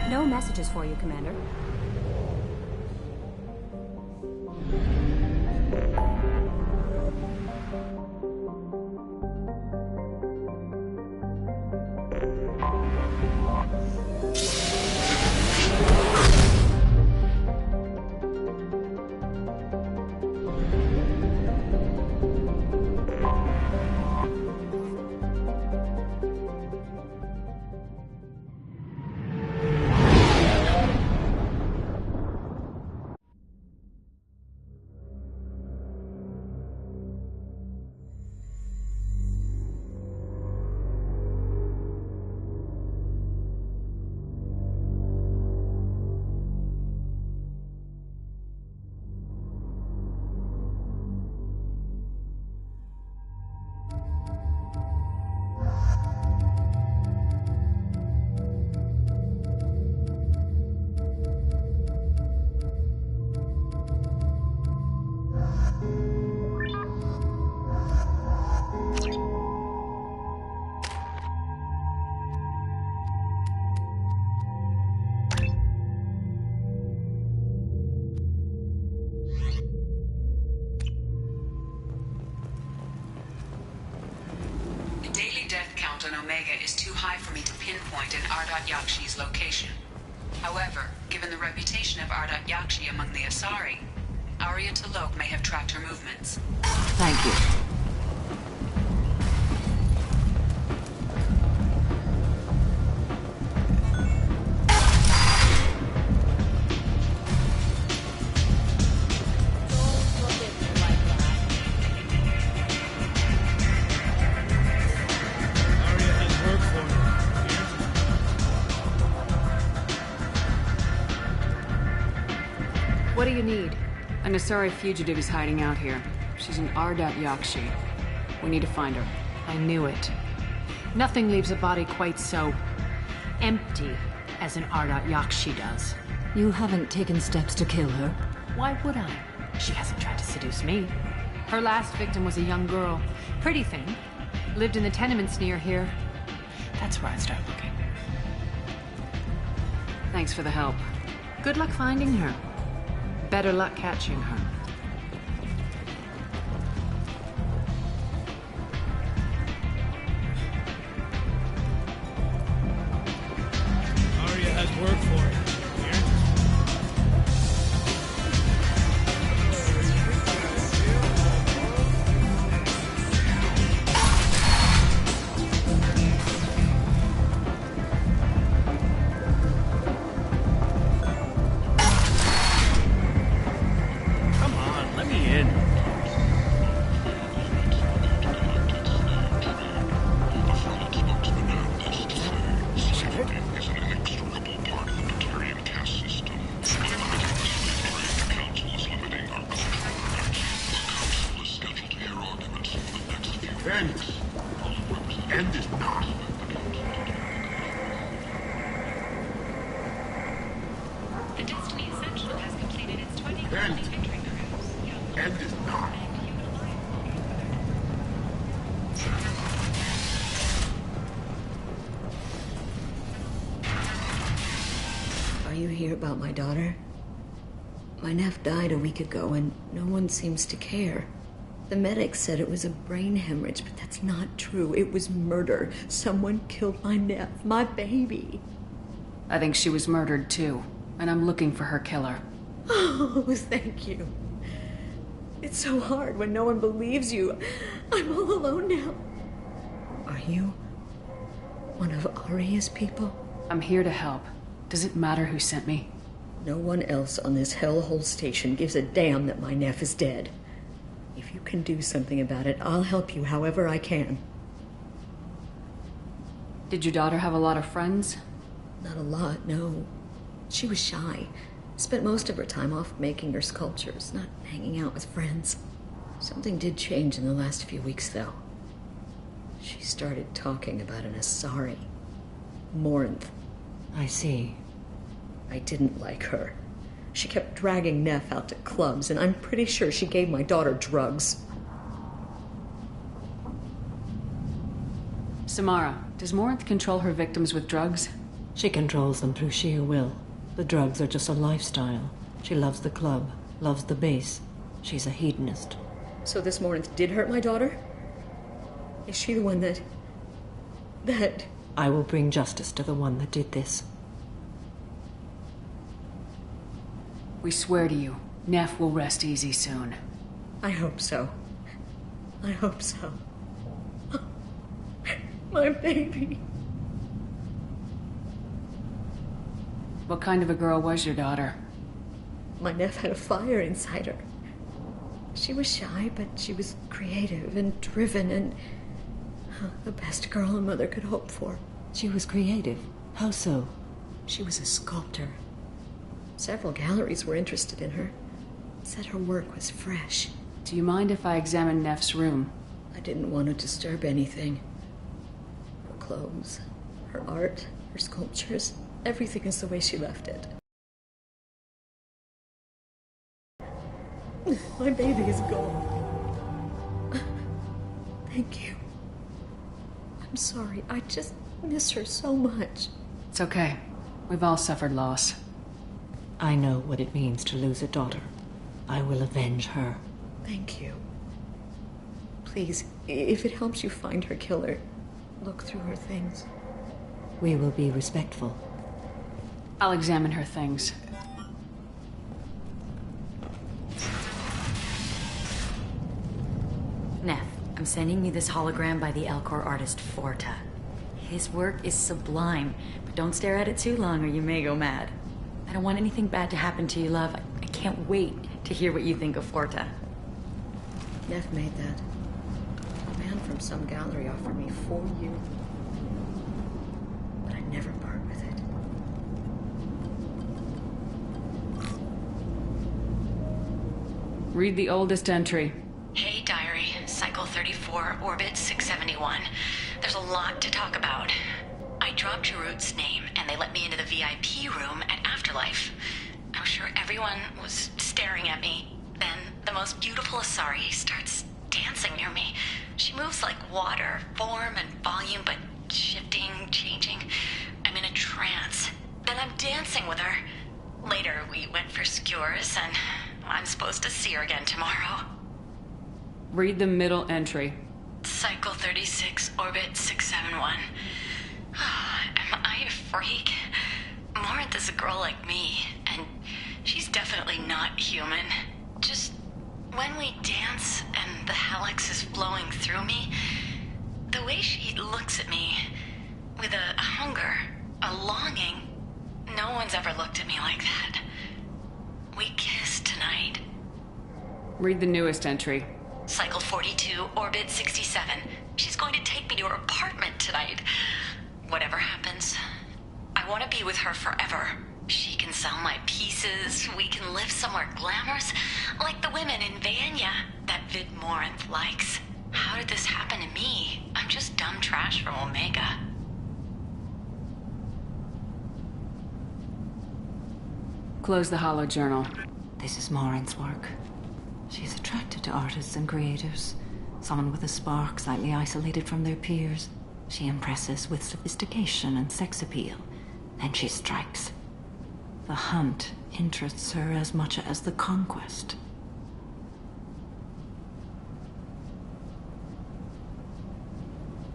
No messages for you, Commander. Omega is too high for me to pinpoint an Ardat Yakshi's location. However, given the reputation of Ardat Yakshi among the Asari, Arya T'Loak may have tracked her movements. Thank you. What do you need? An Asari fugitive is hiding out here. She's an Ardat Yakshi. We need to find her. I knew it. Nothing leaves a body quite so empty as an Ardat Yakshi does. You haven't taken steps to kill her? Why would I? She hasn't tried to seduce me. Her last victim was a young girl. Pretty thing. Lived in the tenements near here. That's where I'd start looking. Thanks for the help. Good luck finding her. Better luck catching her. Arya has work for you. End is not. The Destiny Essential has completed its 20 End is not. Are you here about my daughter? My nephew died a week ago and no one seems to care. The medics said it was a brain hemorrhage, but that's not true. It was murder. Someone killed my nephew, my baby. I think she was murdered too, and I'm looking for her killer. Oh, thank you. It's so hard when no one believes you. I'm all alone now. Are you one of Aria's people? I'm here to help. Does it matter who sent me? No one else on this hellhole station gives a damn that my Neff is dead. If you can do something about it, I'll help you however I can. Did your daughter have a lot of friends? Not a lot, no. She was shy. Spent most of her time off making her sculptures, not hanging out with friends. Something did change in the last few weeks, though. She started talking about an Asari. Morinth. I see. I didn't like her. She kept dragging Neff out to clubs, and I'm pretty sure she gave my daughter drugs. Samara, does Morinth control her victims with drugs? She controls them through sheer will. The drugs are just a lifestyle. She loves the club, loves the base. She's a hedonist. So this Morinth did hurt my daughter? Is she the one that... I will bring justice to the one that did this. We swear to you, Neff will rest easy soon. I hope so. I hope so. My baby. What kind of a girl was your daughter? My Neff had a fire inside her. She was shy, but she was creative and driven and the best girl a mother could hope for. She was creative? How so? She was a sculptor. Several galleries were interested in her. Said her work was fresh. Do you mind if I examine Neff's room? I didn't want to disturb anything. Her clothes, her art, her sculptures, everything is the way she left it. My baby is gone. Thank you. I'm sorry. I just miss her so much. It's okay. We've all suffered loss. I know what it means to lose a daughter. I will avenge her. Thank you. Please, if it helps you find her killer, look through her things. We will be respectful. I'll examine her things. Neff, I'm sending you this hologram by the Elcor artist Forta. His work is sublime, but don't stare at it too long or you may go mad. I don't want anything bad to happen to you, love. I can't wait to hear what you think of Forta. Neff made that. A man from some gallery offered me 4 years. But I never part with it. Read the oldest entry. Hey, diary. Cycle 34, orbit 671. There's a lot to talk about. I dropped Jarut's name, and they let me into the VIP room at Afterlife. I'm sure everyone was staring at me. Then the most beautiful Asari starts dancing near me. She moves like water, form and volume, but shifting, changing. I'm in a trance. Then I'm dancing with her. Later, we went for skewers, and I'm supposed to see her again tomorrow. Read the middle entry. Cycle 36, orbit 671. Am I a freak? Morinth is a girl like me, and she's definitely not human. Just when we dance and the helix is flowing through me, the way she looks at me with a hunger, a longing, no one's ever looked at me like that. We kissed tonight. Read the newest entry. Cycle 42, orbit 67. She's going to take me to her apartment tonight. Whatever happens, I want to be with her forever. She can sell my pieces, we can live somewhere glamorous, like the women in Vanya that Vid Morinth likes. How did this happen to me? I'm just dumb trash from Omega. Close the holo journal. This is Morinth's work. She's attracted to artists and creatives. Someone with a spark, slightly isolated from their peers. She impresses with sophistication and sex appeal. Then she strikes. The hunt interests her as much as the conquest.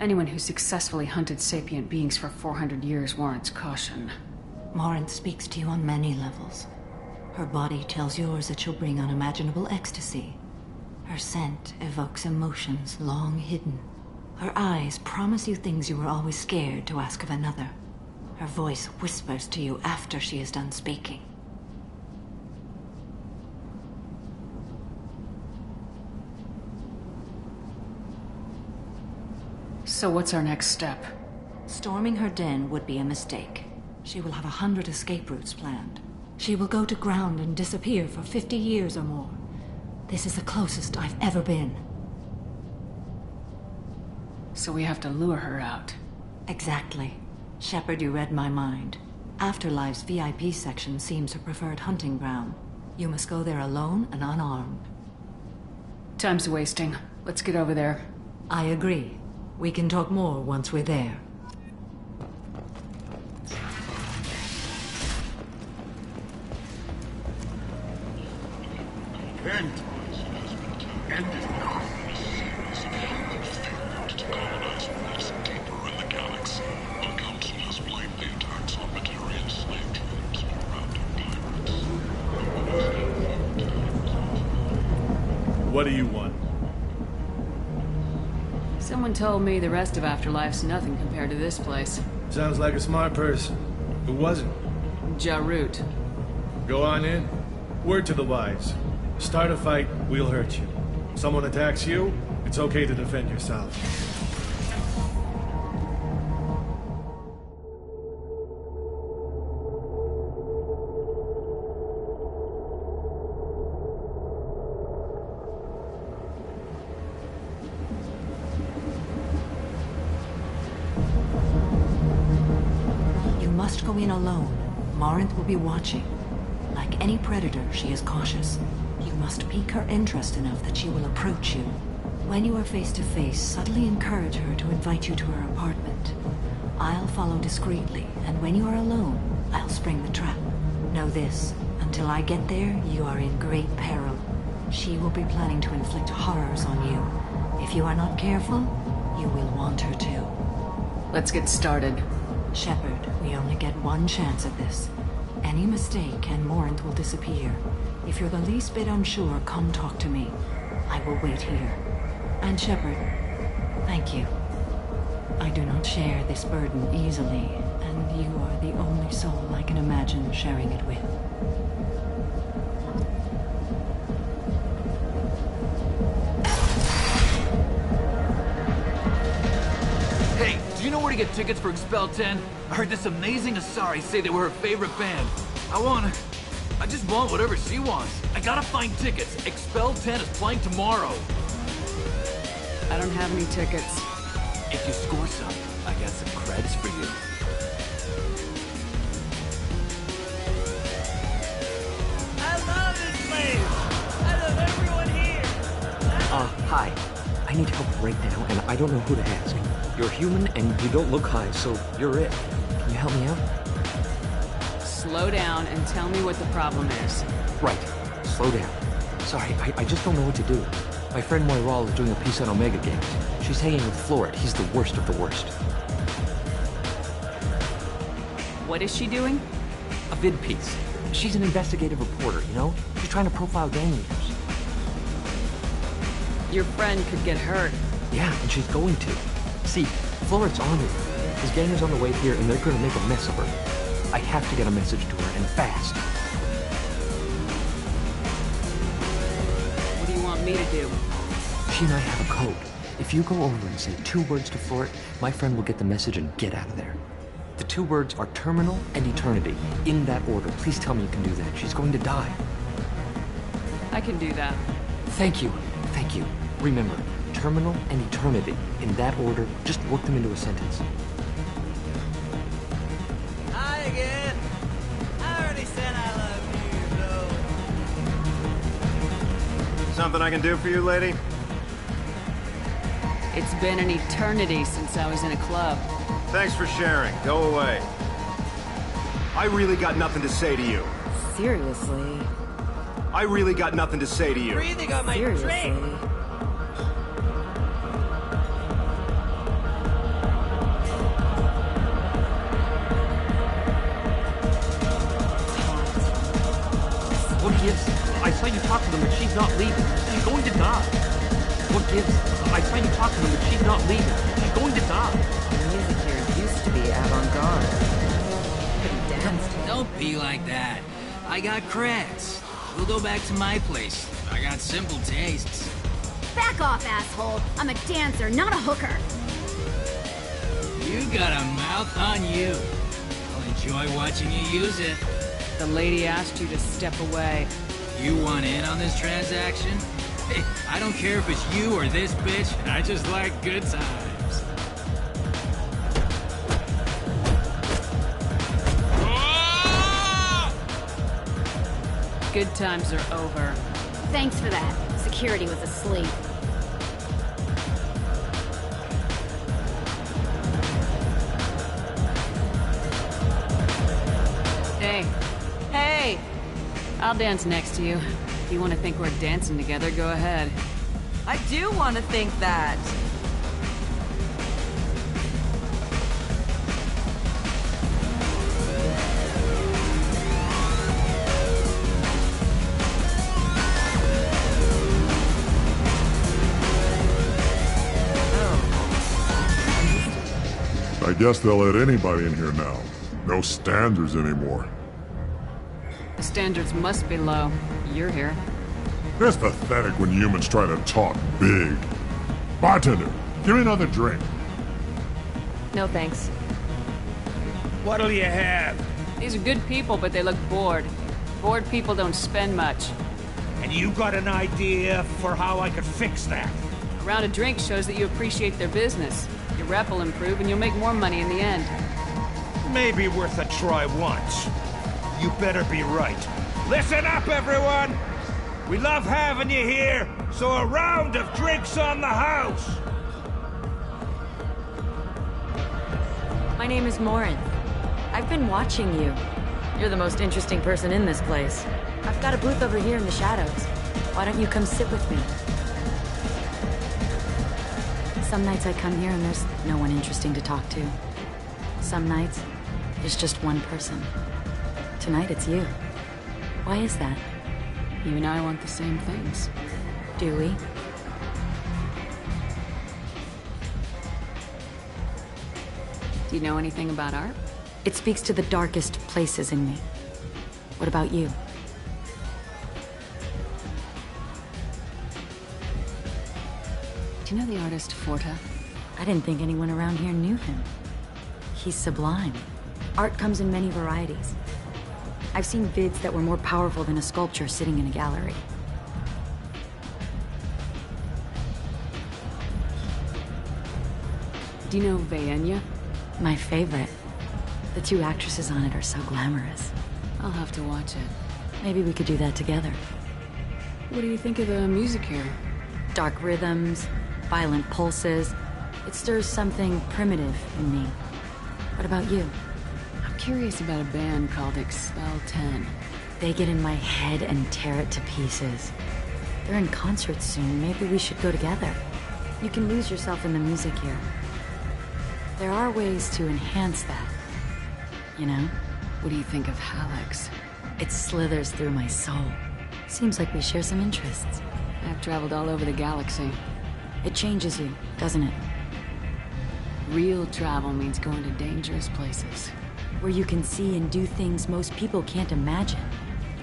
Anyone who successfully hunted sapient beings for 400 years warrants caution. Morinth speaks to you on many levels. Her body tells yours that she'll bring unimaginable ecstasy. Her scent evokes emotions long hidden. Her eyes promise you things you were always scared to ask of another. Her voice whispers to you after she is done speaking. So what's our next step? Storming her den would be a mistake. She will have 100 escape routes planned. She will go to ground and disappear for 50 years or more. This is the closest I've ever been. So we have to lure her out. Exactly. Shepard, you read my mind. Afterlife's VIP section seems her preferred hunting ground. You must go there alone and unarmed. Time's wasting. Let's get over there. I agree. We can talk more once we're there. Kent! Kent is now to colonize planets deeper in the galaxy. The Council has blamed the attacks on Batarian slave troops for random pirates. What do you want? Someone told me the rest of Afterlife's nothing compared to this place. Sounds like a smart person. Who was it? Jarut. Go on in. Word to the wise. Start a fight, we'll hurt you. Someone attacks you, it's okay to defend yourself. You must go in alone. Morinth will be watching. Like any predator, she is cautious. You must pique her interest enough that she will approach you. When you are face to face, subtly encourage her to invite you to her apartment. I'll follow discreetly, and when you are alone, I'll spring the trap. Know this, until I get there, you are in great peril. She will be planning to inflict horrors on you. If you are not careful, you will want her to. Let's get started. Shepard, we only get one chance at this. Any mistake and Morinth will disappear. If you're the least bit unsure, come talk to me. I will wait here. And Shepard, thank you. I do not share this burden easily, and you are the only soul I can imagine sharing it with. Hey, do you know where to get tickets for Expel 10? I heard this amazing Asari say they were her favorite band. I just want whatever she wants. I gotta find tickets. Expel 10 is playing tomorrow. I don't have any tickets. If you score some, I got some credits for you. I love this place! I love everyone here! Hi. I need help right now, and I don't know who to ask. You're human, and you don't look high, so you're it. Can you help me out? Slow down and tell me what the problem is. Right. Slow down. Sorry, I just don't know what to do. My friend Moiral is doing a piece on Omega Games. She's hanging with Florid. He's the worst of the worst. What is she doing? A vid piece. She's an investigative reporter, you know? She's trying to profile gang leaders. Your friend could get hurt. Yeah, and she's going to. See, Florid's on it. His gang is on the way here, and they're gonna make a mess of her. I have to get a message to her, and fast. What do you want me to do? She and I have a code. If you go over and say 2 words to Florid, my friend will get the message and get out of there. The 2 words are terminal and eternity. In that order. Please tell me you can do that. She's going to die. I can do that. Thank you. Thank you. Remember, terminal and eternity. In that order, just work them into a sentence. Hi again! I already said I love you, Something I can do for you, lady? It's been an eternity since I was in a club. Thanks for sharing. Go away. I really got nothing to say to you. Seriously? I really got nothing to say to you. Breathing on my Seriously? drink! What gives? I saw you talk to them, but she's not leaving. She's going to die. What gives? I saw you talk to them, but she's not leaving. She's going to die. The music here used to be avant-garde. Couldn't dance. Don't be like that. I got creds. We'll go back to my place. I got simple tastes. Back off, asshole. I'm a dancer, not a hooker. You got a mouth on you. I'll enjoy watching you use it. The lady asked you to step away. You want in on this transaction? Hey, I don't care if it's you or this bitch. I just like good times. Good times are over. Thanks for that. Security was asleep. Hey. Hey! I'll dance next to you. If you want to think we're dancing together, go ahead. I do want to think that. I guess they'll let anybody in here now. No standards anymore. The standards must be low. You're here. It's pathetic when humans try to talk big. Bartender, give me another drink. No thanks. What'll you have? These are good people, but they look bored. Bored people don't spend much. And you got an idea for how I could fix that? A round of drinks shows that you appreciate their business. Your rep will improve and you'll make more money in the end. Maybe worth a try once. You better be right. Listen up, everyone! We love having you here, so a round of drinks on the house! My name is Morin. I've been watching you. You're the most interesting person in this place. I've got a booth over here in the shadows. Why don't you come sit with me? Some nights I come here and there's no one interesting to talk to. Some nights, there's just one person. Tonight it's you. Why is that? You and I want the same things. Do we? Do you know anything about art? It speaks to the darkest places in me. What about you? Do you know the artist Forta? I didn't think anyone around here knew him. He's sublime. Art comes in many varieties. I've seen vids that were more powerful than a sculpture sitting in a gallery. Do you know Vaenya? My favorite. The two actresses on it are so glamorous. I'll have to watch it. Maybe we could do that together. What do you think of the music here? Dark rhythms, violent pulses. It stirs something primitive in me. What about you? I'm curious about a band called Expel 10. They get in my head and tear it to pieces. They're in concert soon. Maybe we should go together. You can lose yourself in the music here. There are ways to enhance that. You know? What do you think of Hallex? It slithers through my soul. Seems like we share some interests. I've traveled all over the galaxy. It changes you, doesn't it? Real travel means going to dangerous places. Where you can see and do things most people can't imagine.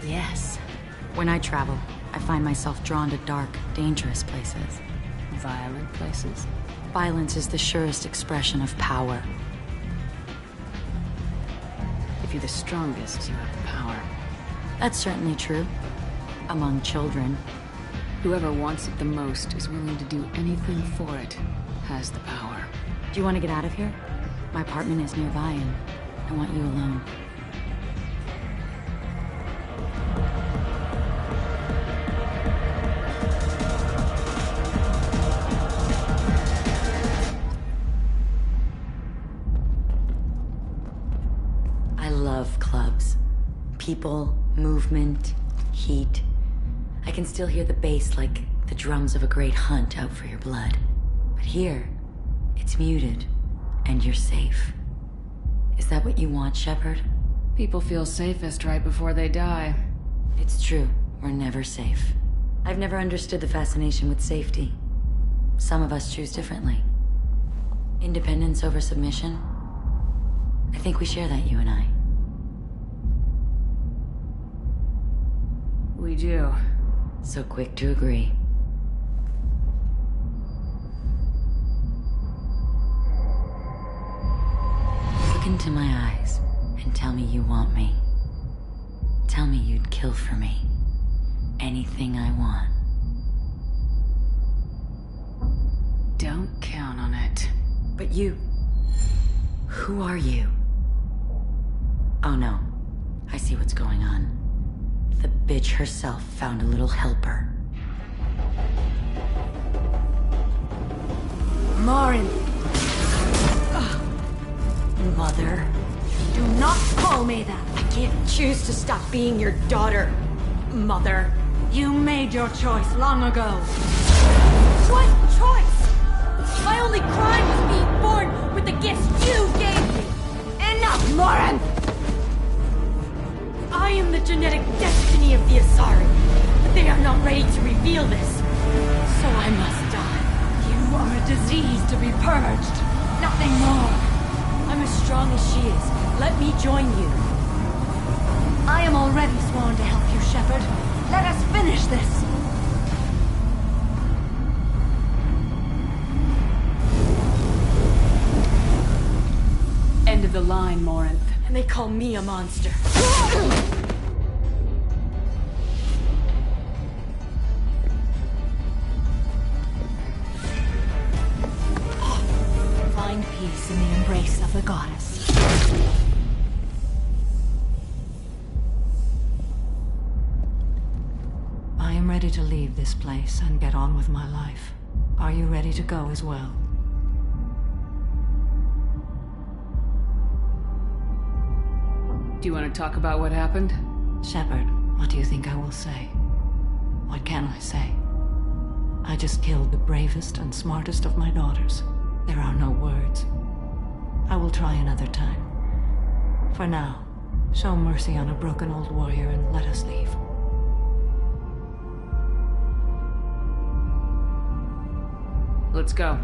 Yes. When I travel, I find myself drawn to dark, dangerous places. Violent places? Violence is the surest expression of power. If you're the strongest, you have the power. That's certainly true. Among children. Whoever wants it the most is willing to do anything for it, has the power. Do you want to get out of here? My apartment is nearby and I want you alone. I love clubs. People, movement, heat. I can still hear the bass like the drums of a great hunt out for your blood. But here, it's muted, and you're safe. Is that what you want, Shepard? People feel safest right before they die. It's true. We're never safe. I've never understood the fascination with safety. Some of us choose differently. Independence over submission? I think we share that, you and I. We do. So quick to agree. Look into my eyes and tell me you want me. Tell me you'd kill for me. Anything I want. Don't count on it. But you... Who are you? Oh no. I see what's going on. The bitch herself found a little helper. Morin! Mother. Do not call me that! I can't choose to stop being your daughter, Mother. You made your choice long ago. What choice? My only crime was being born with the gifts you gave me! Enough, Morin! I am the genetic destiny of the Asari, but they are not ready to reveal this. So I must die. You are a disease to be purged. Nothing more. I'm as strong as she is. Let me join you. I am already sworn to help you, Shepard. Let us finish this. End of the line, Morinth. And they call me a monster. Find peace in the embrace of the goddess. I am ready to leave this place and get on with my life. Are you ready to go as well? Do you want to talk about what happened? Shepard, what do you think I will say? What can I say? I just killed the bravest and smartest of my daughters. There are no words. I will try another time. For now, show mercy on a broken old warrior and let us leave. Let's go.